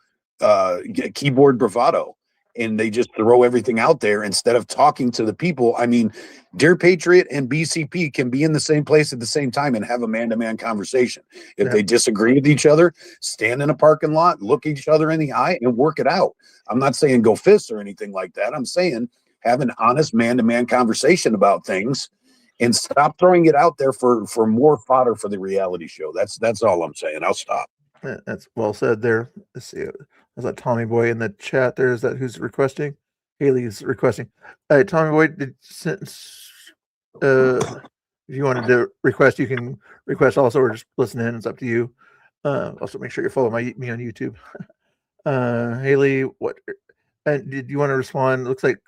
keyboard bravado, and they just throw everything out there instead of talking to the people. I mean, Dear Patriot and BCP can be in the same place at the same time and have a man-to-man conversation. If they disagree with each other, stand in a parking lot, look each other in the eye, and work it out. I'm not saying go fists or anything like that. I'm saying have an honest man-to-man conversation about things and stop throwing it out there for more fodder for the reality show. That's all I'm saying. I'll stop. That's well said there. Let's see. There's that Tommy Boy in the chat. There's that who's requesting. Haley's requesting. Tommy Boy, since if you wanted to request, you can request also, or just listen in. It's up to you. Also, make sure you follow me on YouTube. Haley, what? And did you want to respond? Looks like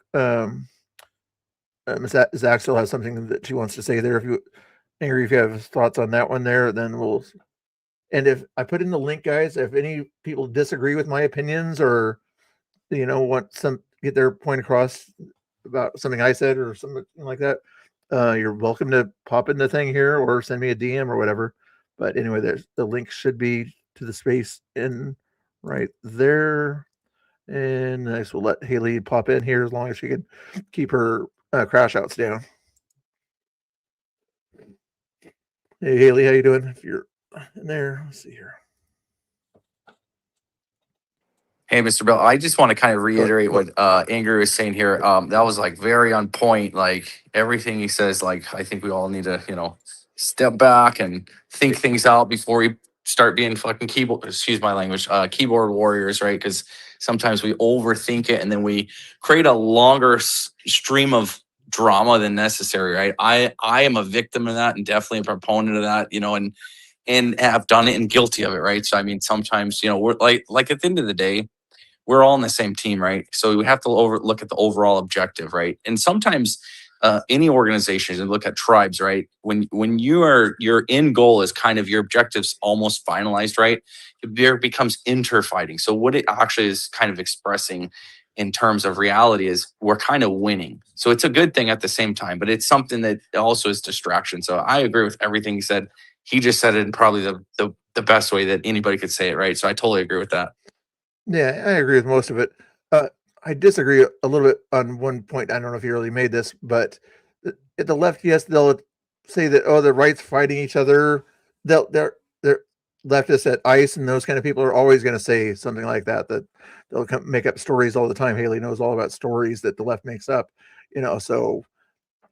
Ms. Zach still has something that she wants to say there. If you have thoughts on that one there, then we'll. And if I put in the link, guys, if any people disagree with my opinions or, want get their point across about something I said or something like that, you're welcome to pop in the thing here or send me a DM or whatever. But anyway, the link should be to the space in right there. And I will let Haley pop in here as long as she can keep her crash outs down. Hey, Haley, how you doing? If you're in there, let's see here. Hey, Mr. Bell, I just want to kind of reiterate what Angry was saying here. That was like very on point. Like everything he says, like I think we all need to, step back and think things out before we start being fucking keyboard warriors, right? Because sometimes we overthink it and then we create a longer stream of drama than necessary, right? I am a victim of that and definitely a proponent of that, and have done it and guilty of it, right? So I mean, sometimes, we're like at the end of the day, we're all on the same team, right? So we have to look at the overall objective, right? And sometimes any organizations and look at tribes, right? When your end goal is kind of your objectives almost finalized, right? There becomes interfighting. So what it actually is kind of expressing in terms of reality is we're kind of winning. So it's a good thing at the same time, but it's something that also is distraction. So I agree with everything he said. He just said it in probably the best way that anybody could say it, right? So I totally agree with that. Yeah, I agree with most of it. I disagree a little bit on one point. I don't know if you really made this, but at the left, yes, they'll say that, the right's fighting each other. They're leftists at ICE and those kind of people are always going to say something like that they'll make up stories all the time. Haley knows all about stories that the left makes up, so,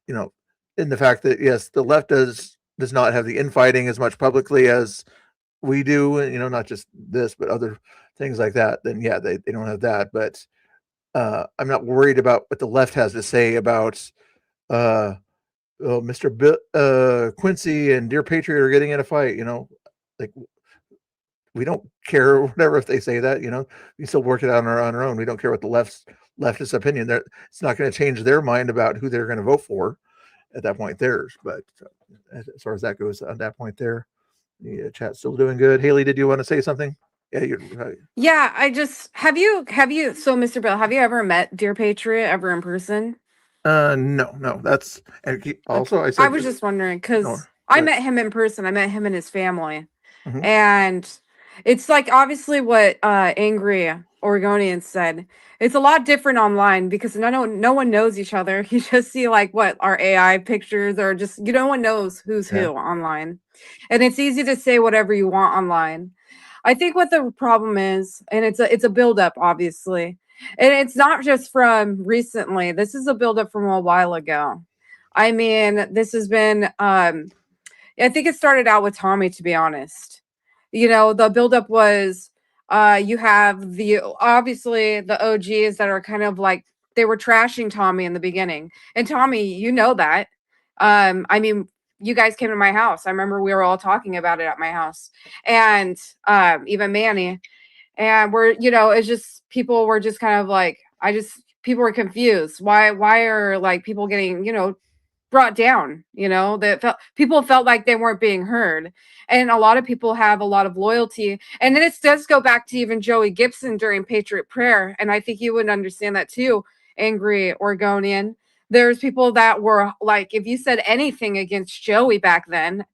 in the fact that, yes, the left does not have the infighting as much publicly as we do, not just this, but other things like that, then yeah, they don't have that. But I'm not worried about what the left has to say about Mr. Quincy and Dear Patriot are getting in a fight, like we don't care whatever if they say that, we still work it out on our own. We don't care what the leftist opinion. It's not going to change their mind about who they're going to vote for at that point. Theirs, but as far as that goes, at that point there, the chat's still doing good. Haley, did you want to say something? Yeah, I just have you so Mr. Bill, have you ever met Dear Patriot ever in person? No, that's and also I was just wondering because I met him in person. I met him and his family, and it's like obviously what Angry Oregonian said. It's a lot different online because no one knows each other. You just see like what our AI pictures or just no one knows who's who online, and it's easy to say whatever you want online. I think what the problem is, and it's a buildup, obviously, and it's not just from recently. This is a buildup from a while ago. I mean, this has been. I think it started out with Tommy, to be honest. The buildup was you have obviously the OGs that are kind of like they were trashing Tommy in the beginning, and Tommy, that. I mean. You guys came to my house. I remember we were all talking about it at my house, and even Manny, and it's just people were just kind of like people were confused. Why are like people getting brought down? People felt like they weren't being heard, and a lot of people have a lot of loyalty. And then it does go back to even Joey Gibson during Patriot Prayer, and I think you would understand that too, Angry Oregonian. There's people that were like, if you said anything against Joey back then,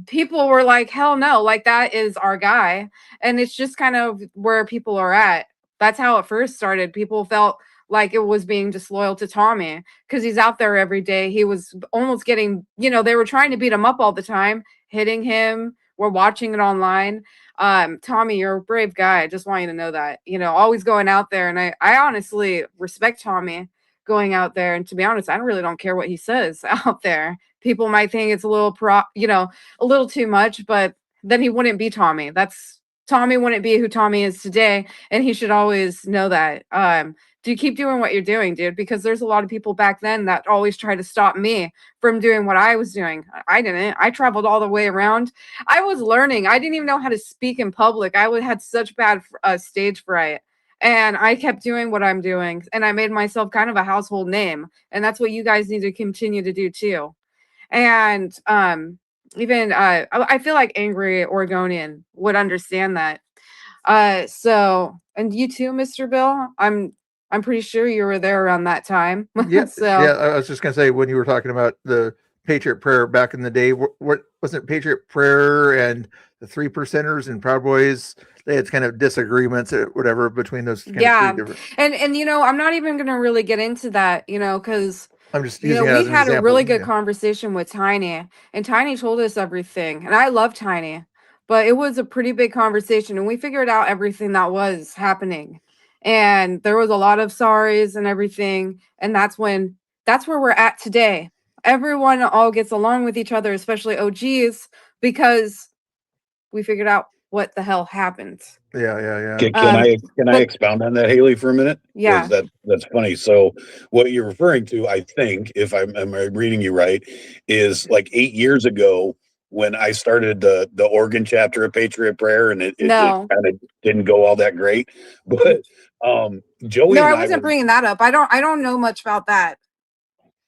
people were like, hell no, like that is our guy. And it's just kind of where people are at. That's how it first started. People felt like it was being disloyal to Tommy because he's out there every day. He was almost getting, they were trying to beat him up all the time, hitting him. We're watching it online. Tommy, you're a brave guy. I just want you to know that, always going out there. And I honestly respect Tommy going out there. And to be honest, I really don't care what he says out there. People might think it's a little a little too much, but then he wouldn't be Tommy. Tommy wouldn't be who Tommy is today. And he should always know that. Do keep doing what you're doing, dude, because there's a lot of people back then that always try to stop me from doing what I was doing. I didn't. I traveled all the way around. I was learning. I didn't even know how to speak in public. I had such bad stage fright. And I kept doing what I'm doing. And I made myself kind of a household name. And that's what you guys need to continue to do too. And even I feel like Angry Oregonian would understand that. So, and you too, Mr. Bill. I'm pretty sure you were there around that time. Yeah, So yeah. I was just gonna say, when you were talking about the Patriot Prayer back in the day, what wasn't Patriot Prayer and the 3%ers and Proud Boys? They had kind of disagreements or whatever between those. yeah, and I'm not even gonna really get into that, because I'm just using it as we an had a example. really good conversation with Tiny, and Tiny told us everything, and I love Tiny, but it was a pretty big conversation, and we figured out everything that was happening, and there was a lot of sorries and everything, and that's where we're at today. Everyone all gets along with each other, especially OGs, because we figured out what the hell happened. Yeah. Can I expound on that, Haley, for a minute? Yeah. That's funny. So what you're referring to, I think, if I'm reading you right, is like 8 years ago when I started the Oregon chapter of Patriot Prayer, and it kind of didn't go all that great. But Joey, no, I wasn't bringing that up. I don't know much about that.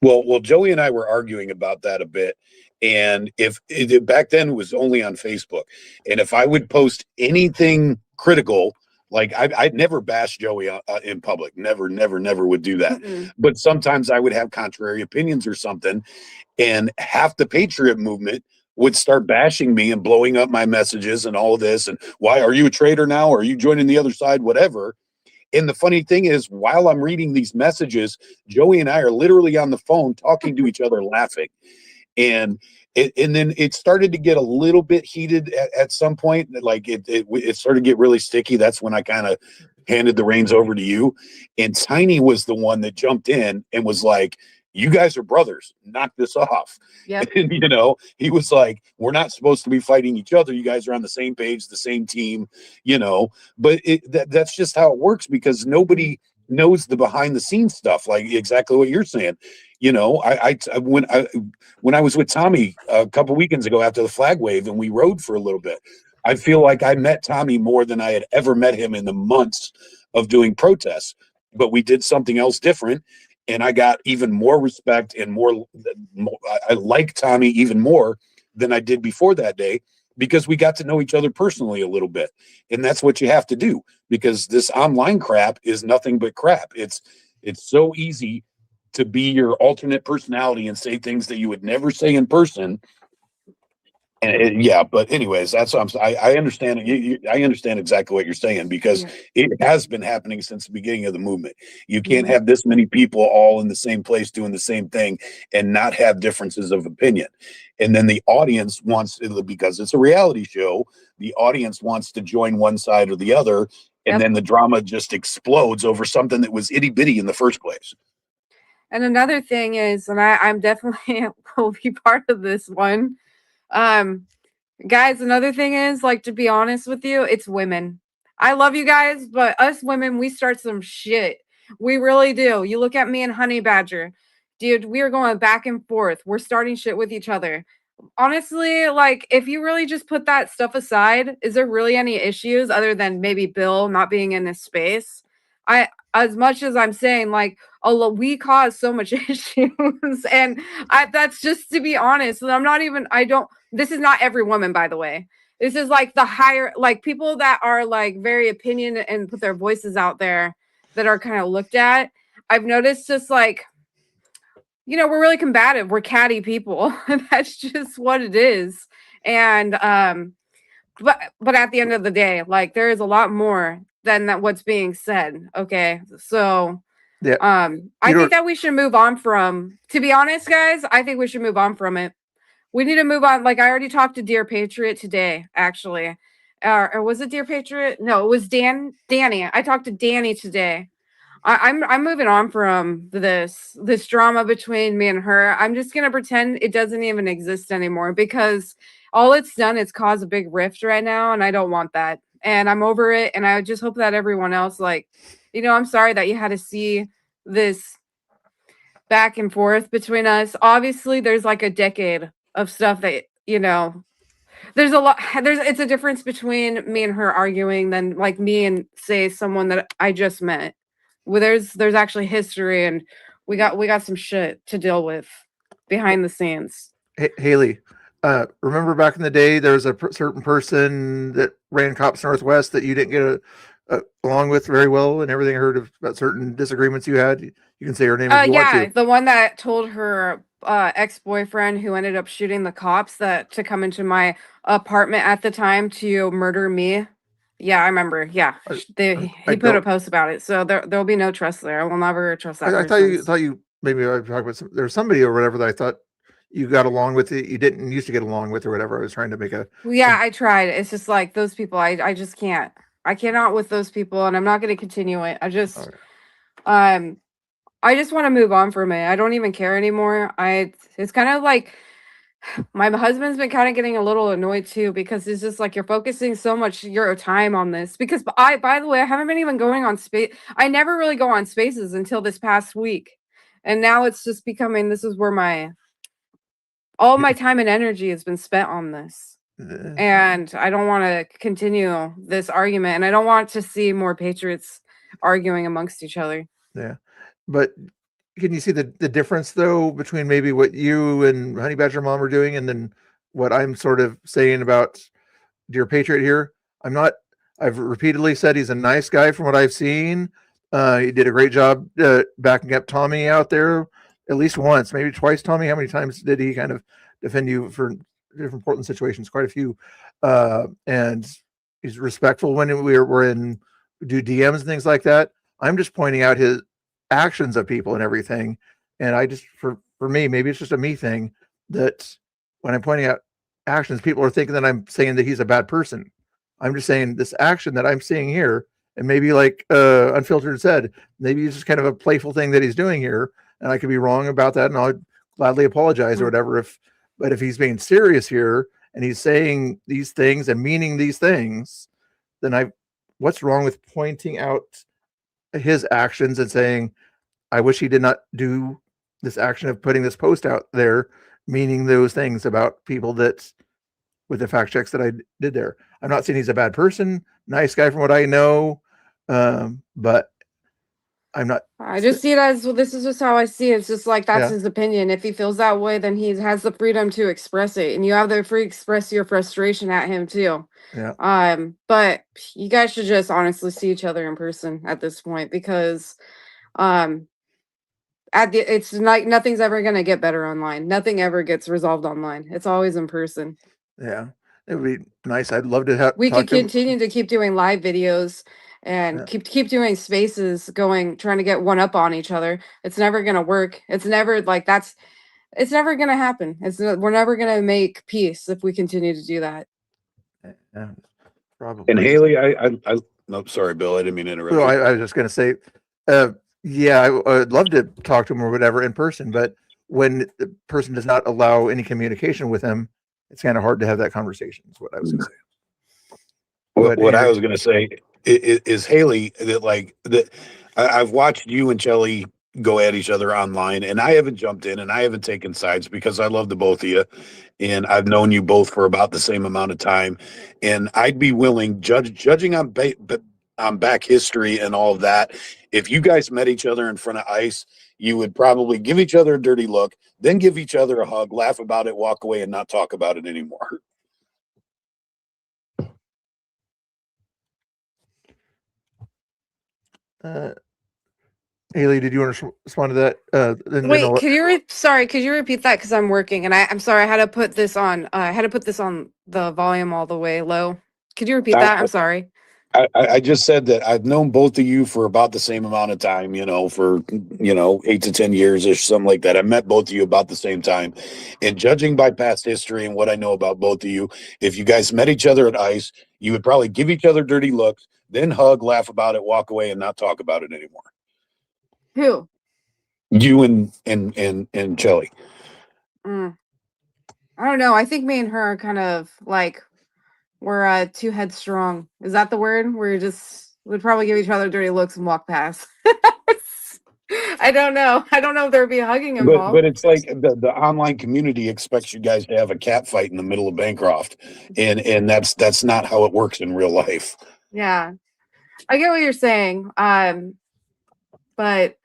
Well, Joey and I were arguing about that a bit. And if back then it was only on Facebook, and if I would post anything critical, like I'd never bash Joey in public, never would do that. Mm-mm. But sometimes I would have contrary opinions or something, and half the Patriot movement would start bashing me and blowing up my messages and all of this. And why are you a traitor now? Are you joining the other side? Whatever. And the funny thing is, while I'm reading these messages, Joey and I are literally on the phone talking to each other, laughing. And then it started to get a little bit heated at some point. Like it started to get really sticky. That's when I kind of handed the reins over to you. And Tiny was the one that jumped in and was like, you guys are brothers, knock this off. Yep. And, he was like, we're not supposed to be fighting each other. You guys are on the same page, the same team, but that's just how it works, because nobody knows the behind the scenes stuff, like exactly what you're saying. When I was with Tommy a couple weekends ago after the flag wave and we rode for a little bit, I feel like I met Tommy more than I had ever met him in the months of doing protests, but we did something else different. And I got even more respect and more I like Tommy even more than I did before that day, because we got to know each other personally a little bit. And that's what you have to do, because this online crap is nothing but crap. It's so easy to be your alternate personality and say things that you would never say in person. And but anyways, that's what I understand. I understand exactly what you're saying, because it has been happening since the beginning of the movement. You can't have this many people all in the same place doing the same thing and not have differences of opinion. And then the audience wants, because it's a reality show, the audience wants to join one side or the other. And then the drama just explodes over something that was itty bitty in the first place. And another thing is, and I'm definitely will be part of this one. Guys, another thing is, like, to be honest with you, it's women. I love you guys, but us women, we start some shit. We really do. You look at me and Honey Badger, dude, we are going back and forth. We're starting shit with each other. Honestly, like, if you really just put that stuff aside, is there really any issues other than maybe Bill not being in this space? As much as I'm saying, like, we cause so much issues, and that's just to be honest. And this is not every woman, by the way. This is like the higher, like, people that are like very opinion and put their voices out there that are kind of looked at. I've noticed just like, we're really combative. We're catty people. That's just what it is. And but at the end of the day, like there is a lot more than that what's being said. Okay. So Yeah. I think that we should move on from, to be honest, guys, I think we should move on from it. We need to move on. Like I already talked to Dear Patriot today, actually. Or was it Dear Patriot? No, it was Danny. I talked to Danny today. I'm moving on from this drama between me and her. I'm just gonna pretend it doesn't even exist anymore, because all it's done is cause a big rift right now, and I don't want that. And I'm over it. And I just hope that everyone else, like, I'm sorry that you had to see this back and forth between us. Obviously, there's like a decade of stuff that there's a lot. It's a difference between me and her arguing than like me and say someone that I just met. Well, there's actually history, and we got some shit to deal with behind the scenes. Haley, remember back in the day, there was a certain person that ran Cops Northwest that you didn't get along with very well, and everything. I heard about certain disagreements you had. You can say her name if you want to. The one that told her ex-boyfriend, who ended up shooting the cops, that to come into my apartment at the time to murder me. Yeah, I remember. Yeah, he put a post about it, so there'll be no trust there. I will never trust that. I thought you maybe I talked about there's somebody or whatever that I thought you got along with. You didn't used to get along with or whatever. I was trying to make a. Yeah, I tried. It's just like those people. I just can't. I cannot with those people, and I'm not going to continue it. I just want to move on from it. I don't even care anymore. It's kind of like my husband's been kind of getting a little annoyed too, because it's just like you're focusing so much your time on this. Because by the way, I haven't been even going on space. I never really go on spaces until this past week. And now it's just becoming, this is where all my time and energy has been spent on this. And I don't want to continue this argument, and I don't want to see more patriots arguing amongst each other. Yeah. But can you see the difference though between maybe what you and Honey Badger Mom are doing and then what I'm sort of saying about Dear Patriot here? I've repeatedly said he's a nice guy from what I've seen. He did a great job backing up Tommy out there at least once, maybe twice. Tommy, how many times did he kind of defend you for different important situations? Quite a few. And he's respectful when we're in do DMs and things like that. I'm just pointing out his actions of people and everything. And I just, for me, maybe it's just a me thing that when I'm pointing out actions, people are thinking that I'm saying that he's a bad person. I'm just saying this action that I'm seeing here, and maybe like Unfiltered said, maybe it's just kind of a playful thing that he's doing here. And I could be wrong about that, and I'll gladly apologize or whatever. But if he's being serious here and he's saying these things and meaning these things, then what's wrong with pointing out his actions and saying, I wish he did not do this action of putting this post out there, meaning those things about people that with the fact checks that I did there. I'm not saying he's a bad person, nice guy from what I know. But I'm not. I just see it as, well, this is just how I see it. It's just like, that's his opinion. If he feels that way, then he has the freedom to express it. And you have the free express your frustration at him too. Yeah. But you guys should just honestly see each other in person at this point, because it's like nothing's ever going to get better online. Nothing ever gets resolved online. It's always in person. Yeah. It would be nice. I'd love to have. We could continue to keep doing live videos and keep doing spaces, trying to get one up on each other. It's never going to work. It's never like it's never going to happen. We're never going to make peace if we continue to do that. Yeah, probably. And Haley, no, sorry, Bill, I didn't mean to interrupt. Well, I was just going to say, yeah, I'd love to talk to him or whatever in person, but when the person does not allow any communication with him, it's kind of hard to have that conversation. Is what I was going to say. What I was going to say is Haley, that I've watched you and Chelly go at each other online, and I haven't jumped in and I haven't taken sides because I love the both of you, and I've known you both for about the same amount of time, and I'd be willing, judging on back history and all of that, if you guys met each other in front of ICE, you would probably give each other a dirty look, then give each other a hug, laugh about it, walk away, and not talk about it anymore. Haley, did you want to respond to that? Wait, could you repeat that? Because I'm working, and I'm sorry, I had to put this on. I had to put this on the volume all the way low. Could you repeat that? I'm sorry. I just said that I've known both of you for about the same amount of time, for 8 to 10 years ish, something like that. I met both of you about the same time. And judging by past history and what I know about both of you, if you guys met each other at ICE, you would probably give each other dirty looks, then hug, laugh about it, walk away, and not talk about it anymore. Who? You and Shelly. I don't know. I think me and her are kind of like we're too headstrong. Is that the word? We'd probably give each other dirty looks and walk past. I don't know. I don't know if there'd be hugging involved. But it's like the online community expects you guys to have a cat fight in the middle of Bancroft, and that's not how it works in real life. Yeah, I get what you're saying. But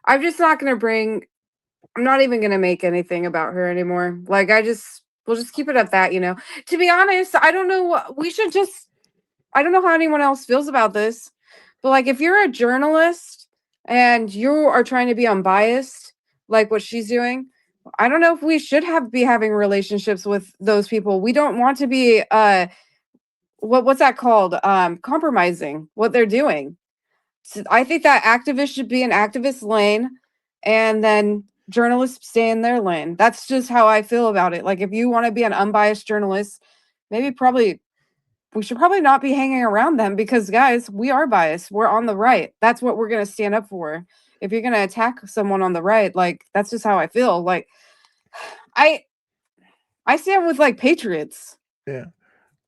I'm just not gonna I'm not even gonna make anything about her anymore. Like we'll just keep it at that, To be honest, I don't know. I don't know how anyone else feels about this, but like if you're a journalist and you are trying to be unbiased, like what she's doing, I don't know if we should be having relationships with those people. We don't want to be what's that called? Compromising what they're doing. So I think that activists should be in activist lane, and then journalists stay in their lane. That's just how I feel about it. Like if you want to be an unbiased journalist, we should probably not be hanging around them, because guys, we are biased. We're on the right. That's what we're going to stand up for. If you're going to attack someone on the right, like that's just how I feel. Like I stand with like patriots. Yeah.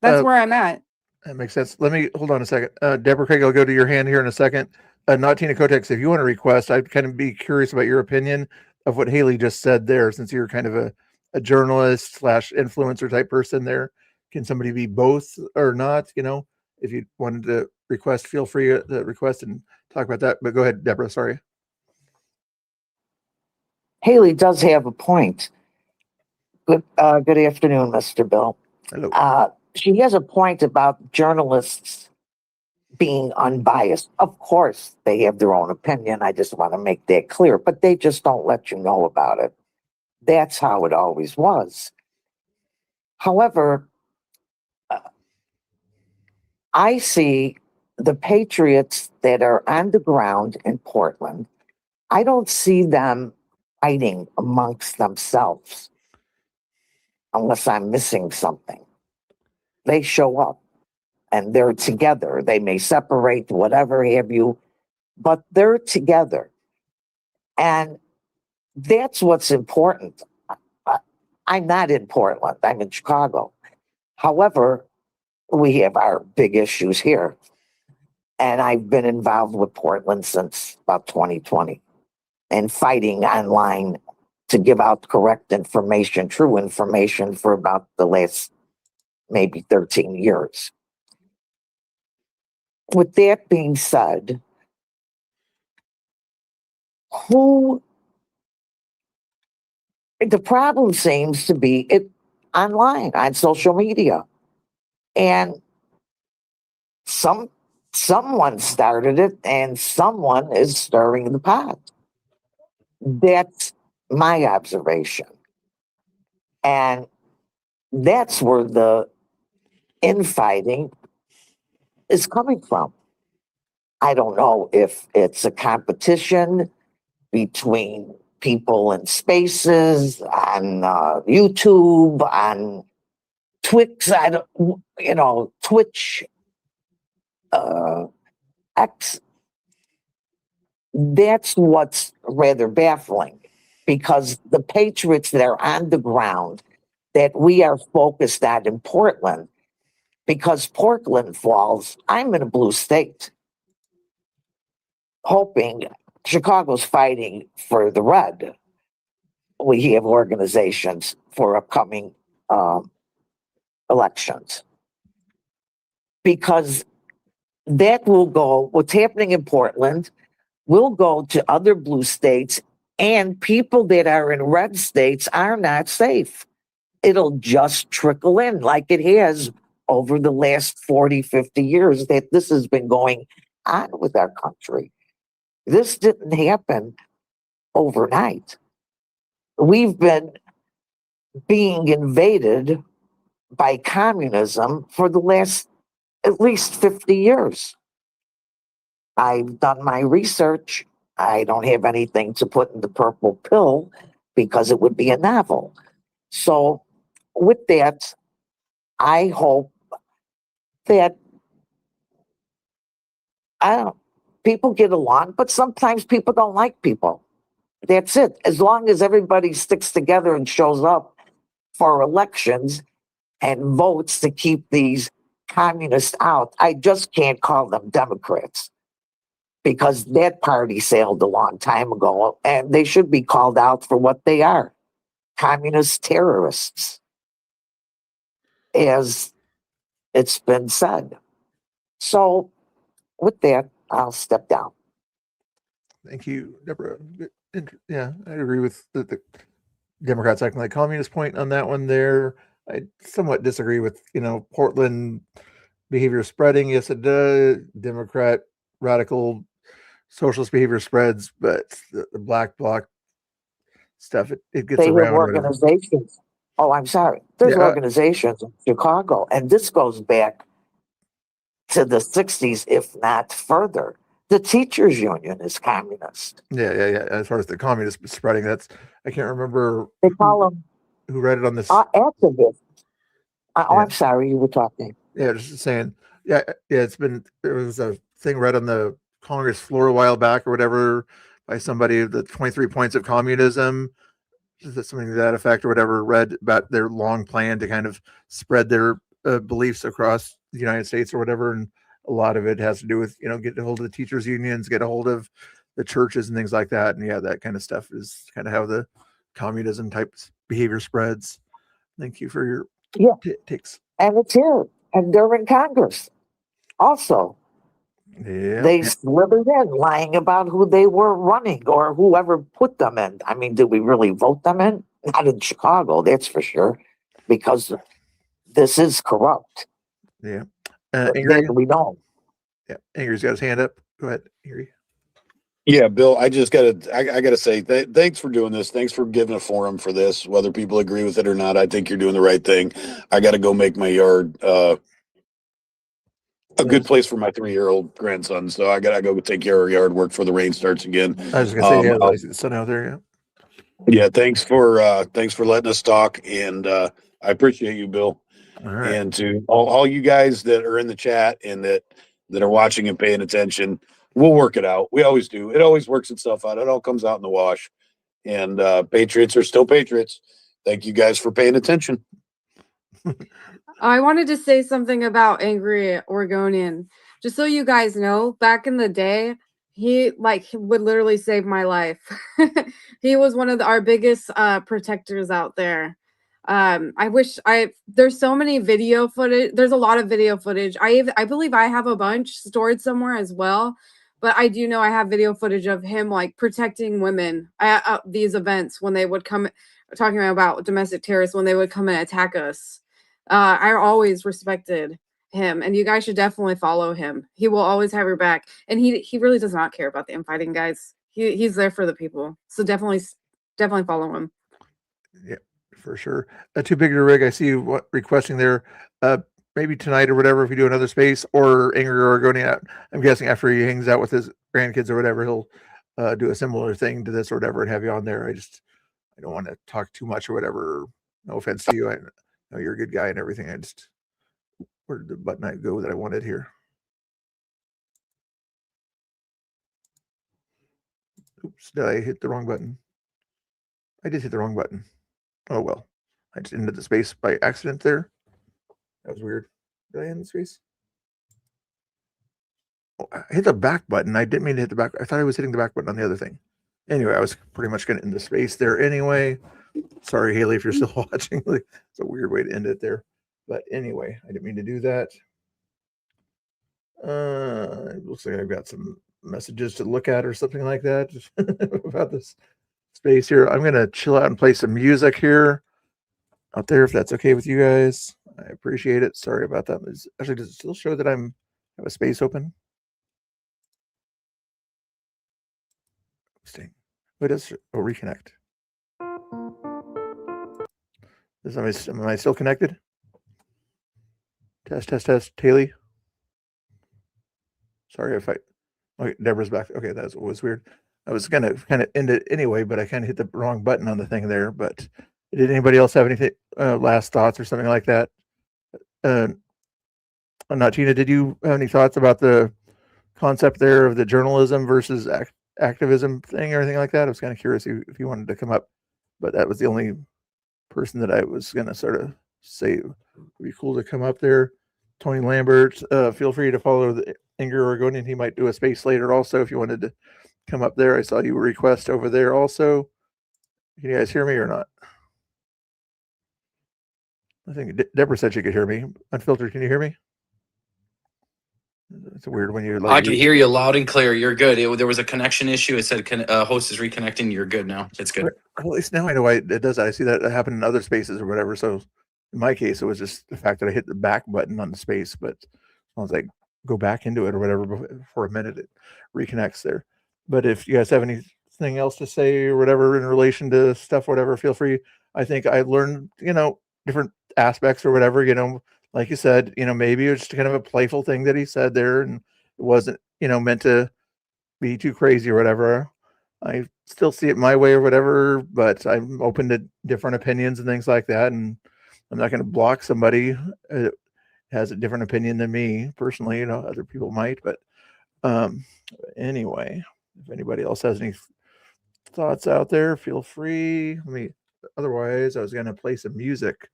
That's where I'm at. That makes sense. Let me hold on a second. Deborah Craig, I'll go to your hand here in a second. Not Tina Kotex, if you want to request, I'd kind of be curious about your opinion of what Haley just said there, since you're kind of a journalist / influencer type person there. Can somebody be both or not? If you wanted to request, feel free to request and talk about that. But go ahead, Deborah. Sorry. Haley does have a point. Good afternoon, Mr. Bill. Hello. She has a point about journalists being unbiased. Of course, they have their own opinion. I just want to make that clear, but they just don't let you know about it. That's how it always was. However, I see the patriots that are on the ground in Portland. I don't see them fighting amongst themselves unless I'm missing something. They show up and they're together. They may separate, whatever have you, but they're together. And that's what's important. I'm not in Portland, I'm in Chicago. However, we have our big issues here. And I've been involved with Portland since about 2020 and fighting online to give out correct information, true information, for about the last maybe 13 years. With that being said, the problem seems to be online, on social media. And someone started it and someone is stirring the pot. That's my observation. And that's where the infighting is coming from. I don't know if it's a competition between people in spaces, on YouTube, on Twix, Twitch, X. That's what's rather baffling, because the patriots that are on the ground that we are focused on in Portland, because Portland falls, I'm in a blue state, hoping Chicago's fighting for the red. We have organizations for upcoming elections, because that will go, what's happening in Portland will go to other blue states, and people that are in red states are not safe. It'll just trickle in like it has over the last 40, 50 years that this has been going on with our country. This didn't happen overnight. We've been being invaded by communism for the last at least 50 years. I've done my research. I don't have anything to put in the purple pill because it would be a novel. So with that, I hope that people get along, but sometimes people don't like people. That's it. As long as everybody sticks together and shows up for elections and votes to keep these communists out, I just can't call them Democrats because that party sailed a long time ago and they should be called out for what they are, communist terrorists, as it's been said. So with that, I'll step down. Thank you, Deborah. Yeah, I agree with the Democrats acting like communist point on that one there. I somewhat disagree with, Portland behavior spreading. Yes, it does. Democrat radical socialist behavior spreads, but the black bloc stuff, it gets they around. Have organizations. Oh, I'm sorry. There's organizations in Chicago, and this goes back to the 60s, if not further. The teachers union is communist. Yeah. As far as the communist spreading, I can't remember. They call them who read it on this. Activists. I'm sorry, you were talking. Yeah, just saying. Yeah. There was a thing read on the Congress floor a while back or whatever by somebody, the 23 points of communism, something to that effect or whatever, read about their long plan to kind of spread their beliefs across the United States or whatever. And a lot of it has to do with, get a hold of the teachers unions, get a hold of the churches and things like that. And yeah, that kind of stuff is kind of how the communism type behavior spreads. Thank you for your takes. And it's here, and they're in Congress also. Yeah. They slithered in lying about who they were running or whoever put them in. I mean, did we really vote them in? Not in Chicago, that's for sure, because this is corrupt. Yeah. We don't. Yeah. Angry's got his hand up. Go ahead, Angry. Yeah, Bill, I gotta say, thanks for doing this. Thanks for giving a forum for this. Whether people agree with it or not, I think you're doing the right thing. I got to go make my yard a good place for my 3-year-old grandson. So I got to go take care of yard work before the rain starts again. I was going to say, I see the sun out there. Yeah. Thanks for letting us talk. And I appreciate you, Bill. All right. And to all you guys that are in the chat and that are watching and paying attention, we'll work it out. We always do. It always works itself out. It all comes out in the wash. And Patriots are still Patriots. Thank you guys for paying attention. I wanted to say something about Angry Oregonian. Just so you guys know, back in the day, he would literally save my life. He was one of our biggest protectors out there. There's so many video footage. There's a lot of video footage. I believe I have a bunch stored somewhere as well. But I do know I have video footage of him protecting women at these events when they would come, talking about domestic terrorists, when they would come and attack us. I always respected him, and you guys should definitely follow him. He will always have your back, and he really does not care about the infighting, guys. He's there for the people. So definitely follow him. Yeah, for sure. Too big to rig. I see you requesting there. Maybe tonight or whatever, if we do another space, or Angry Oregonian, I'm guessing after he hangs out with his grandkids or whatever, he'll do a similar thing to this or whatever and have you on there. I don't want to talk too much or whatever. No offense to you. I know you're a good guy and everything. Where did the button I go that I wanted here? Oops, did I hit the wrong button? I did hit the wrong button. Oh, well. I just ended the space by accident there. That was weird. Did I end the space? Oh, I hit the back button. I didn't mean to hit the back. I thought I was hitting the back button on the other thing. Anyway, I was pretty much going to end the space there anyway. Sorry, Haley, if you're still watching. It's a weird way to end it there. But anyway, I didn't mean to do that. It looks like I've got some messages to look at or something like that about this space here. I'm going to chill out and play some music here out there, if that's okay with you guys. I appreciate it. Sorry about that. Actually, does it still show that I have a space open? Who does reconnect? Am I still connected? Test. Haley. Sorry if I. Okay, Deborah's back. Okay, that was weird. I was gonna kind of end it anyway, but I kind of hit the wrong button on the thing there. But did anybody else have anything last thoughts or something like that? Not Tina. Did you have any thoughts about the concept there of the journalism versus activism thing or anything like that? I was kind of curious if you wanted to come up, but that was the only person that I was gonna sort of say it would be cool to come up there. Tony Lambert, feel free to follow the Ingrid Oregonian. He might do a space later also if you wanted to come up there. I saw you request over there also. Can you guys hear me or not? I think Deborah said she could hear me. Unfiltered, can you hear me? It's weird when you're like. I can hear you loud and clear. You're good. There was a connection issue. It said host is reconnecting. You're good now. It's good. At least now I know why it does that. I see that happen in other spaces or whatever. So in my case, it was just the fact that I hit the back button on the space, but I was like, go back into it or whatever for a minute, it reconnects there. But if you guys have anything else to say or whatever in relation to stuff, whatever, feel free. I think I learned, different aspects or whatever, like you said, maybe it was just kind of a playful thing that he said there and it wasn't, meant to be too crazy or whatever. I still see it my way or whatever, but I'm open to different opinions and things like that. And I'm not going to block somebody who has a different opinion than me personally, other people might, but anyway, if anybody else has any thoughts out there, feel free. Otherwise I was going to play some music,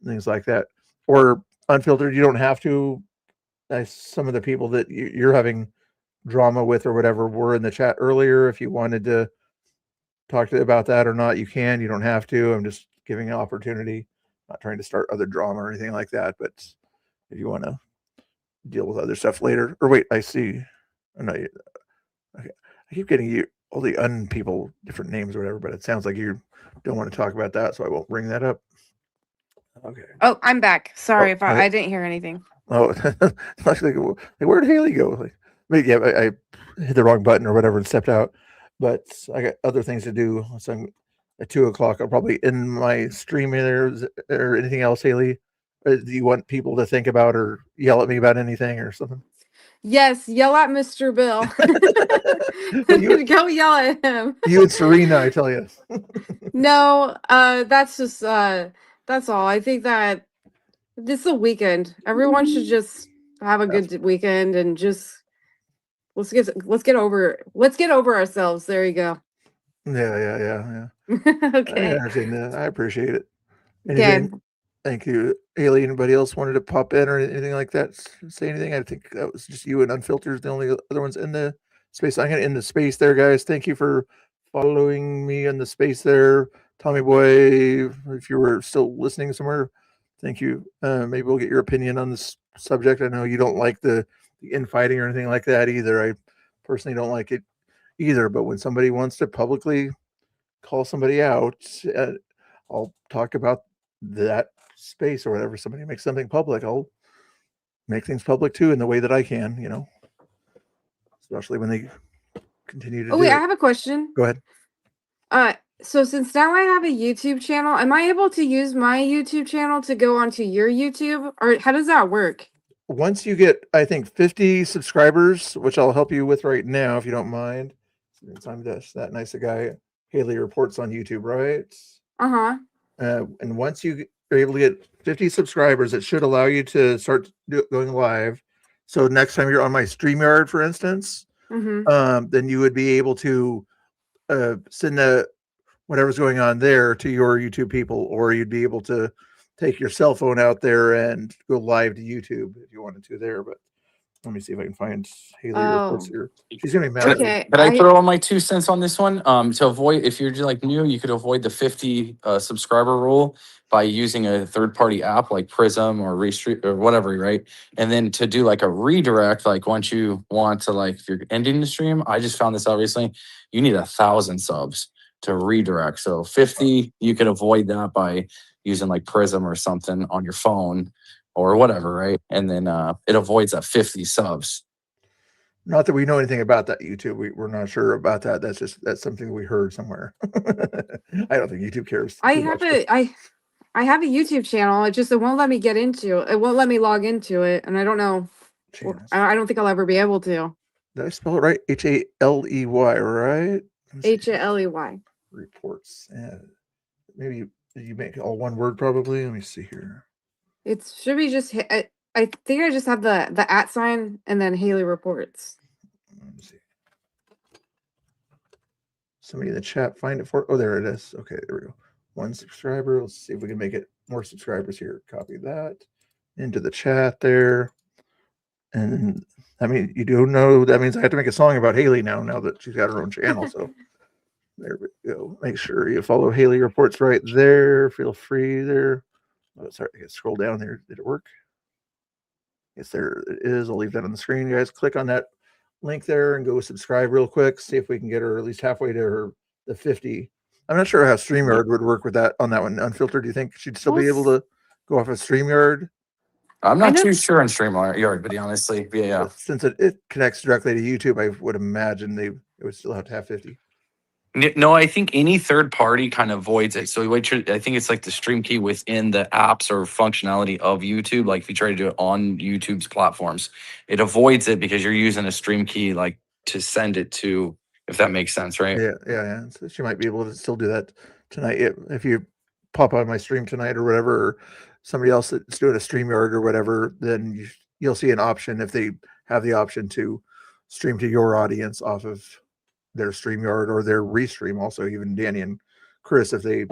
things like that, or Unfiltered. You don't have to. Some of the people that you're having drama with or whatever were in the chat earlier. If you wanted to talk about that or not, you can. You don't have to. I'm just giving an opportunity. Not trying to start other drama or anything like that. But if you want to deal with other stuff later, or wait, I see. Oh, no, okay. I keep getting you all the people different names or whatever, but it sounds like you don't want to talk about that, so I won't bring that up. Okay. Oh, I'm back. Sorry if I didn't hear anything. Oh, like, where did Haley go? Maybe I hit the wrong button or whatever and stepped out. But I got other things to do. So I'm at 2:00. I'll probably end my stream there or anything else, Haley. Do you want people to think about or yell at me about anything or something? Yes, yell at Mr. Bill. Go yell at him. You and Serena, I tell you. No, that's just that's all. I think that this is a weekend. Everyone should just have a good weekend and just let's get over ourselves. There you go. Yeah. Okay. I understand that. I appreciate it. Anything? Thank you, Haley. Anybody else wanted to pop in or anything like that? Say anything? I think that was just you and Unfiltered, the only other ones in the space. I'm gonna end the space there, guys. Thank you for following me in the space there. Tommy Boy, if you were still listening somewhere, thank you. Maybe we'll get your opinion on this subject. I know you don't like the infighting or anything like that either. I personally don't like it either, but when somebody wants to publicly call somebody out, I'll talk about that space or whatever. Somebody makes something public, I'll make things public too in the way that I can, especially when they continue to wait, I have a question. Go ahead. So since now I have a YouTube channel, am I able to use my YouTube channel to go onto your YouTube, or how does that work? Once you get, I think, 50 subscribers, which I'll help you with right now, if you don't mind. I'm just that nice a guy. Haley Reports on YouTube, right? And once you are able to get 50 subscribers, it should allow you to start going live. So next time you're on my StreamYard, for instance, then you would be able to send whatever's going on there to your YouTube people, or you'd be able to take your cell phone out there and go live to YouTube if you wanted to there. But let me see if I can find Haley Reports here. She's gonna be mad. Okay. Can I throw on my 2 cents on this one? To avoid, if you're like new, you could avoid the 50 subscriber rule by using a third-party app like Prism or Restream or whatever, right? And then to do like a redirect, like once you want to, like, if you're ending the stream, I just found this out recently, you need 1,000 subs to redirect. So 50, you can avoid that by using like Prism or something on your phone or whatever, right? And then it avoids that 50 subs. Not that we know anything about that YouTube. We're not sure about that. That's something we heard somewhere. I don't think YouTube cares. I too have much, but- I have a YouTube channel. It won't let me get into it. It won't let me log into it, and I don't know. I don't think I'll ever be able to. Did I spell it right? Haley, right? Haley. Reports. Maybe you make all one word probably. Let me see here. It should be just. I think I just have the @ and then Haley reports. Let me see. Somebody in the chat find it for. Oh, there it is. Okay, there we go. 1 subscriber. Let's see if we can make it more subscribers here. Copy that into the chat there. And I mean, you do know that means I have to make a song about Haley now that she's got her own channel. So there we go. Make sure you follow Haley Reports right there. Feel free there. Oh, sorry, I can scroll down there. Did it work? Yes, there it is. I'll leave that on the screen, guys. Click on that link there and go subscribe real quick. See if we can get her at least halfway to the 50. I'm not sure how StreamYard would work with that on that one. Unfiltered, do you think she'd still be able to go off of StreamYard? I'm not too sure on StreamYard, but honestly, yeah. Since it connects directly to YouTube, I would imagine it would still have to have 50. No, I think any third party kind of voids it. So I think it's like the stream key within the apps or functionality of YouTube. Like if you try to do it on YouTube's platforms, it avoids it because you're using a stream key like to send it to, if that makes sense, right? Yeah. So she might be able to still do that tonight. If you pop on my stream tonight or whatever, or somebody else that's doing a StreamYard or whatever, then you'll see an option if they have the option to stream to your audience off of their StreamYard or their Restream. Also, even Danny and Chris, if they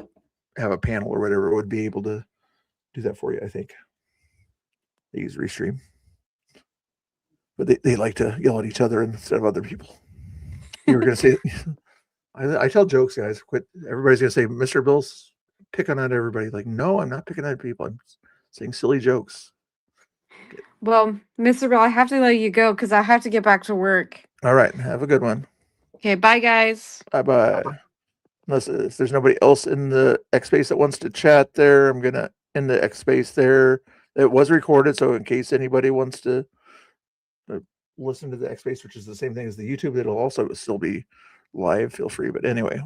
have a panel or whatever, would be able to do that for you. I think they use Restream, but they like to yell at each other instead of other people. You were going to say, I tell jokes, guys. Quit. Everybody's going to say, Mr. Bill's picking on everybody. Like, no, I'm not picking on people. I'm saying silly jokes. Well, Mr. Bill, I have to let you go because I have to get back to work. All right. Have a good one. Okay, bye, guys. Bye. Unless if there's nobody else in the X space that wants to chat there, I'm going to end the X space there. It was recorded, so in case anybody wants to listen to the X space, which is the same thing as the YouTube, it'll also still be live. Feel free. But anyway,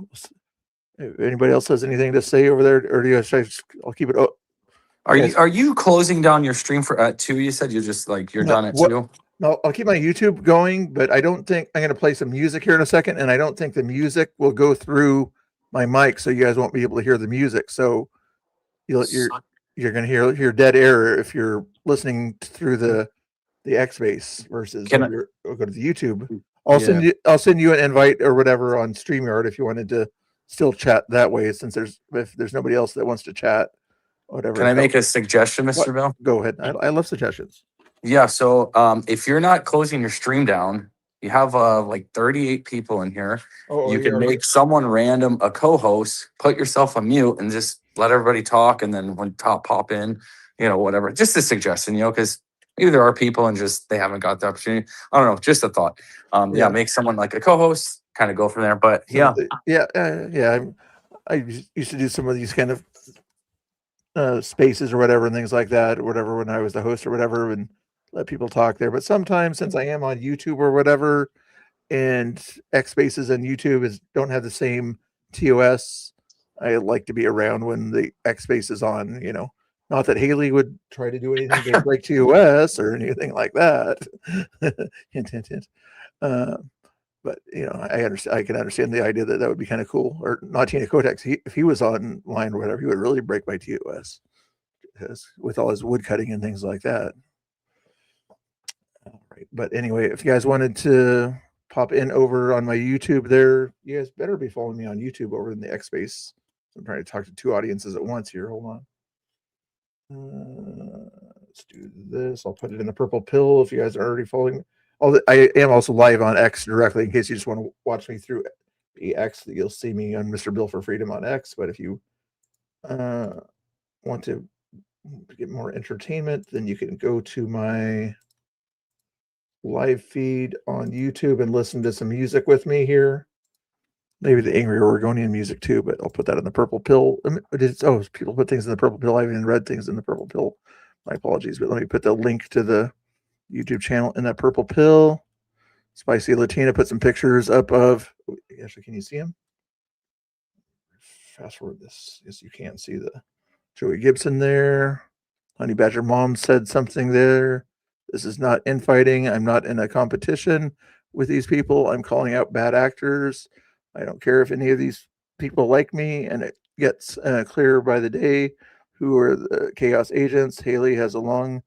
if anybody else has anything to say over there, or do you guys, I'll keep it up. Are you closing down your stream for at 2? You said you're just like you're done at 2. No, I'll keep my YouTube going, but I don't think I'm going to play some music here in a second, and I don't think the music will go through my mic, so you guys won't be able to hear the music. So you're going to hear dead air if you're listening through the X space versus go to the YouTube. I'll send you an invite or whatever on StreamYard if you wanted to still chat that way, since if there's nobody else that wants to chat. Whatever. Can I make a suggestion, Mr. Bill? Go ahead. I love suggestions. Yeah. So if you're not closing your stream down, you have like 38 people in here. You can make someone random a co-host, put yourself on mute, and just let everybody talk. And then when pop in, whatever. Just a suggestion, because maybe there are people and just they haven't got the opportunity. I don't know. Just a thought. Make someone like a co-host, kind of go from there. But I used to do some of these kind of spaces or whatever and things like that, or whatever, when I was the host or whatever, and let people talk there. But sometimes, since I am on YouTube or whatever, and X Spaces and YouTube don't have the same TOS, I like to be around when the X Space is on. Not that Haley would try to do anything to break TOS or anything like that. Hint, hint, hint. But I understand. I can understand the idea that would be kind of cool. Or not Tina Kotex. If he was online or whatever, he would really break my TOS with all his wood cutting and things like that. All right. But anyway, if you guys wanted to pop in over on my YouTube there, you guys better be following me on YouTube over in the X Space. I'm trying to talk to 2 audiences at once here. Hold on. Let's do this. I'll put it in the purple pill if you guys are already following. I am also live on X directly in case you just want to watch me through the X. You'll see me on Mr. Bill for Freedom on X. But if you want to get more entertainment, then you can go to my live feed on YouTube and listen to some music with me here. Maybe the Angry Oregonian music too, but I'll put that in the purple pill. People put things in the purple pill. I even read things in the purple pill. My apologies, but let me put the link to the YouTube channel in that purple pill. Spicy Latina put some pictures up of. Actually, can you see him? Fast forward this. Yes, you can see the Joey Gibson there. Honey Badger Mom said something there. This is not infighting. I'm not in a competition with these people. I'm calling out bad actors. I don't care if any of these people like me, and it gets clearer by the day who are the chaos agents. Haley has a long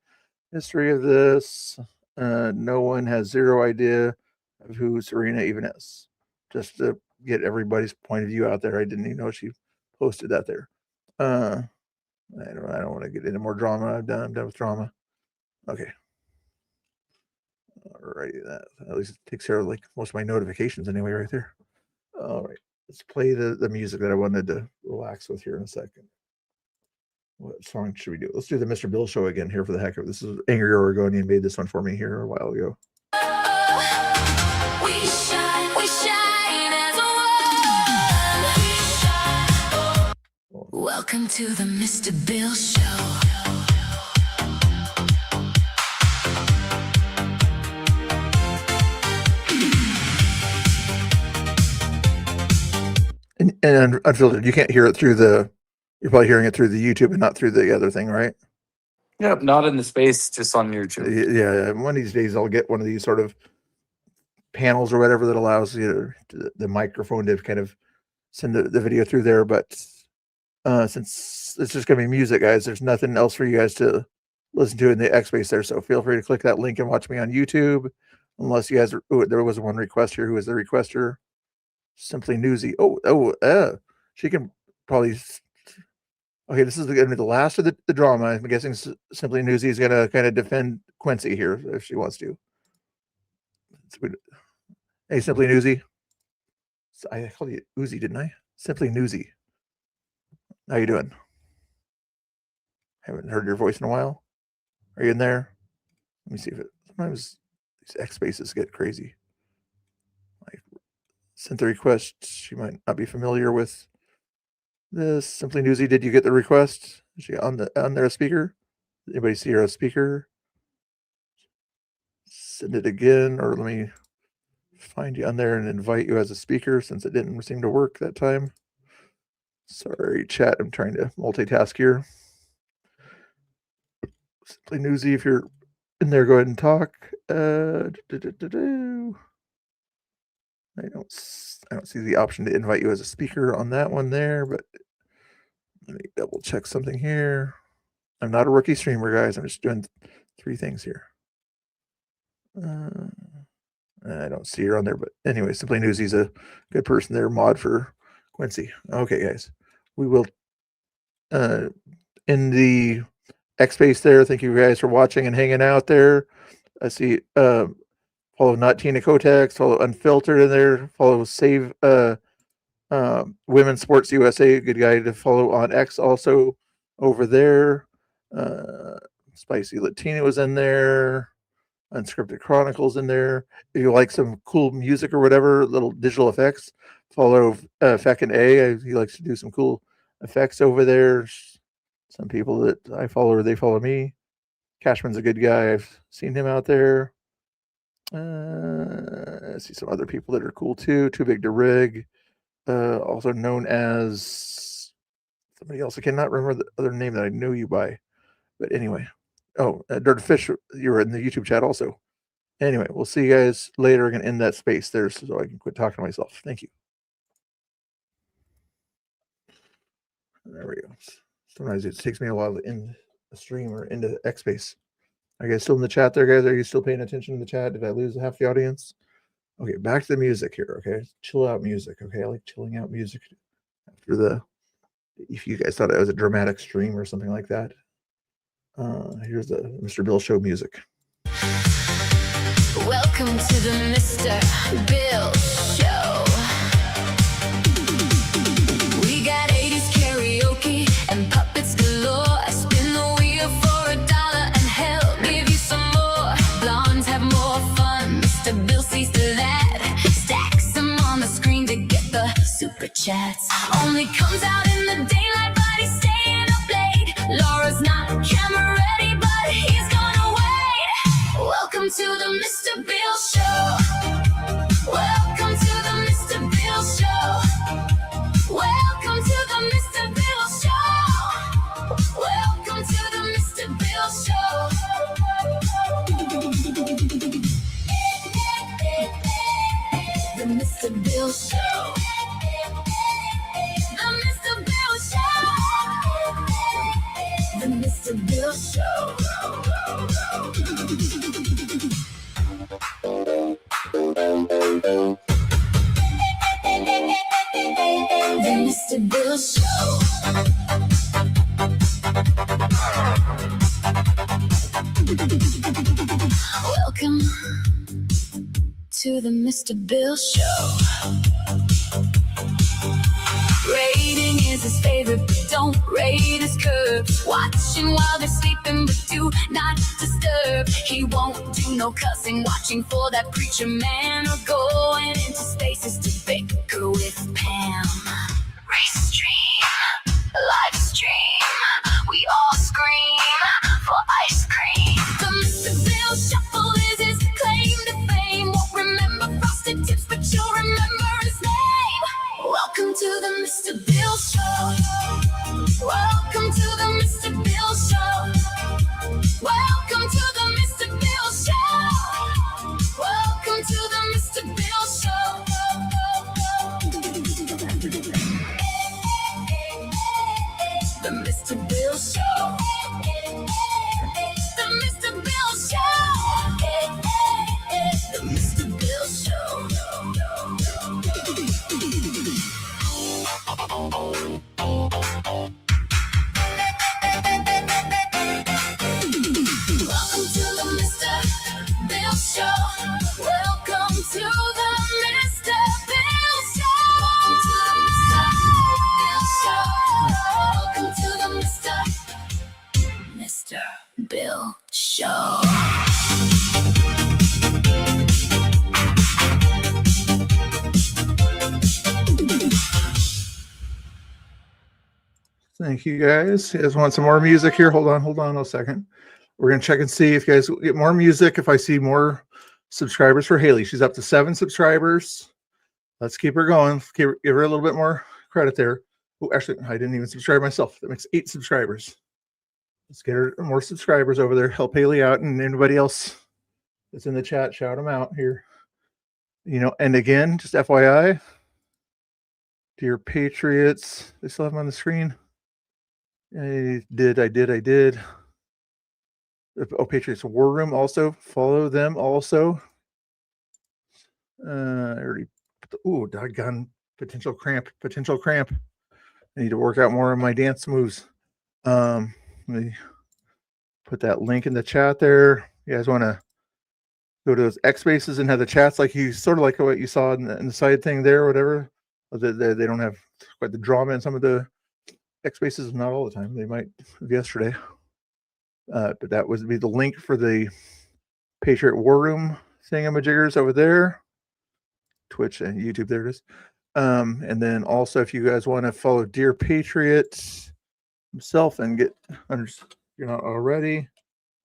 history of this. No one has zero idea of who Serena even is. Just to get everybody's point of view out there. I didn't even know she posted that there. I don't want to get into more drama. I'm done with drama. Okay. Alrighty, that at least takes care of like most of my notifications anyway, right there. All right, let's play the music that I wanted to relax with here in a second. What song should we do? Let's do the Mr. Bill Show again here for the heck of it. This is Angry Oregonian made this one for me here a while ago. We shine as one. Welcome to the Mr. Bill Show. And unfiltered, you can't hear it through you're probably hearing it through the YouTube and not through the other thing, right? Yep, not in the space, just on YouTube. Yeah, one of these days I'll get one of these sort of panels or whatever that allows the microphone to kind of send the video through there. But since it's just going to be music, guys, there's nothing else for you guys to listen to in the X Space there. So feel free to click that link and watch me on YouTube. Unless you guys, there was one request here. Who is the requester? Simply Newsy. She can probably. Okay, this is going to be the last of the drama. I'm guessing Simply Newsy is going to kind of defend Quincy here if she wants to. Hey, Simply Newsy. I called you Uzi, didn't I? Simply Newsy. How you doing? Haven't heard your voice in a while. Are you in there? Let me see if it. Sometimes these X spaces get crazy. I sent the request. She might not be familiar with this. Simply Newsy, did you get the request? Is she on there a speaker? Anybody see her a speaker? Send it again, or let me find you on there and invite you as a speaker since it didn't seem to work that time. Sorry, chat. I'm trying to multitask here. Simply Newsy, if you're in there, go ahead and talk. I don't see the option to invite you as a speaker on that one there, but let me double check something here. I'm not a rookie streamer, guys. I'm just doing 3 things here. I don't see her on there, but anyway, Simply Newsy's a good person there, mod for Quincy. Okay, guys, we will in the X space there. Thank you guys for watching and hanging out there. I see follow Not Tina Kotex, follow Unfiltered in there, follow Save Women's Sports USA, good guy to follow on X also over there. Spicy Latina was in there. Unscripted Chronicles in there. If you like some cool music or whatever, little digital effects, follow Feckin' A. He likes to do some cool effects over there. Some people that I follow or they follow me. Cashman's a good guy. I've seen him out there. I see some other people that are cool too. Too Big to Rig, also known as somebody else. I cannot remember the other name that I know you by. But anyway. Oh, Dirt Fish, you were in the YouTube chat also. Anyway, we'll see you guys later. I'm going to end that space there so I can quit talking to myself. Thank you. There we go. Sometimes it takes me a while to end a stream or into X space. Are you guys still in the chat there, guys? Are you still paying attention to the chat? Did I lose half the audience? Okay, back to the music here, okay? Chill out music, okay? I like chilling out music after if you guys thought it was a dramatic stream or something like that. Here's the Mr. Bill Show music. Welcome to the Mr. Bill Show. We got 80s karaoke and puppets galore. Spin the wheel for $1 and hell give you some more. Blondes have more fun. Mr. Bill sees to that. Stacks them on the screen to get the super chats. Only comes out in the daylight, but he's staying up late. Laura's not camera ready, but he's gonna wait. Welcome to the Mr. Bill Show. Mr. Bill Show. The Mr. Bill Show. The Mr. Bill Show. The Mr. Bill Show. Welcome to the Mr. Bill Show. Rating is his favorite, but don't rate his curve. Watching while they're sleeping, but do not disturb. He won't do no cussing, watching for that preacher man, or going into spaces to bicker with Pam. Race stream, live stream, we all scream for ice cream. The Mr. Bill Shuffle is his claim to fame. Won't remember frosted tips, but you'll remember his name. Welcome to the Mr. Bill Show. Welcome to the Mr. Bill Show. Welcome to the Mr. Bill Show. Welcome to the Mr. Bill Show. The Mr. Bill Show. The Mr. Bill Show. The Mr. Bill Show. Welcome to the Mr. Bill Show. Welcome to the Mr. Bill Show. Welcome to the Mr. Bill Show. Thank you guys. You guys want some more music here? Hold on a second. We're going to check and see if you guys get more music. If I see more subscribers for Haley, she's up to 7 subscribers. Let's keep her going. Give her a little bit more credit there. Oh, actually, I didn't even subscribe myself. That makes 8 subscribers. Let's get her more subscribers over there. Help Haley out, and anybody else that's in the chat, shout them out here. You know, and again, just FYI, dear Patriots, they still have them on the screen. I did. Oh, Patriots War Room also. Follow them also. I already put the, doggone potential cramp. I need to work out more of my dance moves. Let me put that link in the chat there. You guys want to go to those X spaces and have the chats like you sort of like what you saw in the side thing there, or whatever. They don't have quite the drama in some of the X spaces, not all the time. They might have yesterday. But that would be the link for the Patriot War Room thingamajiggers over there. Twitch and YouTube, there it is. And then also, if you guys want to follow Dear Patriot himself and get under, if you're not already,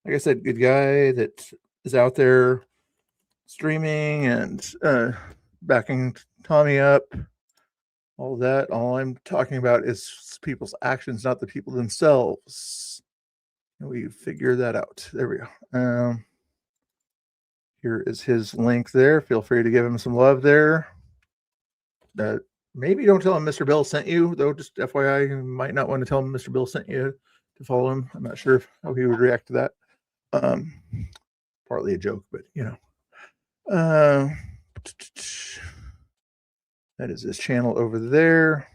like I said, good guy that is out there streaming and backing Tommy up. All that. All I'm talking about is people's actions, not the people themselves. And we figure that out. There we go. Here is his link there. Feel free to give him some love there. Maybe don't tell him Mr. Bill sent you, though. Just FYI, you might not want to tell him Mr. Bill sent you to follow him. I'm not sure how he would react to that. Partly a joke, but you know. That is his channel over there.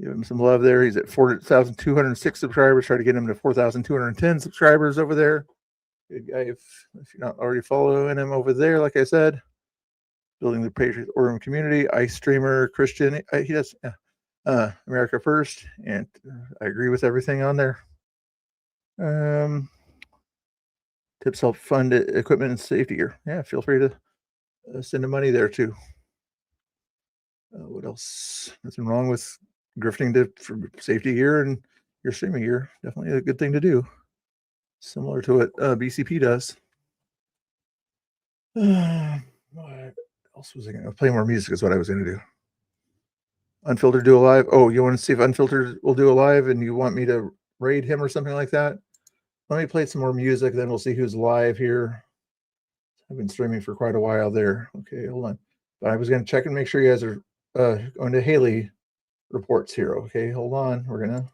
Give him some love there. He's at 4,206 subscribers. Try to get him to 4,210 subscribers over there. Good guy. If you're not already following him over there, like I said, building the Patriot War Room community, Ice Streamer, Christian. He does America First, and I agree with everything on there. Tips help fund equipment and safety gear. Yeah, feel free to send him money there too. What else? Nothing wrong with grifting for safety gear and your streaming gear. Definitely a good thing to do. Similar to what BCP does. What else was I going to play? More music is what I was going to do. Unfiltered do a live. Oh, you want to see if Unfiltered will do a live and you want me to raid him or something like that? Let me play some more music, then we'll see who's live here. I've been streaming for quite a while there. Okay, hold on. But I was going to check and make sure you guys are going to Haley reports here. Okay, hold on.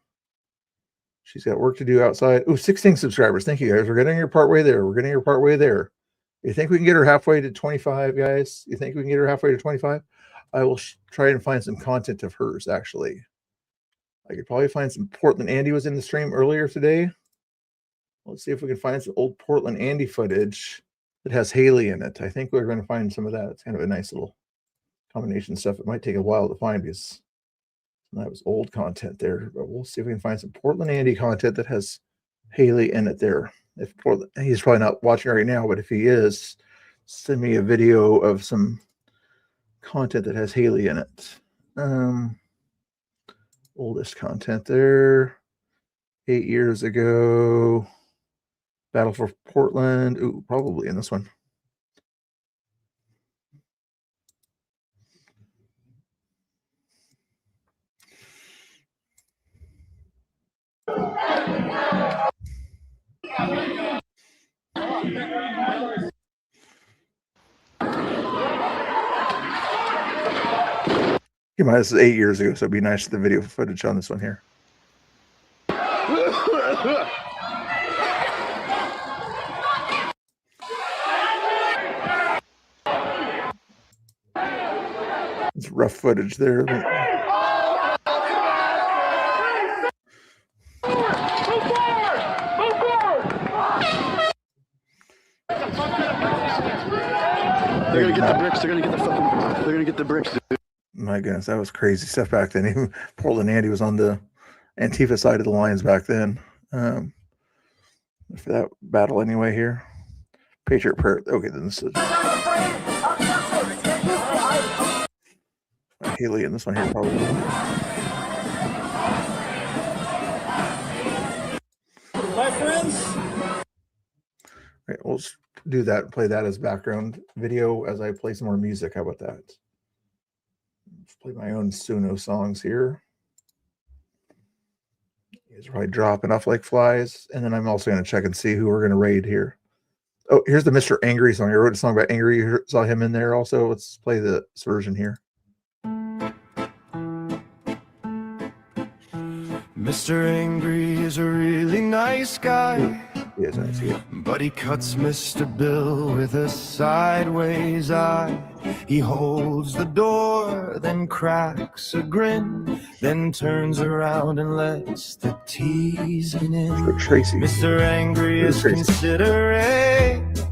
She's got work to do outside. Oh, 16 subscribers. Thank you, guys. We're getting her partway there. You think we can get her halfway to 25, guys? You think we can get her halfway to 25? I will try and find some content of hers, actually. I could probably find some Portland Andy was in the stream earlier today. Let's see if we can find some old Portland Andy footage that has Haley in it. I think we're going to find some of that. It's kind of a nice little combination stuff. It might take a while to find because that was old content there, but we'll see if we can find some Portland Andy content that has Haley in it there. If Portland, he's probably not watching right now, but if he is, send me a video of some content that has Haley in it. Oldest content there, 8 years ago. Battle for Portland. Ooh, probably in this one. This is 8 years ago, so it'd be nice to the video footage on this one here. It's rough footage there. They're gonna get the bricks. They're gonna get the bricks, dude. My goodness, that was crazy stuff back then. Even Portland Andy was on the Antifa side of the lines back then. For that battle anyway here. Patriot Prayer. Okay, then this is Haley in this one here probably. My friends. Right, we'll just do that, play that as background video as I play some more music. How about that? Let's play my own Suno songs here. These are probably dropping off like flies. And then I'm also going to check and see who we're going to raid here. Oh, here's the Mr. Angry song. I wrote a song about Angry. You saw him in there also. Let's play this version here. Mr. Angry is a really nice guy. He is nice, yeah. But he cuts Mr. Bill with a sideways eye. He holds the door, then cracks a grin, then turns around and lets the teasing in. Tracy. Mr. Angry is considerate,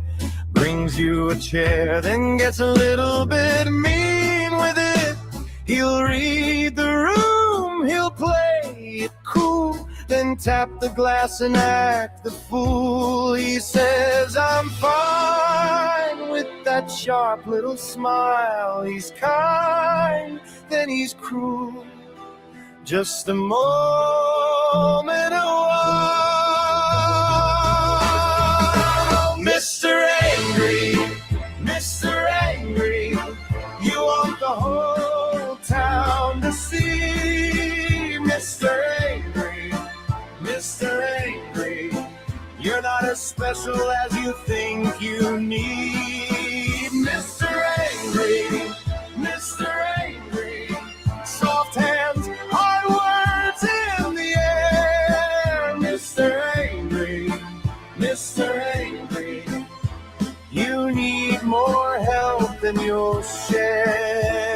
brings you a chair, then gets a little bit mean with it. He'll read the room, he'll play it cool, then tap the glass and act the fool. He says, I'm fine, with that sharp little smile. He's kind, then he's cruel. Just a moment a while. Mr. Angry, Mr. Angry, you want the whole town to see. Mr. Angry, Mr. Angry, you're not as special as you think you need. Mr. Angry, Mr. Angry, soft hands, hard words in the air. Mr. Angry, Mr. Angry, you need more help than you'll share.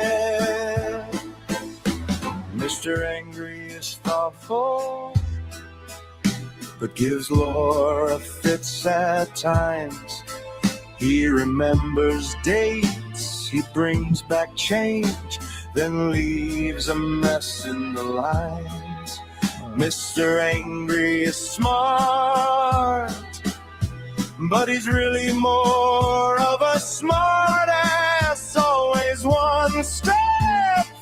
Mr. Angry is thoughtful, but gives Laura fits at times. He remembers dates, he brings back change, then leaves a mess in the lines. Mr. Angry is smart, but he's really more of a smart ass, always one step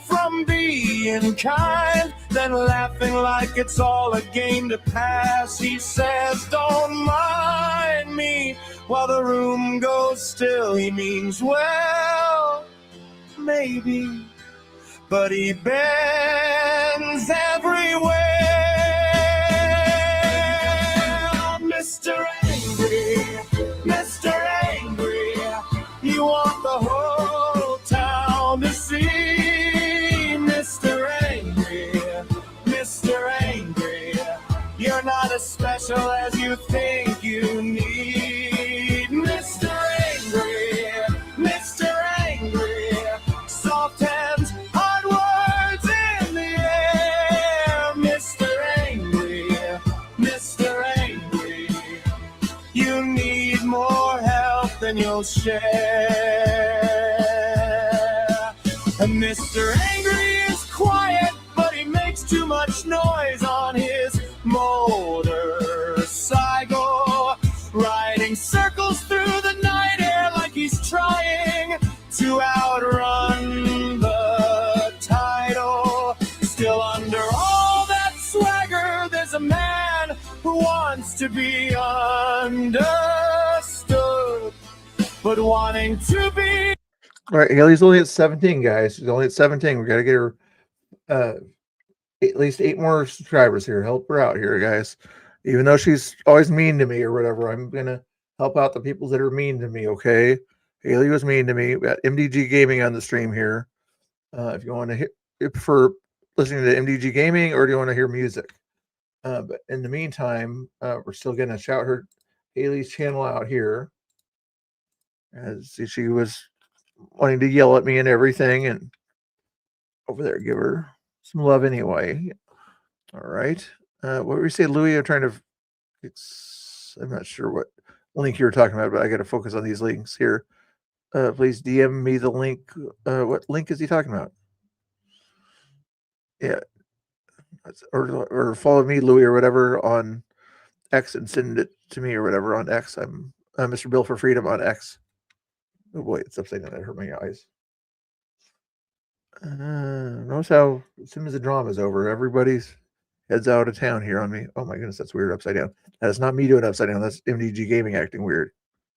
from being kind, then laughing like it's all a game to pass. He says, don't mind me, while the room goes still. He means well, maybe, but he bends everywhere. Mr. Angry, Mr. Angry, you want the whole town special as you think you need. Mr. Angry, Mr. Angry, soft hands, hard words in the air. Mr. Angry, Mr. Angry, you need more help than you'll share. And Mr. Angry is quiet, but he makes too much noise on his motorcycle, riding circles through the night air like he's trying to outrun the title. Still under all that swagger, there's a man who wants to be understood, but wanting to be. All right, Haley's only at 17, guys. She's only at 17. We got to get her at least 8 more subscribers here. Help her out here, guys. Even though she's always mean to me or whatever, I'm going to help out the people that are mean to me, okay? Haley was mean to me. We got MDG Gaming on the stream here. If you want to hear, you prefer listening to MDG Gaming or do you want to hear music? But in the meantime, we're still going to shout her Haley's channel out here. As she was wanting to yell at me and everything, and over there, give her some love anyway. All right. What were we say, Louis? I'm trying to I'm not sure what link you were talking about, but I got to focus on these links here. Please DM me the link. What link is he talking about? Yeah. Or follow me, Louis, or whatever on X and send it to me or whatever on X. I'm Mr. Bill for Freedom on X. Oh boy, it's upside down. That hurt my eyes. Notice how as soon as the drama's over, everybody's heads out of town here on me. Oh my goodness, that's weird upside down. That's not me doing upside down. That's MDG Gaming acting weird.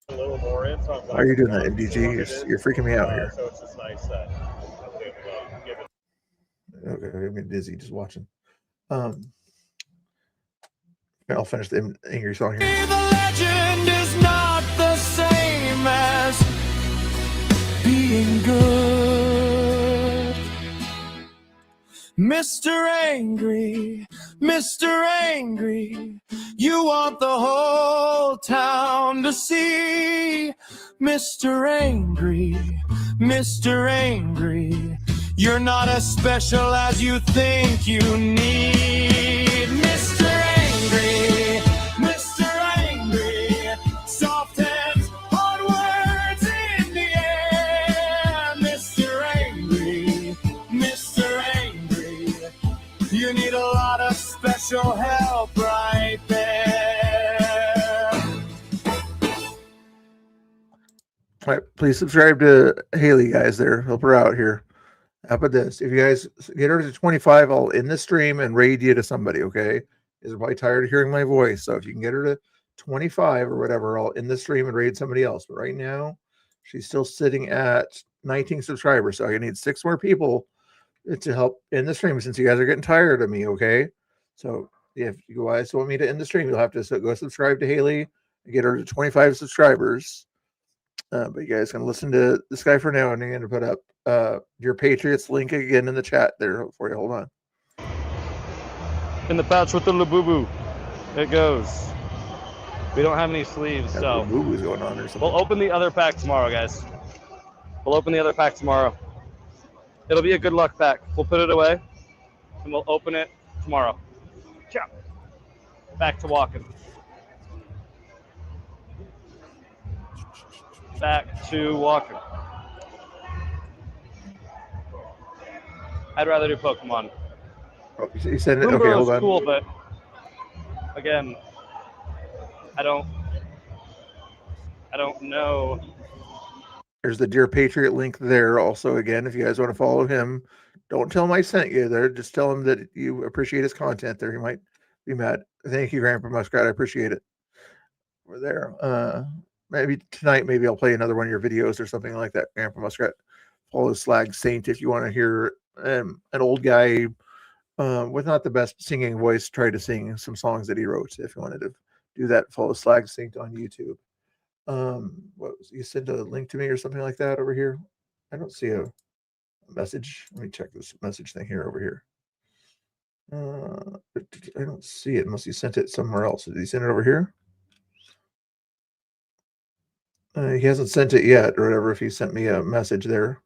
A little more in, so How are you doing that, MDG? You're freaking me out here. So it's just nice that give it. Okay, I'm getting dizzy just watching. I'll finish the angry song here. The legend is not the same as being good. Mr. Angry, Mr. Angry, you want the whole town to see. Mr. Angry, Mr. Angry, you're not as special as you think you need. Mr. Angry, Mr. Angry, soft hands, hard words in the air. Mr. Angry, Mr. Angry, you need a lot of special help right there. All right, please subscribe to Haley, guys. There, help her out here. How about this? If you guys get her to 25, I'll end the stream and raid you to somebody, okay? Is probably tired of hearing my voice. So if you can get her to 25 or whatever, I'll end the stream and raid somebody else. But right now, she's still sitting at 19 subscribers. So I need 6 more people to help end the stream since you guys are getting tired of me, okay? So if you guys want me to end the stream, you'll have to go subscribe to Haley and get her to 25 subscribers. But you guys can listen to this guy for now, and I'm going to put up your Patriots link again in the chat there for you. Hold on. In the pouch with the Labubu. It goes. We don't have any sleeves, so Labubu's going on or something. We'll open the other pack tomorrow, guys. We'll open the other pack tomorrow. It'll be a good luck pack. We'll put it away, and we'll open it tomorrow. Ciao. Back to walking. Back to walking. I'd rather do Pokemon. Oh, you said it? Okay, hold on. Cool, but again, I don't know. There's the Dear Patriot link there. Also, again, if you guys want to follow him, don't tell him I sent you there. Just tell him that you appreciate his content there. He might be mad. Thank you, Grandpa Muskrat. I appreciate it. We're there. Maybe tonight, maybe I'll play another one of your videos or something like that. Grandpa Muskrat. Follow Slag Saint if you want to hear an old guy with not the best singing voice try to sing some songs that he wrote. If you wanted to do that, follow Slag Saint on YouTube. What was, you sent a link to me or something like that over here? I don't see a message. Let me check this message thing here over here. I don't see it unless he sent it somewhere else. Did he send it over here? He hasn't sent it yet, or whatever. If he sent me a message there,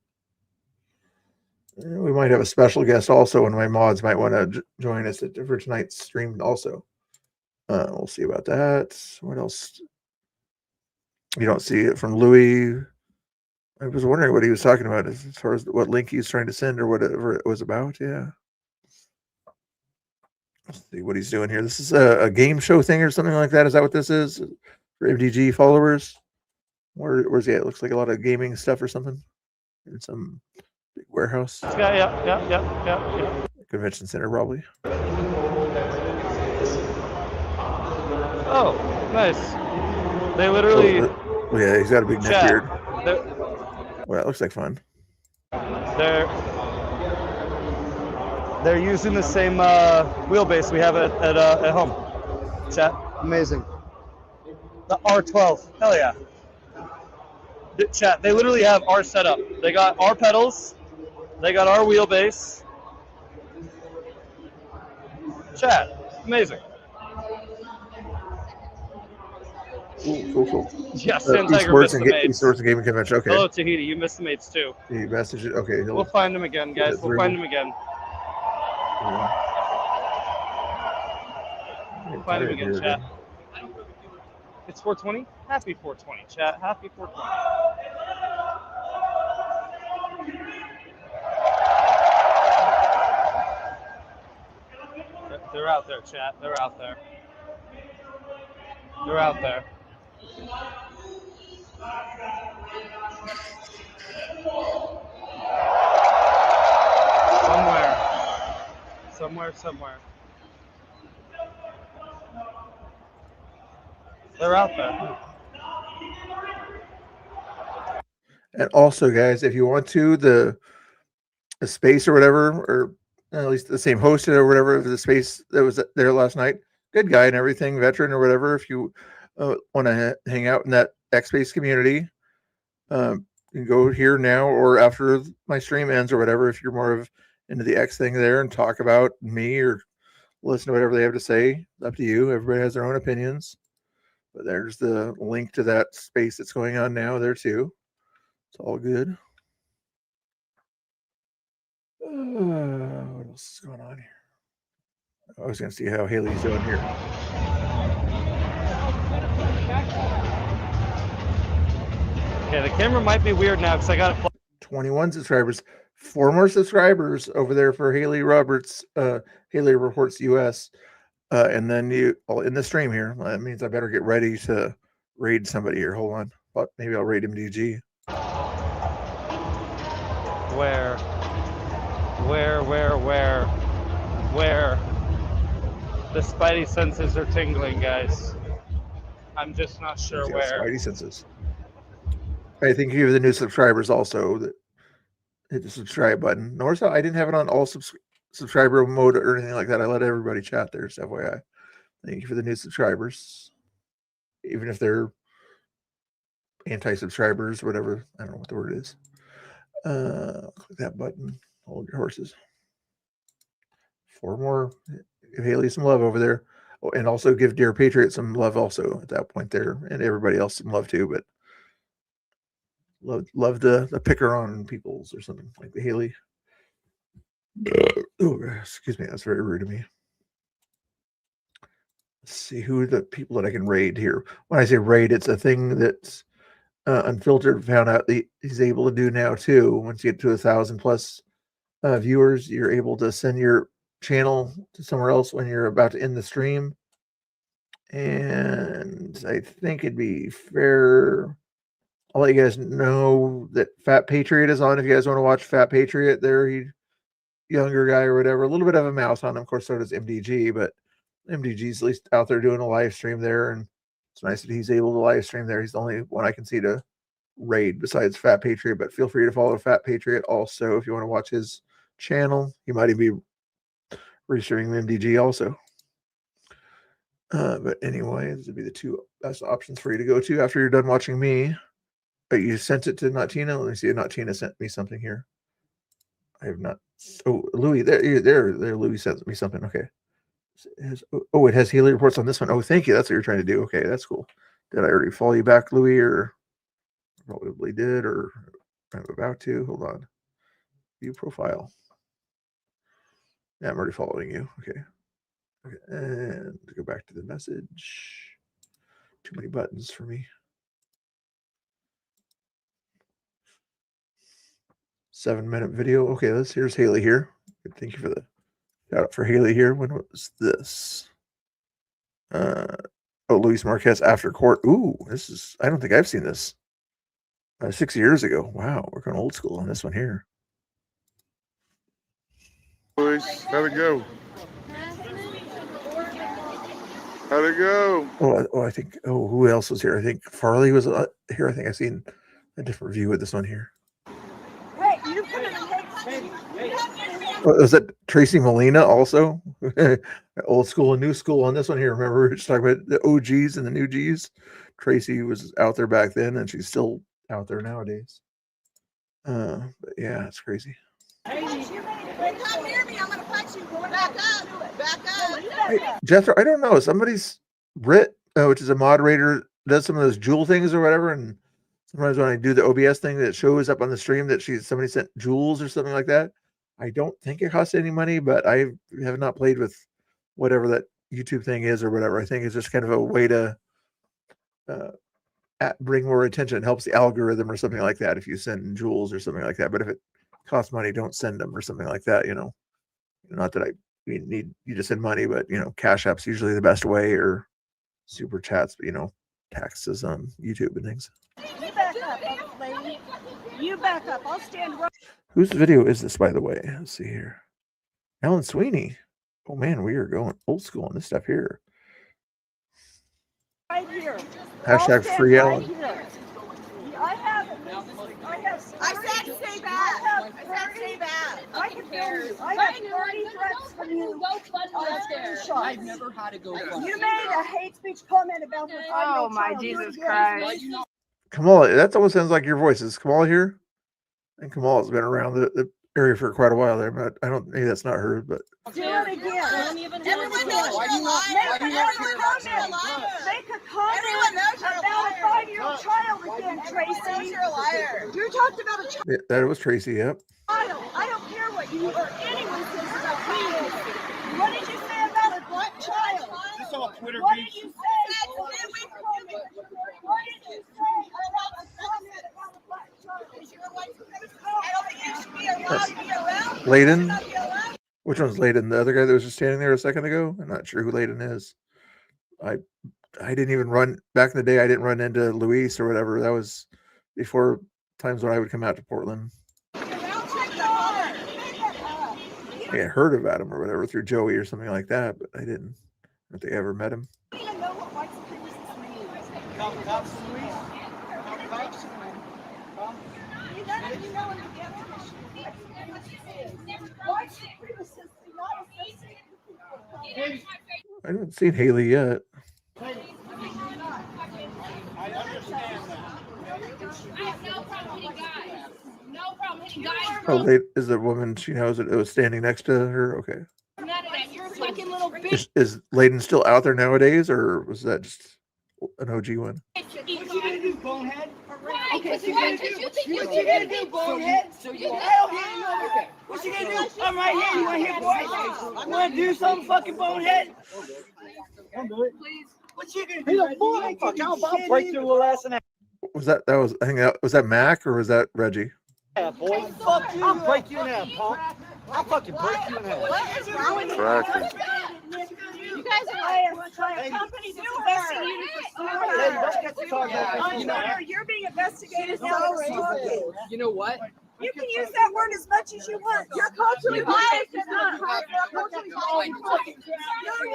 we might have a special guest also, and my mods might want to join us for tonight's stream also. We'll see about that. What else? You don't see it from Louis. I was wondering what he was talking about as far as what link he's trying to send or whatever it was about. Yeah. Let's see what he's doing here. This is a game show thing or something like that. Is that what this is for MDG followers? Where's he at? It looks like a lot of gaming stuff or something in some big warehouse. Yeah. Convention center, probably. Oh, nice. They literally. Oh, yeah, he's got a big neck beard. Well, that looks like fun. They're using the same wheelbase we have at home. Chat. Amazing. The R12. Hell yeah. Chat. They literally have our setup. They got our pedals. They got our wheelbase. Chat. Amazing. Cool. Yeah, San Tiger missed the mates. Esports and Gaming Convention. Okay. Hello, Tahiti. You missed the mates too. He messaged it. Okay. We'll find him again, guys. We'll find him again. We'll find him again, chat. It's 420? Happy 420, chat. Happy 420. They're out there, chat. They're out there. They're out there. Somewhere. They're out there. And also, guys, if you want to, the space or whatever, or at least the same hosted or whatever, the space that was there last night, good guy and everything, veteran or whatever. If you want to hang out in that X-Space community, you can go here now or after my stream ends or whatever. If you're more of into the X thing there and talk about me or listen to whatever they have to say, up to you. Everybody has their own opinions. But there's the link to that space that's going on now there too. It's all good. What else is going on here? I was going to see how Haley's doing here. Okay, the camera might be weird now because I got it. 21 subscribers. 4 more subscribers over there for Haley Roberts, Haley Reports US. And then you all in the stream here. That means I better get ready to raid somebody here. Hold on. But maybe I'll raid MDG. Where? The spidey senses are tingling, guys. I'm just not sure where. Spidey senses. I think you have the new subscribers also that hit the subscribe button. Notice how I didn't have it on all subscriber mode or anything like that. I let everybody chat there. So FYI. Thank you for the new subscribers. Even if they're anti-subscribers, whatever. I don't know what the word is. Click that button. Hold your horses. 4 more. Give Haley some love over there. Oh, and also give Dear Patriot some love also at that point there. And everybody else some love too. But love the picker on peoples or something like the Haley. Oh, excuse me. That's very rude of me. Let's see who are the people that I can raid here. When I say raid, it's a thing that's Unfiltered found out that he's able to do now too. Once you get to 1,000+ viewers, you're able to send your channel to somewhere else when you're about to end the stream. And I think it'd be fair. I'll let you guys know that Fat Patriot is on if you guys want to watch Fat Patriot there. He younger guy or whatever. A little bit of a mouse on him. Of course, so does MDG, but MDG's at least out there doing a live stream there. And it's nice that he's able to live stream there. He's the only one I can see to raid besides Fat Patriot, but feel free to follow Fat Patriot also if you want to watch his channel. He might even be restreaming MDG also. But anyway, these would be the 2 best options for you to go to after you're done watching me. But you sent it to Natina. Let me see if Natina sent me something here. I have not Oh, Louis, there, Louis sent me something. Okay. It has Haley reports on this one. Oh, thank you. That's what you're trying to do. Okay, that's cool. Did I already follow you back, Louis, or probably did, or I'm about to? Hold on. View profile. Yeah, I'm already following you. Okay. Okay, and go back to the message. Too many buttons for me. 7-minute video. Okay, here's Haley here. Thank you for the shout out for Haley here. When was this? Luis Marquez after court. Ooh, this is, I don't think I've seen this. 6 years ago. Wow, we're going old school on this one here. Luis, how'd it go? How'd it go? I think, who else was here? I think Farley was here. I think I've seen a different view of this one here. Hey, you put it Was that Tracy Molina also? Old school and new school on this one here. Remember, we were talking about the OGs and the new Gs. Tracy was out there back then, and she's still out there nowadays. But yeah, it's crazy. Come near me, I'm gonna punch you. Back up. Back up. Hey, Jethro, I don't know. Somebody's Brit, which is a moderator, does some of those jewel things or whatever, and sometimes when I do the OBS thing, that shows up on the stream that somebody sent jewels or something like that. I don't think it costs any money, but I have not played with whatever that YouTube thing is or whatever. I think it's just kind of a way to bring more attention. It helps the algorithm or something like that if you send jewels or something like that. But if it costs money, don't send them or something like that. Not that I need you to send money, but Cash App's usually the best way, or super chats, but taxes on YouTube and things. You back up, lady. You back up. I'll stand right. Whose video is this, by the way? Let's see here. Alan Sweeney. Oh man, we are going old school on this stuff here. Right here. Hashtag free Alan. I said say that. I said say that. I can hear you. I have 30 threats from you. I've never had a GoFundMe. You made a hate speech comment about her 5-year-old child. Oh my Jesus Christ. Kamala, that almost sounds like your voice. Is Kamala here? And Kamala's been around the area for quite a while there, but I don't, maybe that's not her, but. Do it again. Everyone knows you're a liar. Make a comment about a 5-year-old child again, Tracy. You're a liar. You talked about a child. Yeah, that was Tracy, yep. I don't care what you or anyone says about kids. What did you say about a black child? This all Twitter What did you say? What did you say about a comment about a black child? I don't think you should be allowed to be around. Layden? Which one's Layden? The other guy that was just standing there a second ago? I'm not sure who Layden is. I didn't even run back in the day. I didn't run into Luis or whatever. That was before times when I would come out to Portland. I heard about him or whatever through Joey or something like that, but I don't think I ever met him. I don't even know what white supremacist means. None of you know what the definition of white supremacists do not associate with people. I haven't seen Haley yet. I understand that. I have no problem hitting guys. No problem hitting guys. Oh, is the woman she knows that it was standing next to her? Okay. None of that. You're a fucking little bitch. Is Layden still out there nowadays, or was that just an OG one? What you gonna do, bonehead? Okay, what you gonna do, bonehead? What you gonna do? I'm right here. You wanna hear, boy? I'm gonna do something, fucking bonehead. Please. What you gonna do? He's a boy. Fuck, I'll break through a little ass and Was that was I think was that Mac or was that Reggie? yeah, boy. Fuck you. I'll break you in half, punk. I'll fucking break you in half. What is wrong with you? You guys are a company that's investing in you for Hey, don't get to talk about you know, you're being investigated now for smoking. You know what? You can use that word as much as you want. You're culturally biased. You're culturally biased. No, you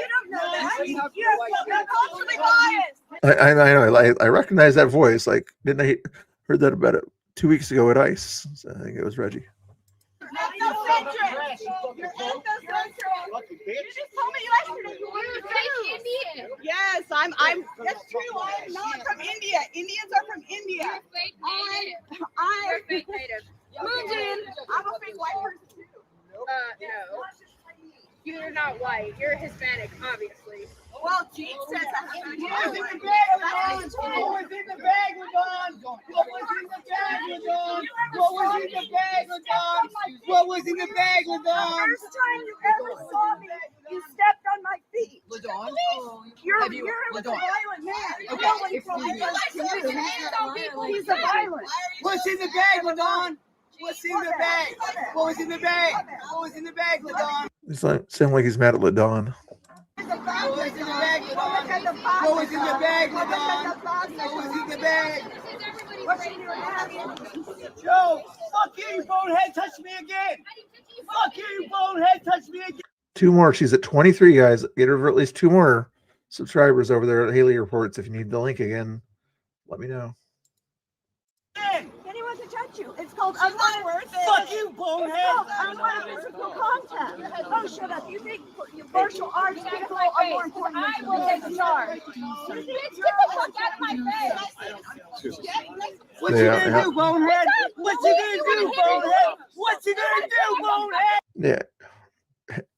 don't know that. You're culturally biased. I know. I recognize that voice. Like, didn't I heard that about it 2 weeks ago at ICE? So I think it was Reggie. Ethnocentric. You're ethnocentric. You just told me yesterday you were fake Indian. Yes, I'm. That's true. I'm not from India. Indians are from India. You're fake native. You're fake native. Moved in. I'm a fake white person too. No. You're not white. You're Hispanic, obviously. Well, Gene says What was in the bag, LeDon? What was in the bag, LeDon? What was in the bag, LeDon? What was in the bag, LeDon? What was in the bag, The LeDon? first time you ever saw me, you stepped on my feet. LeDon? You're Have you- a LeDon. violent man. Okay, Nobody if told we- me he's a violent. What's in the bag, LeDon? What's in the bag? What was in the bag? What was in the bag, LeDon? It's like sound like he's mad at LaDon. What was in the bag, LeDon? What was in the bag, LeDon? What was in the bag? Joe, fuck you, you bonehead, touch me again. Fuck you, you bonehead, touch me again. 2 more. She's at 23, guys. Get her at least 2 more subscribers over there at Haley Reports. If you need the link again, let me know. Anyone can touch you. It's called unwanted. Fuck you, bonehead. It's called unwanted physical contact. Oh, shut up. You think martial arts people are more important than I will take charge. Bitch, get the fuck out of my face. What you gonna do, bonehead? What you gonna do, bonehead? What you gonna do, bonehead? Yeah.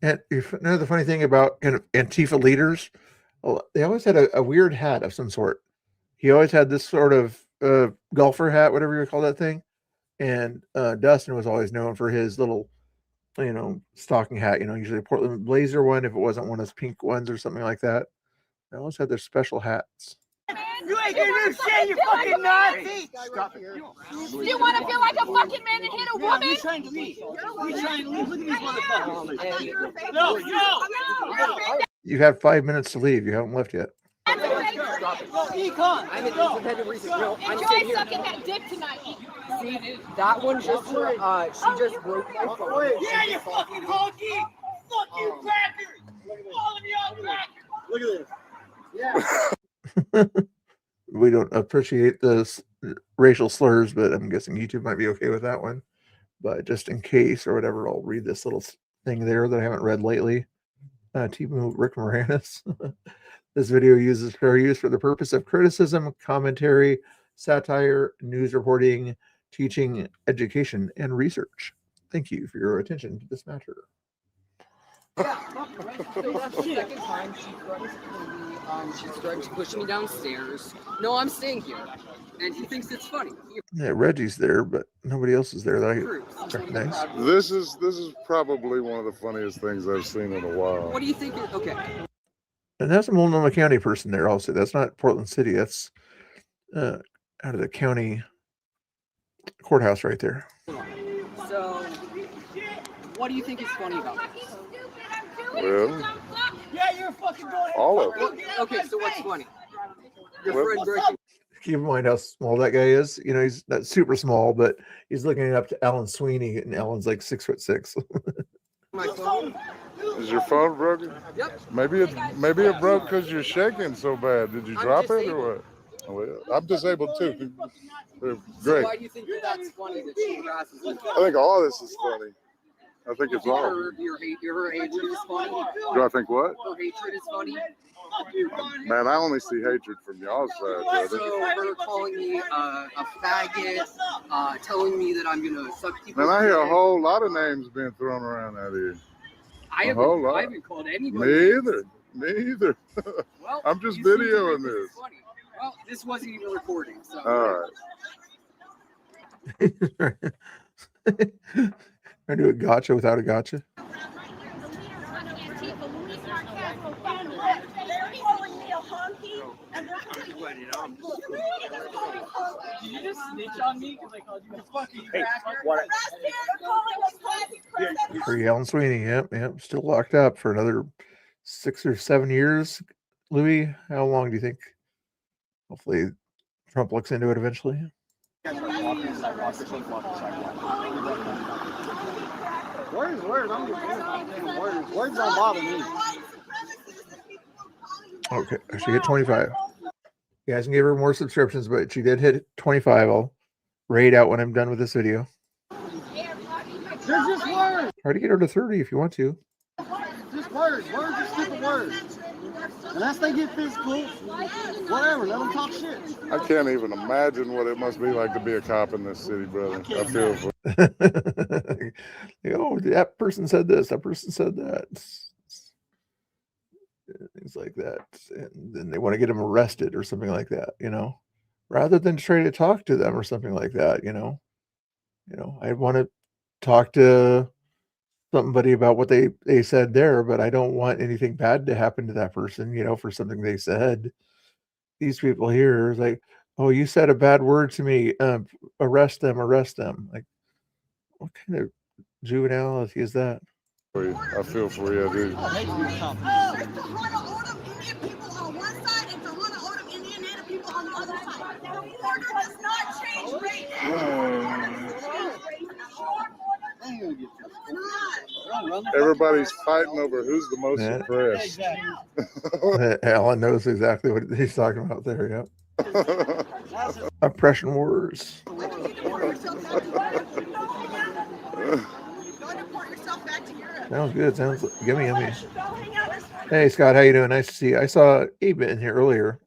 And if you know the funny thing about kind of Antifa leaders, they always had a weird hat of some sort. He always had this sort of golfer hat, whatever you call that thing. And Dustin was always known for his little, stocking hat, usually a Portland Blazer one, if it wasn't one of those pink ones or something like that. They always had their special hats. You ain't gonna do shit, you fucking Nazi! You want to feel like a fucking man and hit a woman? You're trying to leave. You're trying to leave. Look at these motherfuckers. No. You have 5 minutes to leave. You haven't left yet. Econ. I'm an independent researcher. No, I'm Enjoy sitting here. sucking that dick tonight. See, that one just, she just broke my phone. Yeah, you fucking honky! Fuck you, crackers! All of y'all crackers! Look at this. Yeah. We don't appreciate the racial slurs, but I'm guessing YouTube might be okay with that one. But just in case or whatever, I'll read this little thing there that I haven't read lately. Timo Rick Moranis. This video uses fair use for the purpose of criticism, commentary, satire, news reporting, teaching, education, and research. Thank you for your attention to this matter. The second time she started to push me downstairs. No, I'm staying here. And he thinks it's funny. Yeah, Reggie's there, but nobody else is there that I recognize. This is probably one of the funniest things I've seen in a while. What do you think? Okay. And that's a Multnomah County person there also. That's not Portland City. That's out of the county courthouse right there. So, what do you think is funny about this? Well, Yeah, you're fucking going. all of it. Okay, so what's funny? Your Well- friend breaking. Keep in mind how small that guy is. He's not super small, but he's looking up to Alan Sweeney, and Alan's like 6'6". My phone. Is your phone broken? Yep. Maybe it broke because you're shaking so bad. Did you I'm drop it disabled. or what? Oh, well, I'm disabled too. So Great. why do you think that's funny that she harasses you? I think all this is funny. I think it's all. Her hatred is funny. Do I think what? Her hatred is funny. Man, I only see hatred from y'all's side, brother. So her calling me a faggot, telling me that I'm gonna suck people. Man, I hear a whole lot of names being thrown around out here. I a whole haven't, lot. I haven't called anybody. Me either. Well, I'm just you seem to videoing think this. is funny. Well, this wasn't even recording, so. All right. I do a gotcha without a gotcha. They're calling me a honky, and they're Did you just snitch on me because I called you a fucking cracker? For Alan Sweeney, yep, still locked up for another 6 or 7 years. Louis, how long do you think? Hopefully, Trump looks into it eventually. Words, I'm just words. Words don't bother me. Okay, she hit 25. You guys can give her more subscriptions, but she did hit 25. I'll raid out when I'm done with this video. They're just words. Try to get her to 30 if you want to. Just words. Words are stupid words. Unless they get physical, whatever, let them talk shit. I can't even imagine what it must be like to be a cop in this city, brother. I feel for like, oh, that person said this, that person said that. Things like that. And then they want to get them arrested or something like that, rather than try to talk to them or something like that, I want to talk to somebody about what they said there, but I don't want anything bad to happen to that person, for something they said. These people here is like, oh, you said a bad word to me. Arrest them. Like, what kind of juvenility is that? I feel for you, dude. If the Hana Odom Indian people on one side and the Hana Odom Indian Native people on the other side. The border does not change race. Everybody's fighting over who's the most oppressed. Alan knows exactly what he's talking about there. Yep. Oppression wars. Sounds good. Sounds yummy. Hey, Scott, how you doing? Nice to see you. I saw Abe in here earlier.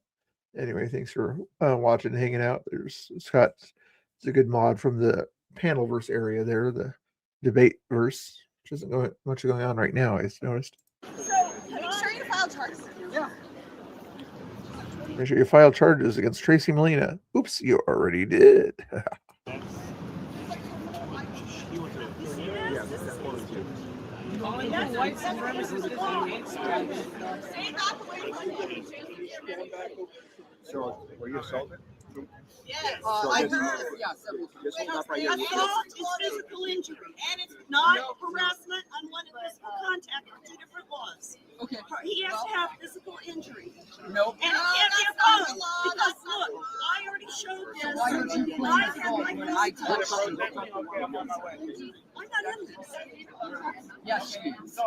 Anyway, thanks for watching and hanging out. There's Scott. It's a good mod from the Panelverse area there, the debate verse, which isn't much going on right now, I noticed. So, make sure you file charges. Yeah. Make sure you file charges against Tracy Molina. Oops, you already did. White supremacists. So, were you assaulted? Yes. I heard, several times. Assault is physical injury, and it's not harassment, unwanted physical contact are two different laws. Okay. He has to have physical injury. Nope. And it can't be a phone, because look, I already showed this. Why did you play I the had phone my when I physical touched you? I'm not in this. Yes, she is.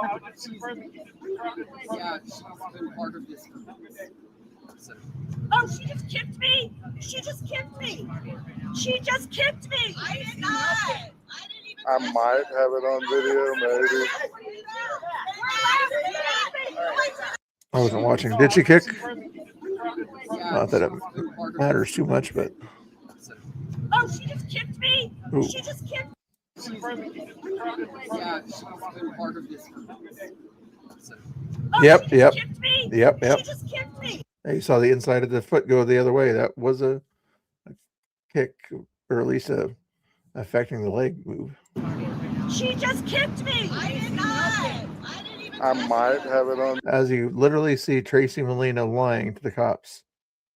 Yeah, she's been part of this. Oh, she just kicked me. She just kicked me. I did not. I might have it on video, maybe. I wasn't watching. Did she kick? Not that it matters too much, but. Oh, she just kicked me. Ooh. She just kicked me. Yeah, she's been part of this. Oh, Yep. she just kicked me. Yep. She just kicked me. Hey, you saw the inside of the foot go the other way. That was a kick, or at least affecting the leg move. She just kicked me. I did not. I might have it on As you literally see Tracy Molina lying to the cops.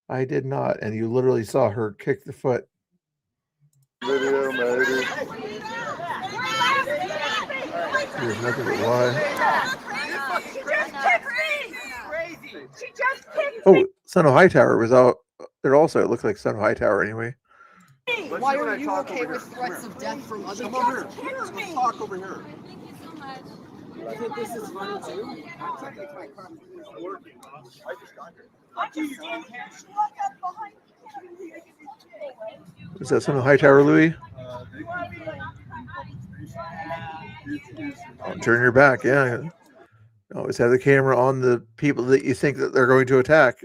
I did not, and you literally saw her kick the foot. video, maybe. There's nothing but lie. She just kicked me. She just kicked me. Oh, Son of Hightower was out there also. It looked like Son of Hightower anyway. Why are you okay with threats of death from other Come over here. Let's talk over here. You think this is funny too? Is that Son of Hightower, Louis? Oh, turn your back, yeah. Always have the camera on the people that you think that they're going to attack.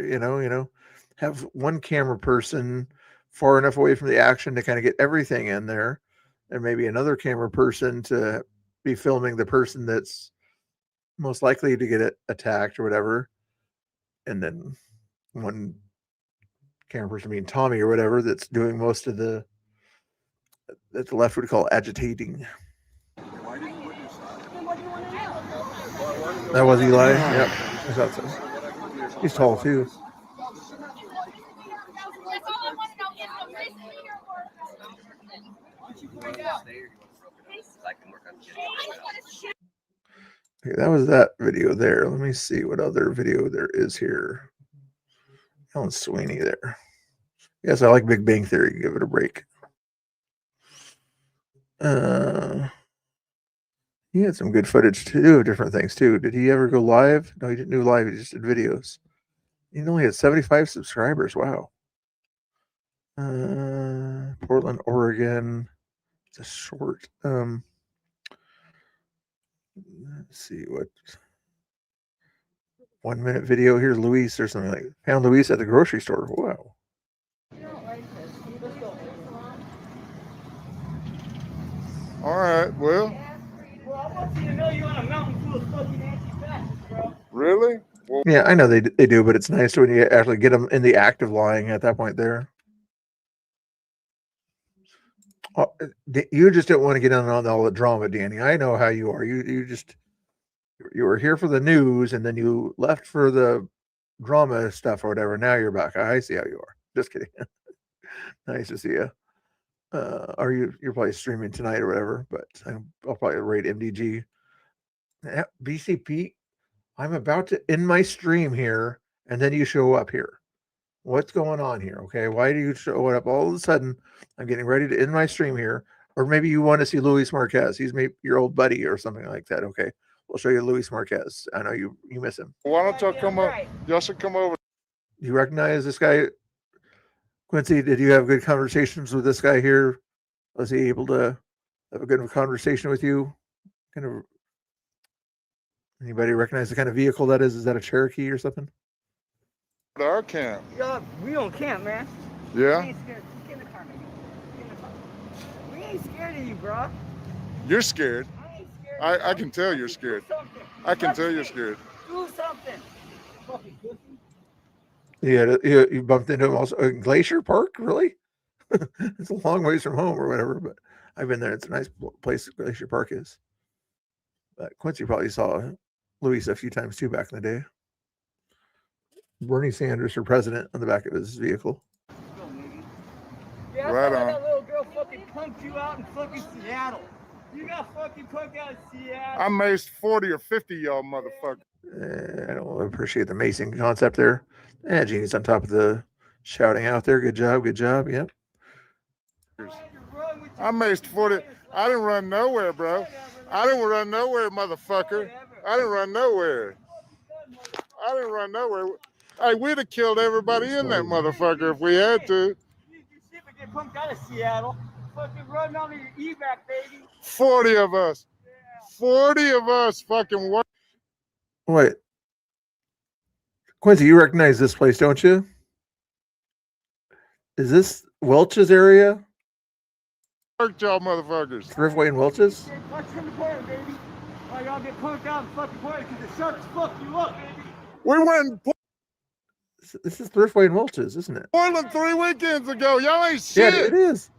Have one camera person far enough away from the action to kind of get everything in there, and maybe another camera person to be filming the person that's most likely to get attacked or whatever, and then one camera person being Tommy or whatever that's doing most of the that the left would call agitating. That was Eli. Yep. I thought so. He's tall too. Okay, that was that video there. Let me see what other video there is here. Alan Sweeney there. Yes, I like Big Bang Theory. Give it a break. He had some good footage too of different things too. Did he ever go live? No, he didn't do live. He just did videos. He only had 75 subscribers. Wow. Portland, Oregon. It's a short. Let's see what 1 minute video here. Luis or something like that. Found Luis at the grocery store. Wow. All right, well. want you to know you're on a mountain full of fucking anti-fascists, bro. Really? Well, Yeah, I know they do, but it's nice when you actually get them in the act of lying at that point there. Oh, you just didn't want to get in on all the drama, Danny. I know how you are. You were here for the news, and then you left for the drama stuff or whatever. Now you're back. I see how you are. Just kidding. Nice to see you. You're probably streaming tonight or whatever, but I'll probably rate MDG. Yeah, BCP, I'm about to end my stream here, and then you show up here. What's going on here? Okay, why do you show up all of a sudden? I'm getting ready to end my stream here, or maybe you want to see Luis Marquez. He's maybe your old buddy or something like that. Okay, we'll show you Luis Marquez. I know you miss him. why don't y'all come up? Y'all should come over. You recognize this guy, Quincy? Did you have good conversations with this guy here? Was he able to have a good conversation with you? Kind of. Anybody recognize the kind of vehicle that is? Is that a Cherokee or something? To our camp. Yeah, we don't camp, man. Yeah? We ain't scared. Get in the car, man. Get in the car. We ain't scared of you, bro. You're scared. I can tell you're scared. I can tell you're scared. Do something. Fucking pussy. Yeah, you bumped into him also in Glacier Park, really? It's a long ways from home or whatever, but I've been there. It's a nice place. Glacier Park is. But Quincy probably saw Luis a few times too back in the day. Bernie Sanders for president on the back of his vehicle. Yeah, I Right saw on. that little girl fucking punked you out in fucking Seattle. You got fucking punked out in Seattle. I maced 40 or 50 y'all motherfuckers. I don't appreciate the macing concept there. Jeannie's on top of the shouting out there. Good job, good job. Yep. I maced 40. I didn't run nowhere, bro. I didn't run nowhere, motherfucker. I didn't run nowhere. I didn't run nowhere. Hey, we'd have killed everybody in that motherfucker if we had to. You shit but get punked out of Seattle. Fucking run on your evac, baby. 40 of us. 40 of us fucking what? Wait. Quincy, you recognize this place, don't you? Is this Welch's area? Work y'all motherfuckers. Thriftway and Welch's? Watch from the corner, baby. Or y'all get punked out in the fucking corner because the sharks fuck you up, baby. We went in This is Thriftway and Welch's, isn't it? Portland 3 weekends ago. Y'all ain't shit. Yeah, it is.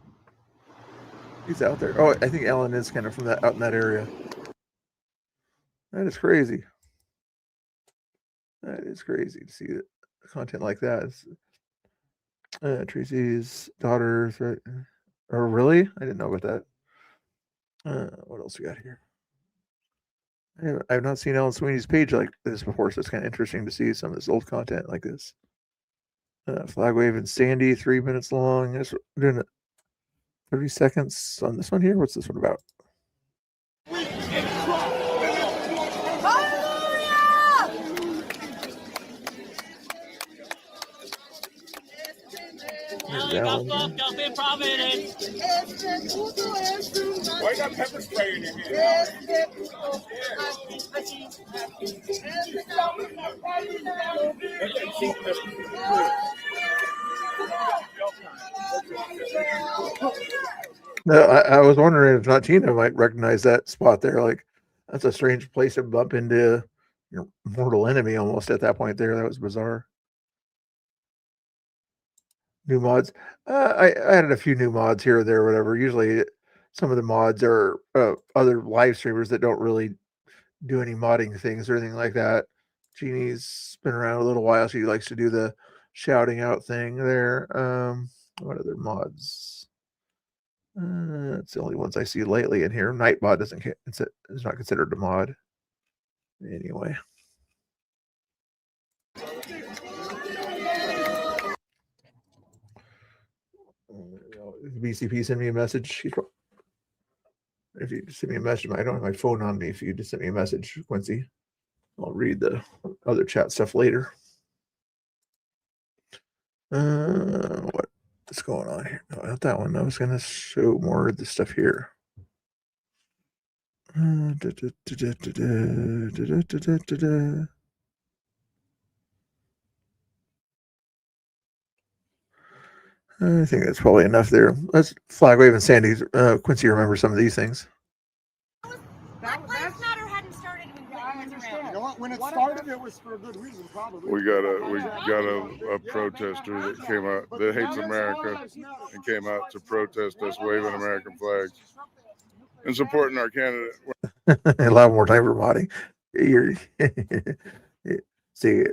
He's out there. Oh, I think Ellen is kind of from that out in that area. That is crazy. That is crazy to see content like that. Tracy's daughter, right? Oh, really? I didn't know about that. What else we got here? I've not seen Ellen Sweeney's page like this before, so it's kind of interesting to see some of this old content like this. Flag wave and Sandy, 3 minutes long. We're doing it 30 seconds on this one here. What's this one about? Got fucked up in Providence. Why you got pepper spray in your hand? No, I was wondering if not Tina might recognize that spot there. Like, that's a strange place to bump into your mortal enemy almost at that point there. That was bizarre. New mods. I added a few new mods here or there, or whatever. Usually some of the mods are other live streamers that don't really do any modding things or anything like that. Jeannie's been around a little while. She likes to do the shouting out thing there. What other mods? It's the only ones I see lately in here. Nightbot is not considered a mod. Anyway. BCP send me a message. If you send me a message, I don't have my phone on me. If you just send me a message, Quincy, I'll read the other chat stuff later. What's going on here? No, not that one. I was going to show more of the stuff here. I think that's probably enough there. Let's flag wave and Sandy. Quincy, remember some of these things. That's matter hadn't started when I understand. You know what? When it started, it was for a good reason, probably. We got a protester that came out that hates America and came out to protest us waving American flags and supporting our candidate. A lot more time for modding. You're see,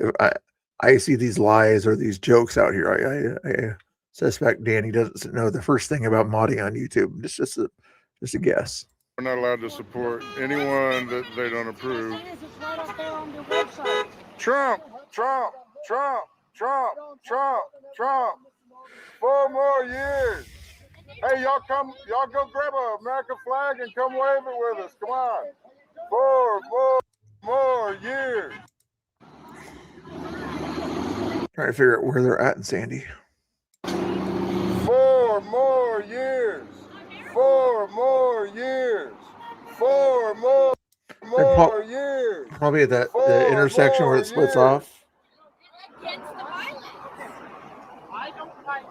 I see these lies or these jokes out here. I suspect Danny doesn't know the first thing about modding on YouTube. It's just a guess. We're not allowed to support anyone that they don't approve. Trump, Trump, Trump, Trump, Trump, Trump. 4 more years. Hey, y'all go grab a American flag and come wave it with us. Come on. 4 more years. Trying to figure out where they're at in Sandy. 4 more years. 4 more years. 4 more years. Probably at the intersection where it splits off. I don't like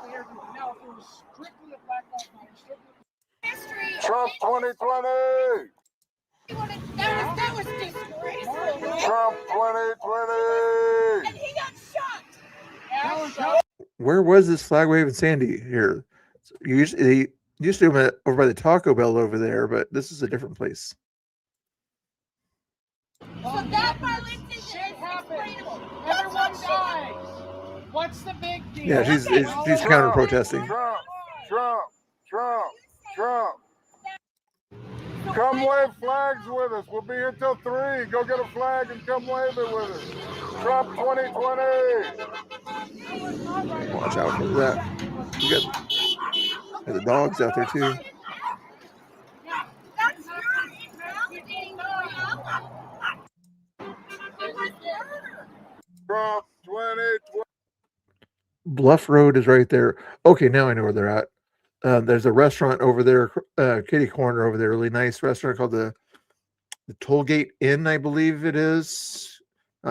here now. If it was strictly a Black Lives Matter, Trump 2020. That was disgraceful. Trump 2020. And he got shot. Where was this flag wave in Sandy here? They used to do them over by the Taco Bell over there, but this is a different place. So that violence shit happens. Everyone dies. What's the big deal? Yeah, she's counter protesting. Trump, Trump, Trump, Trump. Come wave flags with us. We'll be here till 3. Go get a flag and come wave it with us. Trump 2020. Watch out for that. You got the dogs out there too. Trump 2020. Bluff Road is right there. Okay, now I know where they're at. There's a restaurant over there, kitty corner over there, really nice restaurant called the Tollgate Inn, I believe it is.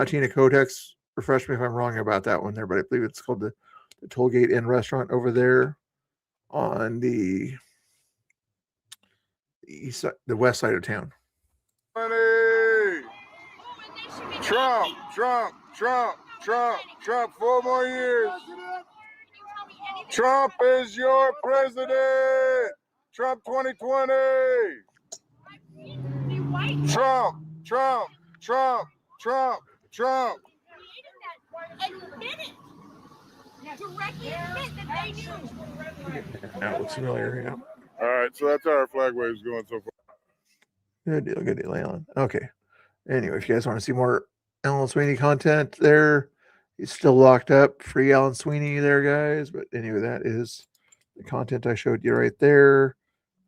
Tina Kotex, refresh me if I'm wrong about that one there, but I believe it's called the Tollgate Inn restaurant over there on the east side, the west side of town. Trump, Trump, Trump, Trump, Trump, 4 more years. Trump is your president. Trump 2020. Trump, Trump, Trump, Trump, Trump. Admit it. Directly admit that they knew. Now it looks familiar, yeah. All right, so that's how our flag wave's going so far. Good deal, Alan. Okay. Anyway, if you guys want to see more Alan Sweeney content there, he's still locked up. Free Alan Sweeney there, guys. But anyway, that is the content I showed you right there.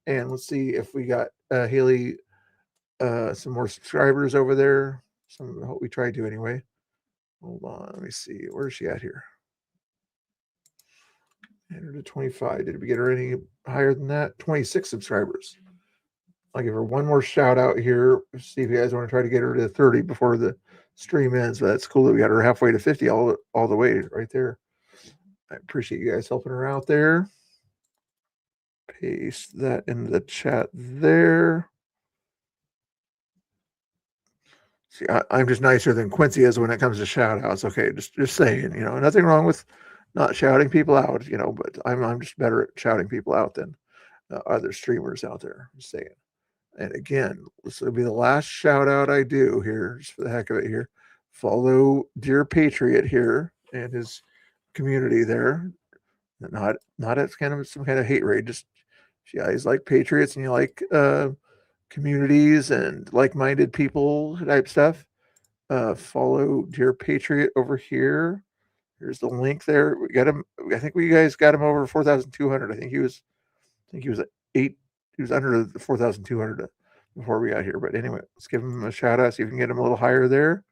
And let's see if we got Haley some more subscribers over there. Some of what we tried to anyway. Hold on, let me see. Where is she at here? Enter to 25. Did we get her any higher than that? 26 subscribers. I'll give her one more shout out here. See if you guys want to try to get her to 30 before the stream ends. But that's cool that we got her halfway to 50 all the way right there. I appreciate you guys helping her out there. Paste that into the chat there. See, I'm just nicer than Quincy is when it comes to shout outs. Okay, just saying, nothing wrong with not shouting people out, but I'm just better at shouting people out than other streamers out there. Just saying. And again, this will be the last shout out I do here, just for the heck of it here. Follow Dear Patriot here and his community there. Not as kind of some kind of hate raid, just if you guys like patriots and you like communities and like-minded people type stuff, follow Dear Patriot over here. Here's the link there. We got him. I think we guys got him over 4,200. I think he was at 8. He was under the 4,200 before we got here. But anyway, let's give him a shout out. See if we can get him a little higher there.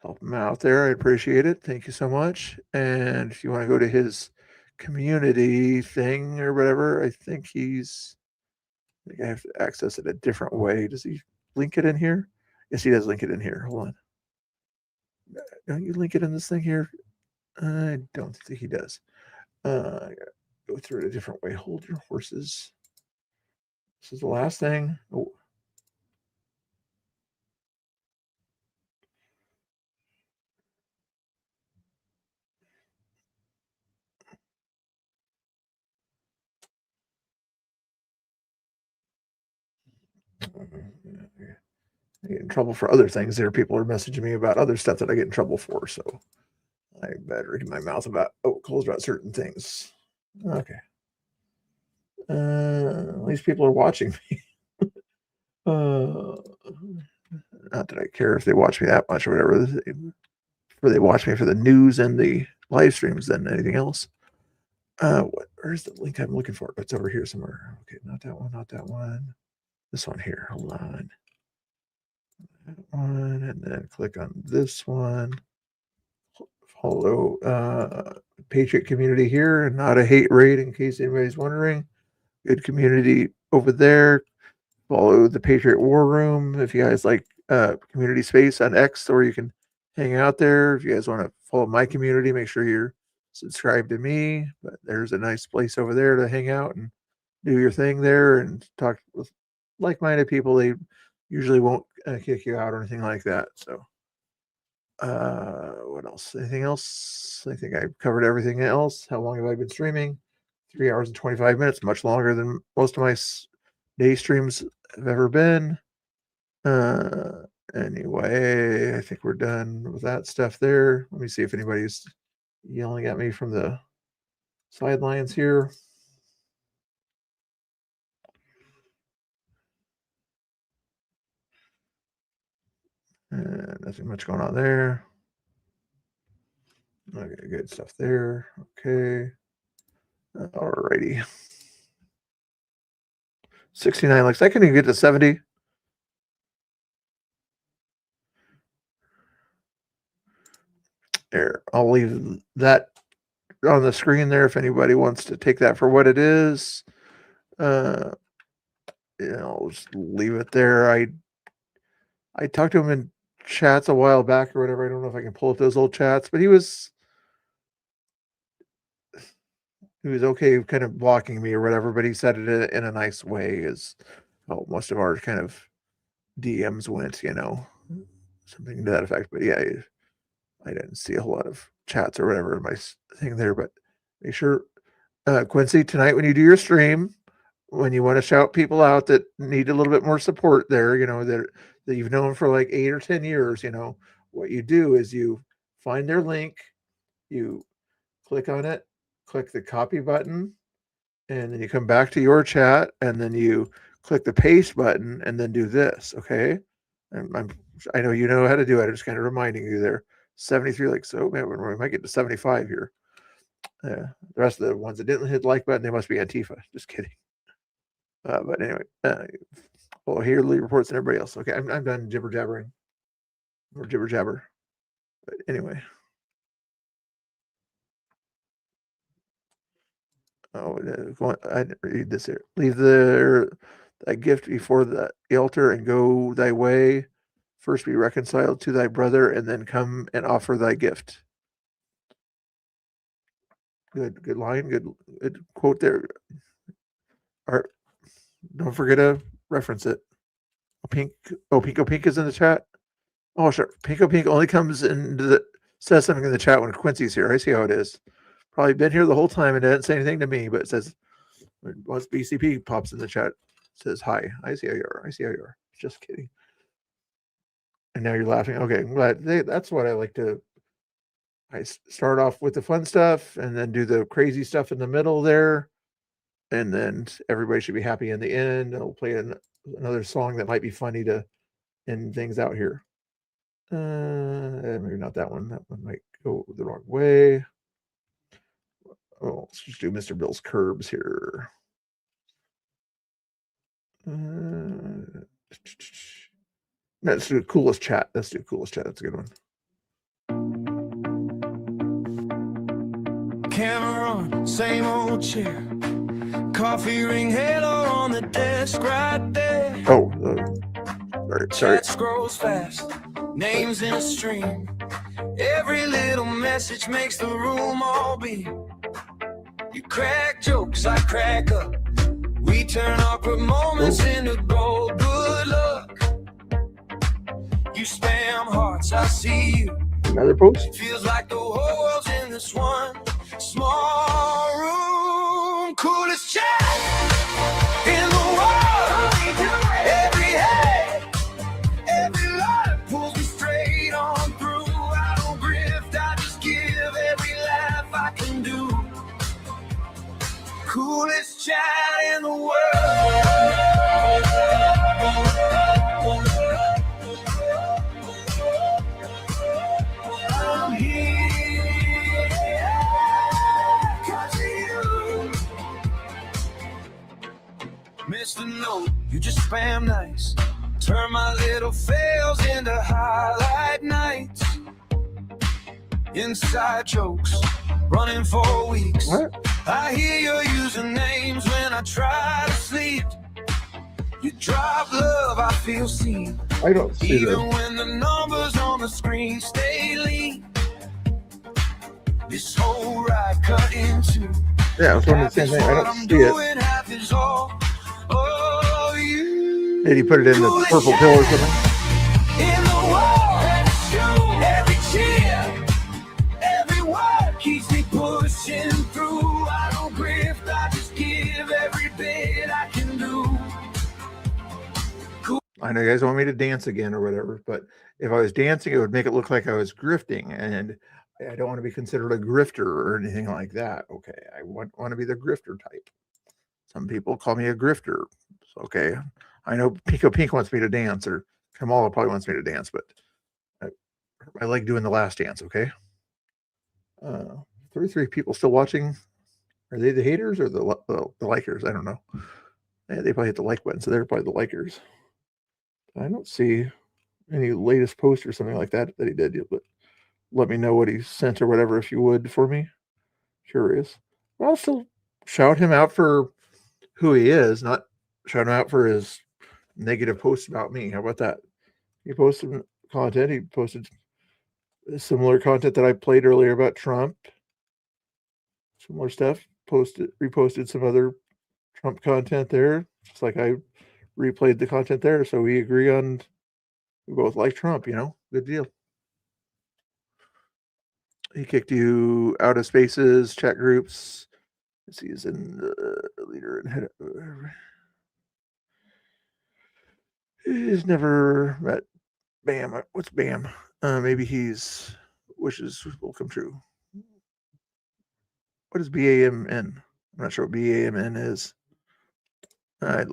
Help him out there. I appreciate it. Thank you so much. And if you want to go to his community thing or whatever, I think I have to access it a different way. Does he link it in here? Yes, he does link it in here. Hold on. Don't you link it in this thing here? I don't think he does. I gotta go through it a different way. Hold your horses. This is the last thing. Oh. I get in trouble for other things. There, people are messaging me about other stuff that I get in trouble for. So I better keep my mouth closed about certain things. Okay. At least people are watching me. Not that I care if they watch me that much or whatever. They watch me for the news and the live streams than anything else. Where's the link I'm looking for? It's over here somewhere. Okay, not that one, not that one. This one here. Hold on. That one, and then click on this one. Follow Patriot community here, and not a hate raid in case anybody's wondering. Good community over there. Follow the Patriot War Room if you guys like community space on X, or you can hang out there. If you guys want to follow my community, make sure you're subscribed to me. But there's a nice place over there to hang out and do your thing there and talk with like-minded people. They usually won't kick you out or anything like that. So what else? Anything else? I think I've covered everything else. How long have I been streaming? 3 hours and 25 minutes, much longer than most of my day streams have ever been. Anyway, I think we're done with that stuff there. Let me see if anybody's yelling at me from the sidelines here. Nothing much going on there. Okay, good stuff there. Okay. Alrighty. 69 likes. I couldn't even get to 70. There. I'll leave that on the screen there if anybody wants to take that for what it is. I'll just leave it there. I talked to him in chats a while back or whatever. I don't know if I can pull up those old chats, but he was okay kind of blocking me or whatever, but he said it in a nice way, is how most of our kind of DMs went, something to that effect. But yeah, I didn't see a whole lot of chats or whatever in my thing there, but make sure, Quincy, tonight when you do your stream, when you want to shout people out that need a little bit more support there, that you've known for like 8 or 10 years, what you do is you find their link, you click on it, click the copy button, and then you come back to your chat, and then you click the paste button, and then do this, okay? And I know you know how to do it. I'm just kind of reminding you there. 73 likes, so man, we might get to 75 here. The rest of the ones that didn't hit the like button, they must be Antifa. Just kidding. But anyway, here Lee reports and everybody else. Okay, I'm done jibber jabbering or jibber jabber. But anyway, I didn't read this here. Leave thy gift before the altar and go thy way. First be reconciled to thy brother, and then come and offer thy gift. Good line, good quote there. Art. Don't forget to reference it. Pinko Pink is in the chat. Oh, sure. Pinko Pink only comes says something in the chat when Quincy's here. I see how it is. Probably been here the whole time and didn't say anything to me, but it says once BCP pops in the chat, it says hi. I see how you are. I see how you are. Just kidding. And now you're laughing. Okay, I'm glad. That's what I like to. I start off with the fun stuff and then do the crazy stuff in the middle there. And then everybody should be happy in the end. I'll play another song that might be funny to end things out here. Maybe not that one. That one might go the wrong way. Oh, let's just do Mr. Bill's Curbs here. Let's do coolest chat. Let's do coolest chat. That's a good one. Camera on, same old chair. Coffee ring, halo on the desk right there. Oh, sorry. Chat scrolls fast, names in a stream. Every little message makes the room all beat. You crack jokes, I crack up. We turn awkward moments into gold. Good luck. You spam hearts, I see you. Another post. Feels like the whole world's in this one small room. Coolest chat in the world. Every head, every line pulls me straight on through. I don't grift, I just give every laugh I can do. Coolest chat in the world. I'm here 'cause of you. Mr. No, you just spam nice. Turn my little fails into highlight nights. Inside jokes, running for weeks. What? I hear you're using names when I try to sleep. You drop love, I feel seen. I don't see Even that. when the numbers on the screen stay lean. This whole ride cut into. Yeah, I was wondering the same thing. I don't see it. Half is all. Oh, you. Did he put it in the purple pill or something? In the world, every cheer, every word keeps me pushing through. I don't grift, I just give every bit I can do. I know you guys want me to dance again or whatever, but if I was dancing, it would make it look like I was grifting, and I don't want to be considered a grifter or anything like that. Okay, I want to be the grifter type. Some people call me a grifter. So, okay, I know Pico Pink wants me to dance, or Kamala probably wants me to dance, but I like doing the last dance. Okay, 33 people still watching. Are they the haters or the likers? I don't know. Yeah, they probably hit the like button, so they're probably the likers. I don't see any latest post or something like that he did yet, but let me know what he sent or whatever if you would for me. Curious. I'll still shout him out for who he is, not shout him out for his negative posts about me. How about that? He posted content. He posted similar content that I played earlier about Trump. Similar stuff. Reposted some other Trump content there, just like I replayed the content there. So we agree on, we both like Trump, you know, good deal. He kicked you out of spaces, chat groups. Let's see, he's in the leader and head. He's never met Bam. What's Bam? Maybe he's wishes will come true. What is BAMN? I'm not sure what BAMN is. Yeah,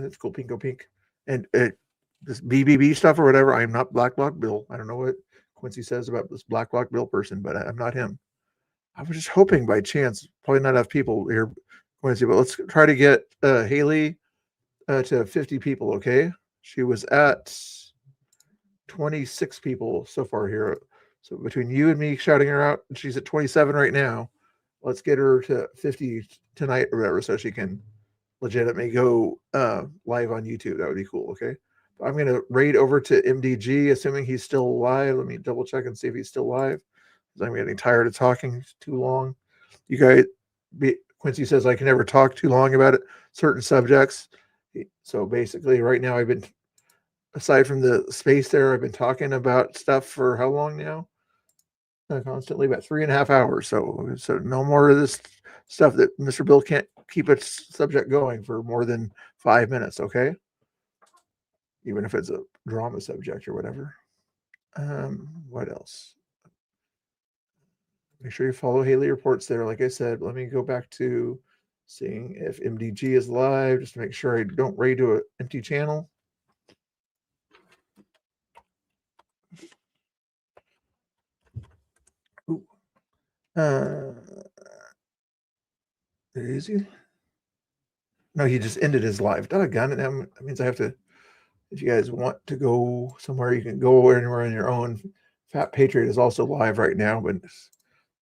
it's cool. Pinko Pink. And this BBB stuff or whatever. I'm not Black Bloc Bill. I don't know what Quincy says about this Black Bloc Bill person, but I'm not him. I was just hoping by chance, probably not enough people here, Quincy, but let's try to get Haley to 50 people, okay? She was at 26 people so far here. So between you and me shouting her out, she's at 27 right now. Let's get her to 50 tonight or whatever so she can legitimately go live on YouTube. That would be cool, okay? I'm going to raid over to MDG, assuming he's still live. Let me double check and see if he's still live. I'm getting tired of talking too long. You guys, Quincy says I can never talk too long about it, certain subjects. So basically right now I've been, aside from the space there, I've been talking about stuff for how long now? Constantly about 3.5 hours. So no more of this stuff that Mr. Bill can't keep a subject going for more than 5 minutes, okay? Even if it's a drama subject or whatever. What else? Make sure you follow Haley Reports there. Like I said, let me go back to seeing if MDG is live, just to make sure I don't raid to an empty channel. Ooh. Is he? No, he just ended his live. Doggone it. That means I have to, if you guys want to go somewhere, you can go anywhere on your own. Fat Patriot is also live right now, but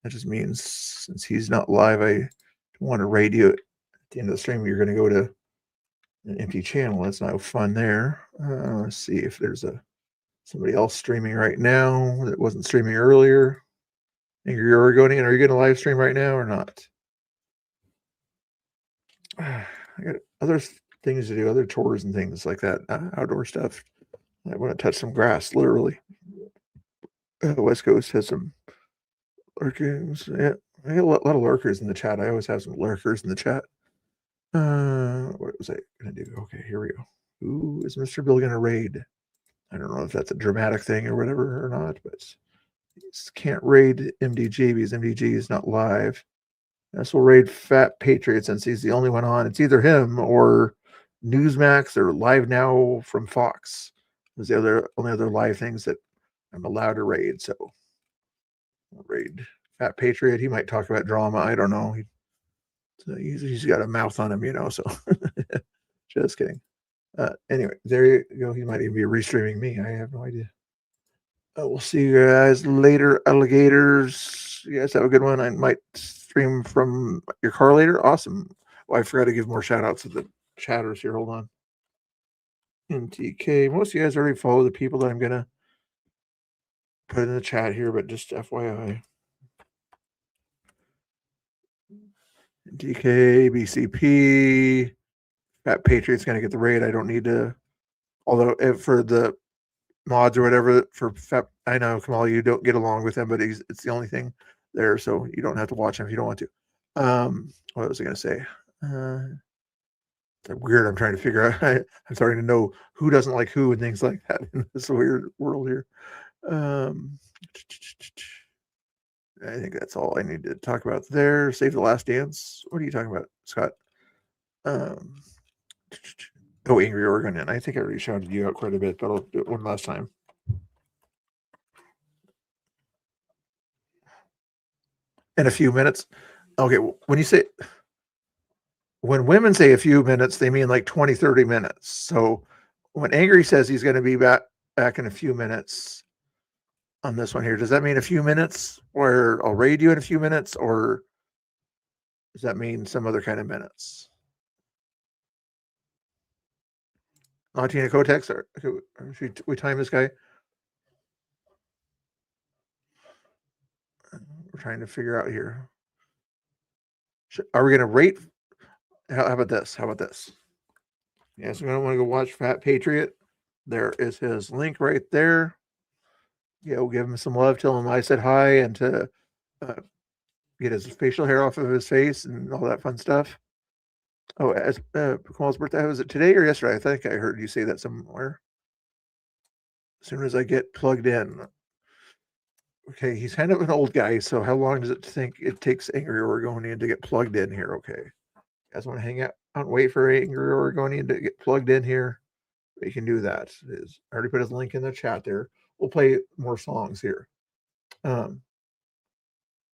that just means since he's not live, I don't want to raid you at the end of the stream. You're going to go to an empty channel. That's no fun there. Let's see if there's somebody else streaming right now that wasn't streaming earlier. Angry Oregonian, are you going to live stream right now or not? I got other things to do, other chores and things like that, outdoor stuff. I want to touch some grass, literally. West Coast has some lurkers. Yeah, I got a lot of lurkers in the chat. I always have some lurkers in the chat. What was I going to do? Okay, here we go. Ooh, is Mr. Bill going to raid? I don't know if that's a dramatic thing or whatever or not, but can't raid MDG because MDG is not live. This will raid Fat Patriot since he's the only one on. It's either him or Newsmax or Live Now from Fox. Those are the only other live things that I'm allowed to raid. So I'll raid Fat Patriot. He might talk about drama. I don't know. He's got a mouth on him, you know. So just kidding. Anyway, there you go. He might even be restreaming me. I have no idea. We'll see you guys later, alligators. You guys have a good one. I might stream from your car later. Awesome. Oh, I forgot to give more shout outs to the chatters here. Hold on. NTK. Most of you guys already follow the people that I'm going to put in the chat here, but just FYI. NTK, BCP, Fat Patriot's going to get the raid. I don't need to, although for the mods or whatever, for Fat, I know, Kamal, you don't get along with him, but it's the only thing there, so you don't have to watch him if you don't want to. What was I going to say? It's weird. I'm trying to figure out. I'm starting to know who doesn't like who and things like that in this weird world here. I think that's all I need to talk about there. Save the Last Dance. What are you talking about, Scott? Oh, Angry Oregonian. I think I already shouted you out quite a bit, but I'll do it one last time. In a few minutes. Okay, when women say a few minutes, they mean like 20, 30 minutes. So when Angry says he's going to be back in a few minutes on this one here, does that mean a few minutes or I'll raid you in a few minutes, or does that mean some other kind of minutes? Latina Kotex, should we time this guy? We're trying to figure out here. Are we going to rate? How about this? How about this? Yes, we're going to want to go watch Fat Patriot. There is his link right there. Yeah, we'll give him some love. Tell him I said hi, and to get his facial hair off of his face and all that fun stuff. Oh, as Kamal's birthday, was it today or yesterday? I think I heard you say that somewhere. As soon as I get plugged in. Okay, he's kind of an old guy, so how long does it think it takes Angry Oregonian to get plugged in here? Okay. You guys want to hang out and wait for Angry Oregonian to get plugged in here? You can do that. I already put his link in the chat there. We'll play more songs here. We'll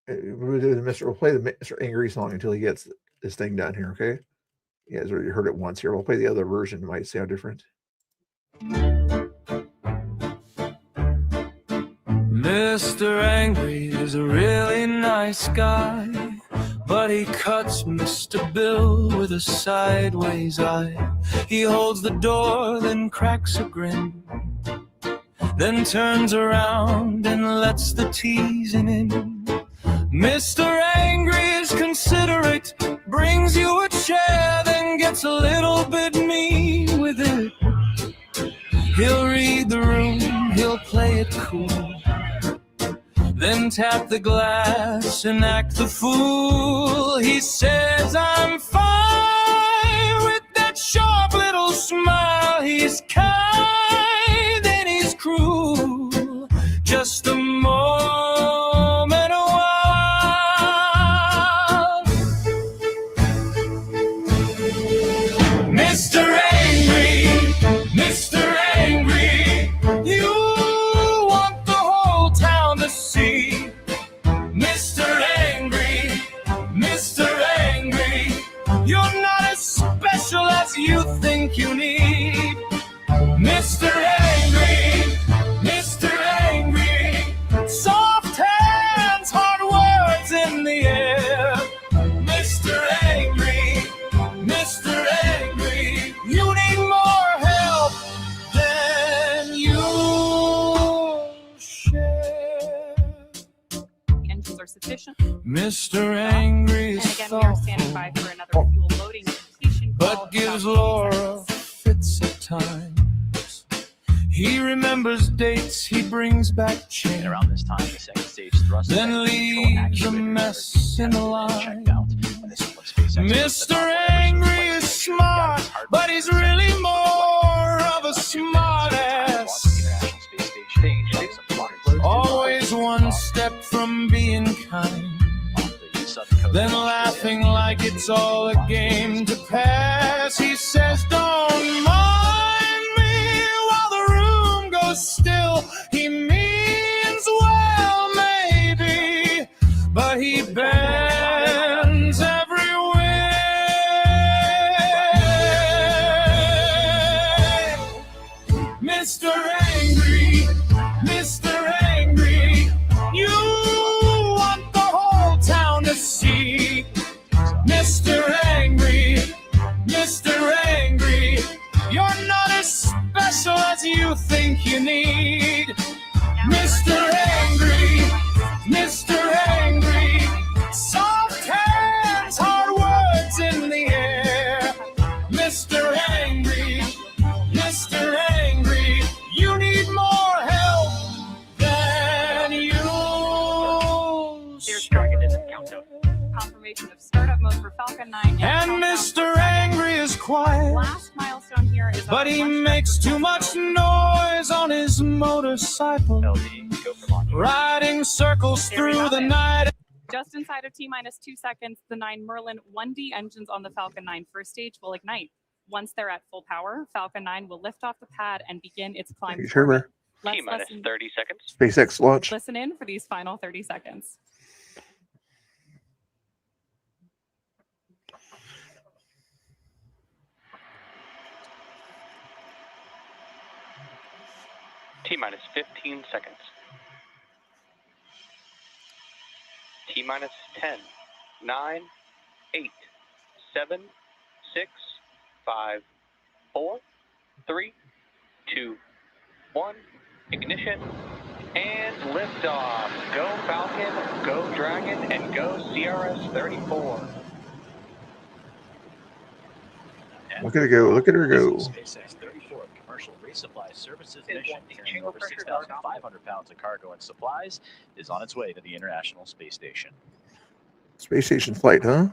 play the Mr. Angry song until he gets this thing done here, okay? You guys already heard it once here. We'll play the other version. You might see how different. Mr. Angry is a really nice guy, but he cuts Mr. Bill with a sideways eye. He holds the door, then cracks a grin, then turns around and lets the teasing in. Mr. Angry is considerate, brings you a chair, then gets a little bit mean with it. He'll read the room, he'll play it cool, then tap the glass and act the fool. He says, I'm fine, with that sharp little smile. He's kind and he's cruel, just a moment a while. Mr. Angry, Mr. Angry, you want the whole town to see. Mr. Angry, Mr. Angry, you're not as special as you think you need. Mr. Angry, Mr. Angry, soft hands, hard words in the air. Mr. Angry, Mr. Angry, you need more help than you share. Engines are sufficient. Mr. Angry is And again, we are standing by for another fuel loading completion call. but gives Laura fits at times. He remembers dates, he brings back change. And around this time, the second stage thrust then leaves a mess in the line. Mr. Angry is smart, but he's really more of a smartass. Always one step from being kind, then laughing like it's all a game to pass. He says, don't mind me while the room goes still. He means well, maybe, but he bends every way. Mr. Angry, Mr. Angry, you want the whole town to see. Mr. Angry, Mr. Angry, you're not as special as you think you need. Mr. Angry, Mr. Angry, soft hands, hard words in the air. Mr. Angry, Mr. Angry, you need more help than you. There's targeted countdown. Confirmation of startup mode for Falcon 9. And Mr. Angry is quiet, Last milestone here is but he makes too much noise on his motorcycle, riding circles through the night. just inside of T-minus 2 seconds. The 9 Merlin 1D engines on the Falcon 9 first stage will ignite. Once they're at full power, Falcon 9 will lift off the pad and begin its climb. You sure, forward. man? Let's T-minus 30 seconds. SpaceX launch. listen in for these final 30 seconds. T-minus 15 seconds. T-minus 10, 9, 8, 7, 6, 5, 4, 3, 2, 1. Ignition and liftoff. Go Falcon, go Dragon, and go CRS-34. Look at her go. Look at her go. SpaceX 34 commercial resupply services mission carrying over 6,500 pounds of cargo and supplies is on its way to the International Space Station. Space station flight, huh?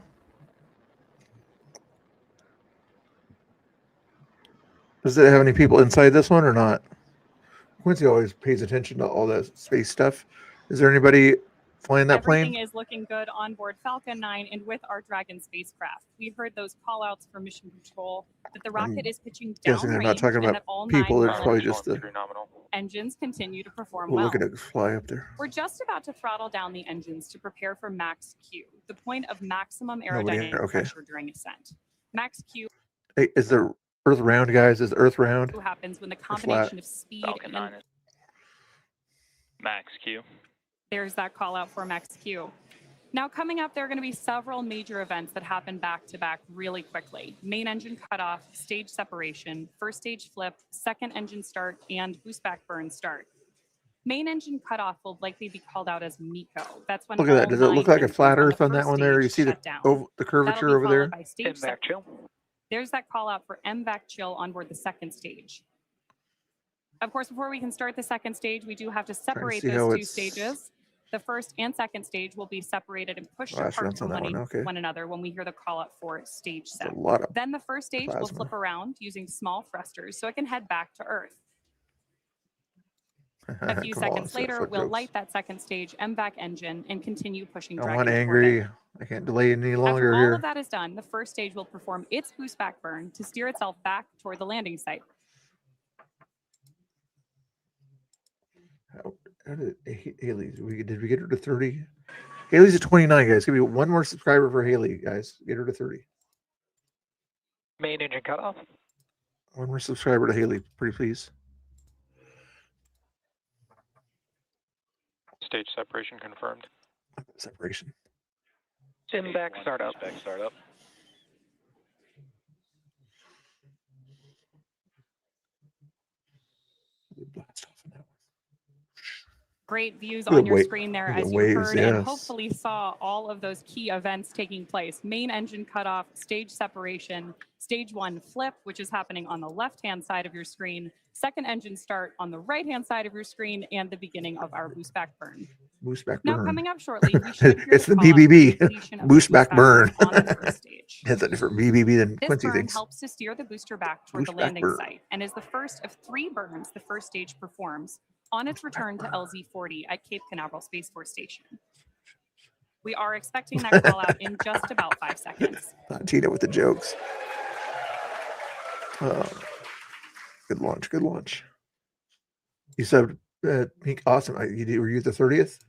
Does it have any people inside this one or not? Quincy always pays attention to all that space stuff. Is there anybody flying that Everything plane? is looking good on board Falcon 9 and with our Dragon spacecraft. We've heard those call outs from mission control that the rocket is pitching Guessing they're not downrange talking and about that all people. 9 They're probably Merlin just the. engines continue to perform We're well. looking to fly up there. We're just about to throttle down the engines to prepare for max Q, the point of maximum Nobody aerodynamic here, okay. pressure during ascent. Max Q Hey, is the Earth round, guys? Is the Earth round? happens when the flat? combination of speed Falcon 9 and is max Q. there's that call out for max Q. Now coming up, there are going to be several major events that happen back to back really quickly. Main engine cutoff, stage separation, first stage flip, second engine start, and boost back burn start. Main engine cutoff will likely be called out as MECO. That's when Look at that. all Does it 9 look like a engines flat on the Earth on that first one there? You stage see the shut down. the That'll curvature be over there? followed by stage MVAC sep- chill. There's that call out for MVAC chill on board the second stage. Of course, before we can start the second stage, we do have to separate see how those two it's- stages. The first and second stage will be separated and pushed Last apart round's from on that one, okay. one another when we hear the call out for stage A set. lot of Then the first stage will plasma. flip around using small thrusters so it can head back to Earth. A few Come on, seconds later, flip we'll jokes. light that second stage MVAC engine and continue pushing I Dragon want toward angry. it. I can't delay any After longer all here. of that is done, the first stage will perform its boost back burn to steer itself back toward the landing site. How did Haley? Did we get her to 30? Haley's at 29, guys. Give me one more subscriber for Haley, guys. Get her to 30. Main engine cutoff. One more subscriber to Haley, pretty please. Stage separation confirmed. Separation. MVAC startup. Startup. Blast off on that Great views Look at on your the screen there look at as the you waves, heard and yes. hopefully saw all of those key events taking place. Main engine cutoff, stage separation, stage 1 flip, which is happening on the left-hand side of your screen, second engine start on the right-hand side of your screen, and the beginning of our boost back burn. Boost back Now burn. coming up shortly, we should hear It's the call out for BBB. completion of the Boost back burn. on the first stage. It's a different BBB than This Quincy burn thinks. helps to steer the booster back toward the Boost back landing burn. site and is the first of 3 burns the first stage performs on its return to LZ-40 at Cape Canaveral Space Force Station. We are expecting that call out in just about 5 seconds. Not Tina with the jokes. Good launch. Good launch. You said, Pink, awesome. Were you the 30th?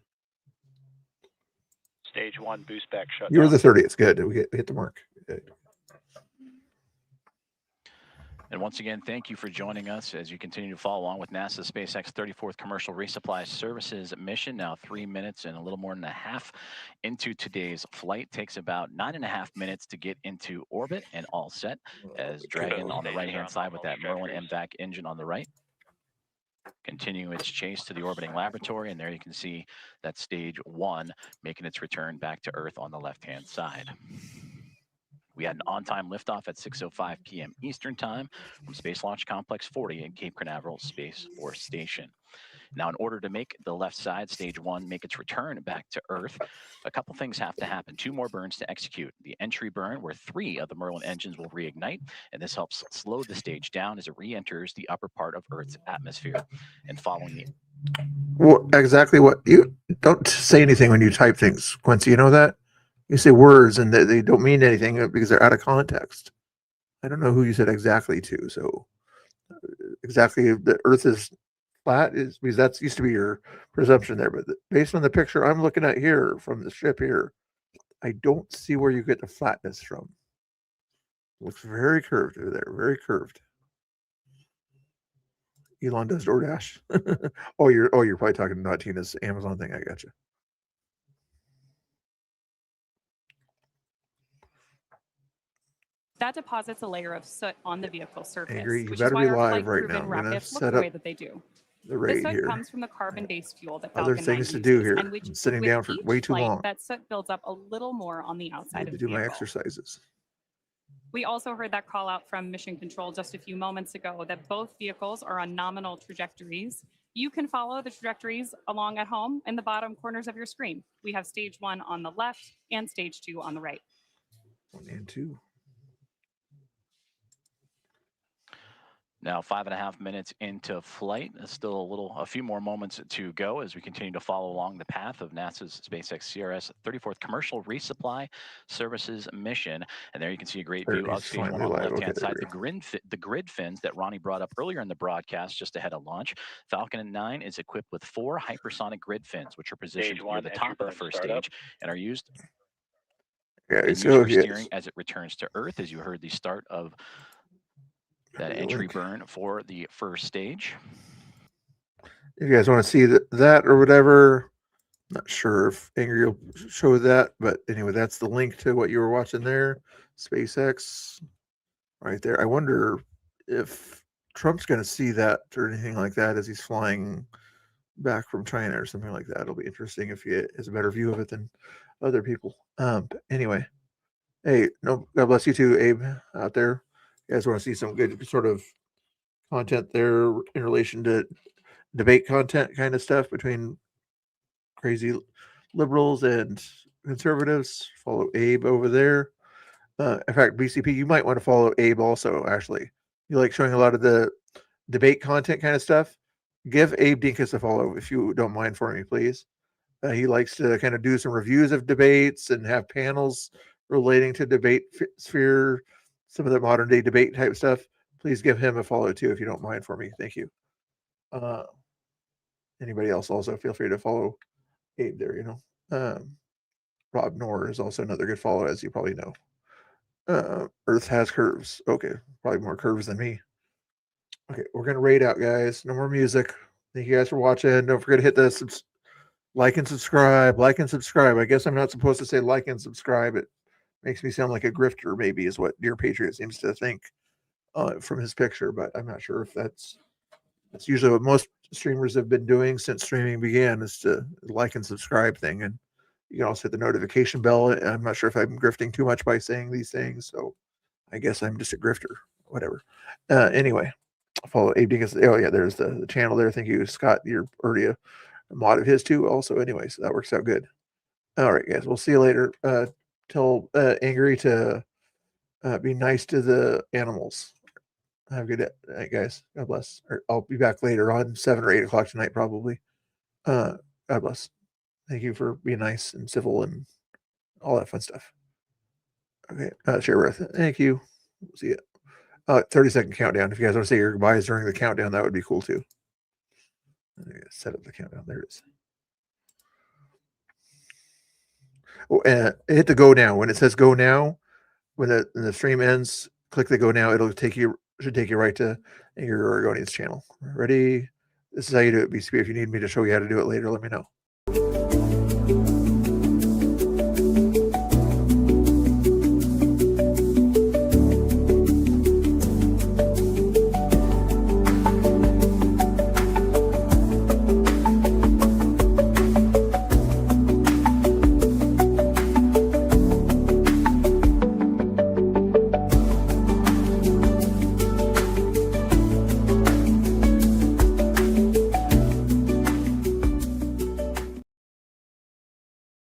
Stage 1 boost back shut You were down. the 30th. Good. We hit the mark. Good. And once again, thank you for joining us as you continue to follow along with NASA's SpaceX 34th Commercial Resupply Services mission. Now 3 minutes and a little more than a half into today's flight. Takes about 9.5 minutes to get into orbit and all set as Dragon on the right-hand side with that Merlin MVAC engine on the right. Continuing its chase to the orbiting laboratory, and there you can see that stage 1 making its return back to Earth on the left-hand side. We had an on-time liftoff at 6:05 p.m. Eastern Time from Space Launch Complex 40 at Cape Canaveral Space Force Station. Now, in order to make the left side, stage 1, make its return back to Earth, a couple things have to happen. 2 more burns to execute. The entry burn, where 3 of the Merlin engines will reignite, and this helps slow the stage down as it re-enters the upper part of Earth's atmosphere. And following the Exactly what you don't say anything when you type things, Quincy. You know that? You say words and they don't mean anything because they're out of context. I don't know who you said exactly to. So exactly, the Earth is flat is because that's used to be your presumption there. But based on the picture I'm looking at here from the ship here, I don't see where you get the flatness from. Looks very curved over there, very curved. Elon does DoorDash. oh, you're probably talking about Tina's Amazon thing. I got you. That deposits a layer of soot on the vehicle surface, Angry, you which better is why be our live flight right now. proven I'm gonna rockets look set the up way that they do. the The rate soot here. comes from the carbon-based fuel that Other Falcon 9 things to do uses, here. and which, I'm sitting with down for each way too flight, long. that soot builds up a little more on the outside Need of to the do my vehicle. exercises. We also heard that call out from Mission Control just a few moments ago that both vehicles are on nominal trajectories. You can follow the trajectories along at home in the bottom corners of your screen. We have stage 1 on the left and stage 2 on the right. 1 and 2. Now 5.5 minutes into flight. There's still a few more moments to go as we continue to follow along the path of NASA's SpaceX CRS 34th Commercial Resupply Services mission. And there you can see a great view of stage 1 on the left-hand side. The grid fins that Ronnie brought up earlier in the broadcast just ahead of launch. Falcon 9 is equipped with 4 hypersonic grid fins, which are positioned near the top of the first stage and are used Yeah, for steering as it returns to Earth, as you heard the start of that entry burn for the first stage. If you guys want to see that or whatever, not sure if Angry will show that, but anyway, that's the link to what you were watching there. SpaceX right there. I wonder if Trump's going to see that or anything like that as he's flying back from China or something like that. It'll be interesting if he has a better view of it than other people. But anyway, hey, no, God bless you too, Abe, out there. You guys want to see some good sort of content there in relation to debate content kind of stuff between crazy liberals and conservatives? Follow Abe over there. In fact, BCP, you might want to follow Abe also, actually. You like showing a lot of the debate content kind of stuff? Give Abe Dinkus a follow if you don't mind for me, please. He likes to kind of do some reviews of debates and have panels relating to debate sphere, some of the modern day debate type stuff. Please give him a follow too, if you don't mind for me. Thank you. Anybody else also feel free to follow Abe there, you know. Rob Knorr is also another good follow, as you probably know. Earth has curves. Okay, probably more curves than me. Okay, we're going to raid out, guys. No more music. Thank you guys for watching. Don't forget to hit the like and subscribe. Like and subscribe. I guess I'm not supposed to say like and subscribe. It makes me sound like a grifter, maybe, is what Dear Patriot seems to think from his picture, but I'm not sure if that's It's usually what most streamers have been doing since streaming began, is to like and subscribe thing. And you can also hit the notification bell. I'm not sure if I'm grifting too much by saying these things, so I guess I'm just a grifter. Whatever. Anyway, follow Abe Dingus. Oh yeah, there's the channel there. Thank you, Scott. You're already a mod of his too. Also, anyway, so that works out good. All right, guys. We'll see you later. Tell Angry to be nice to the animals. Have a good night, guys. God bless. I'll be back later on 7 or 8 o'clock tonight, probably. God bless. Thank you for being nice and civil and all that fun stuff. Okay, share breath. Thank you. We'll see you. 30-second countdown. If you guys want to say your goodbyes during the countdown, that would be cool too. Set up the countdown. There it is. Oh, hit the go now. When it says go now, when the stream ends, click the go now. It'll should take you right to your Oregonians channel. Ready? This is how you do it, BCB. If you need me to show you how to do it later, let me know.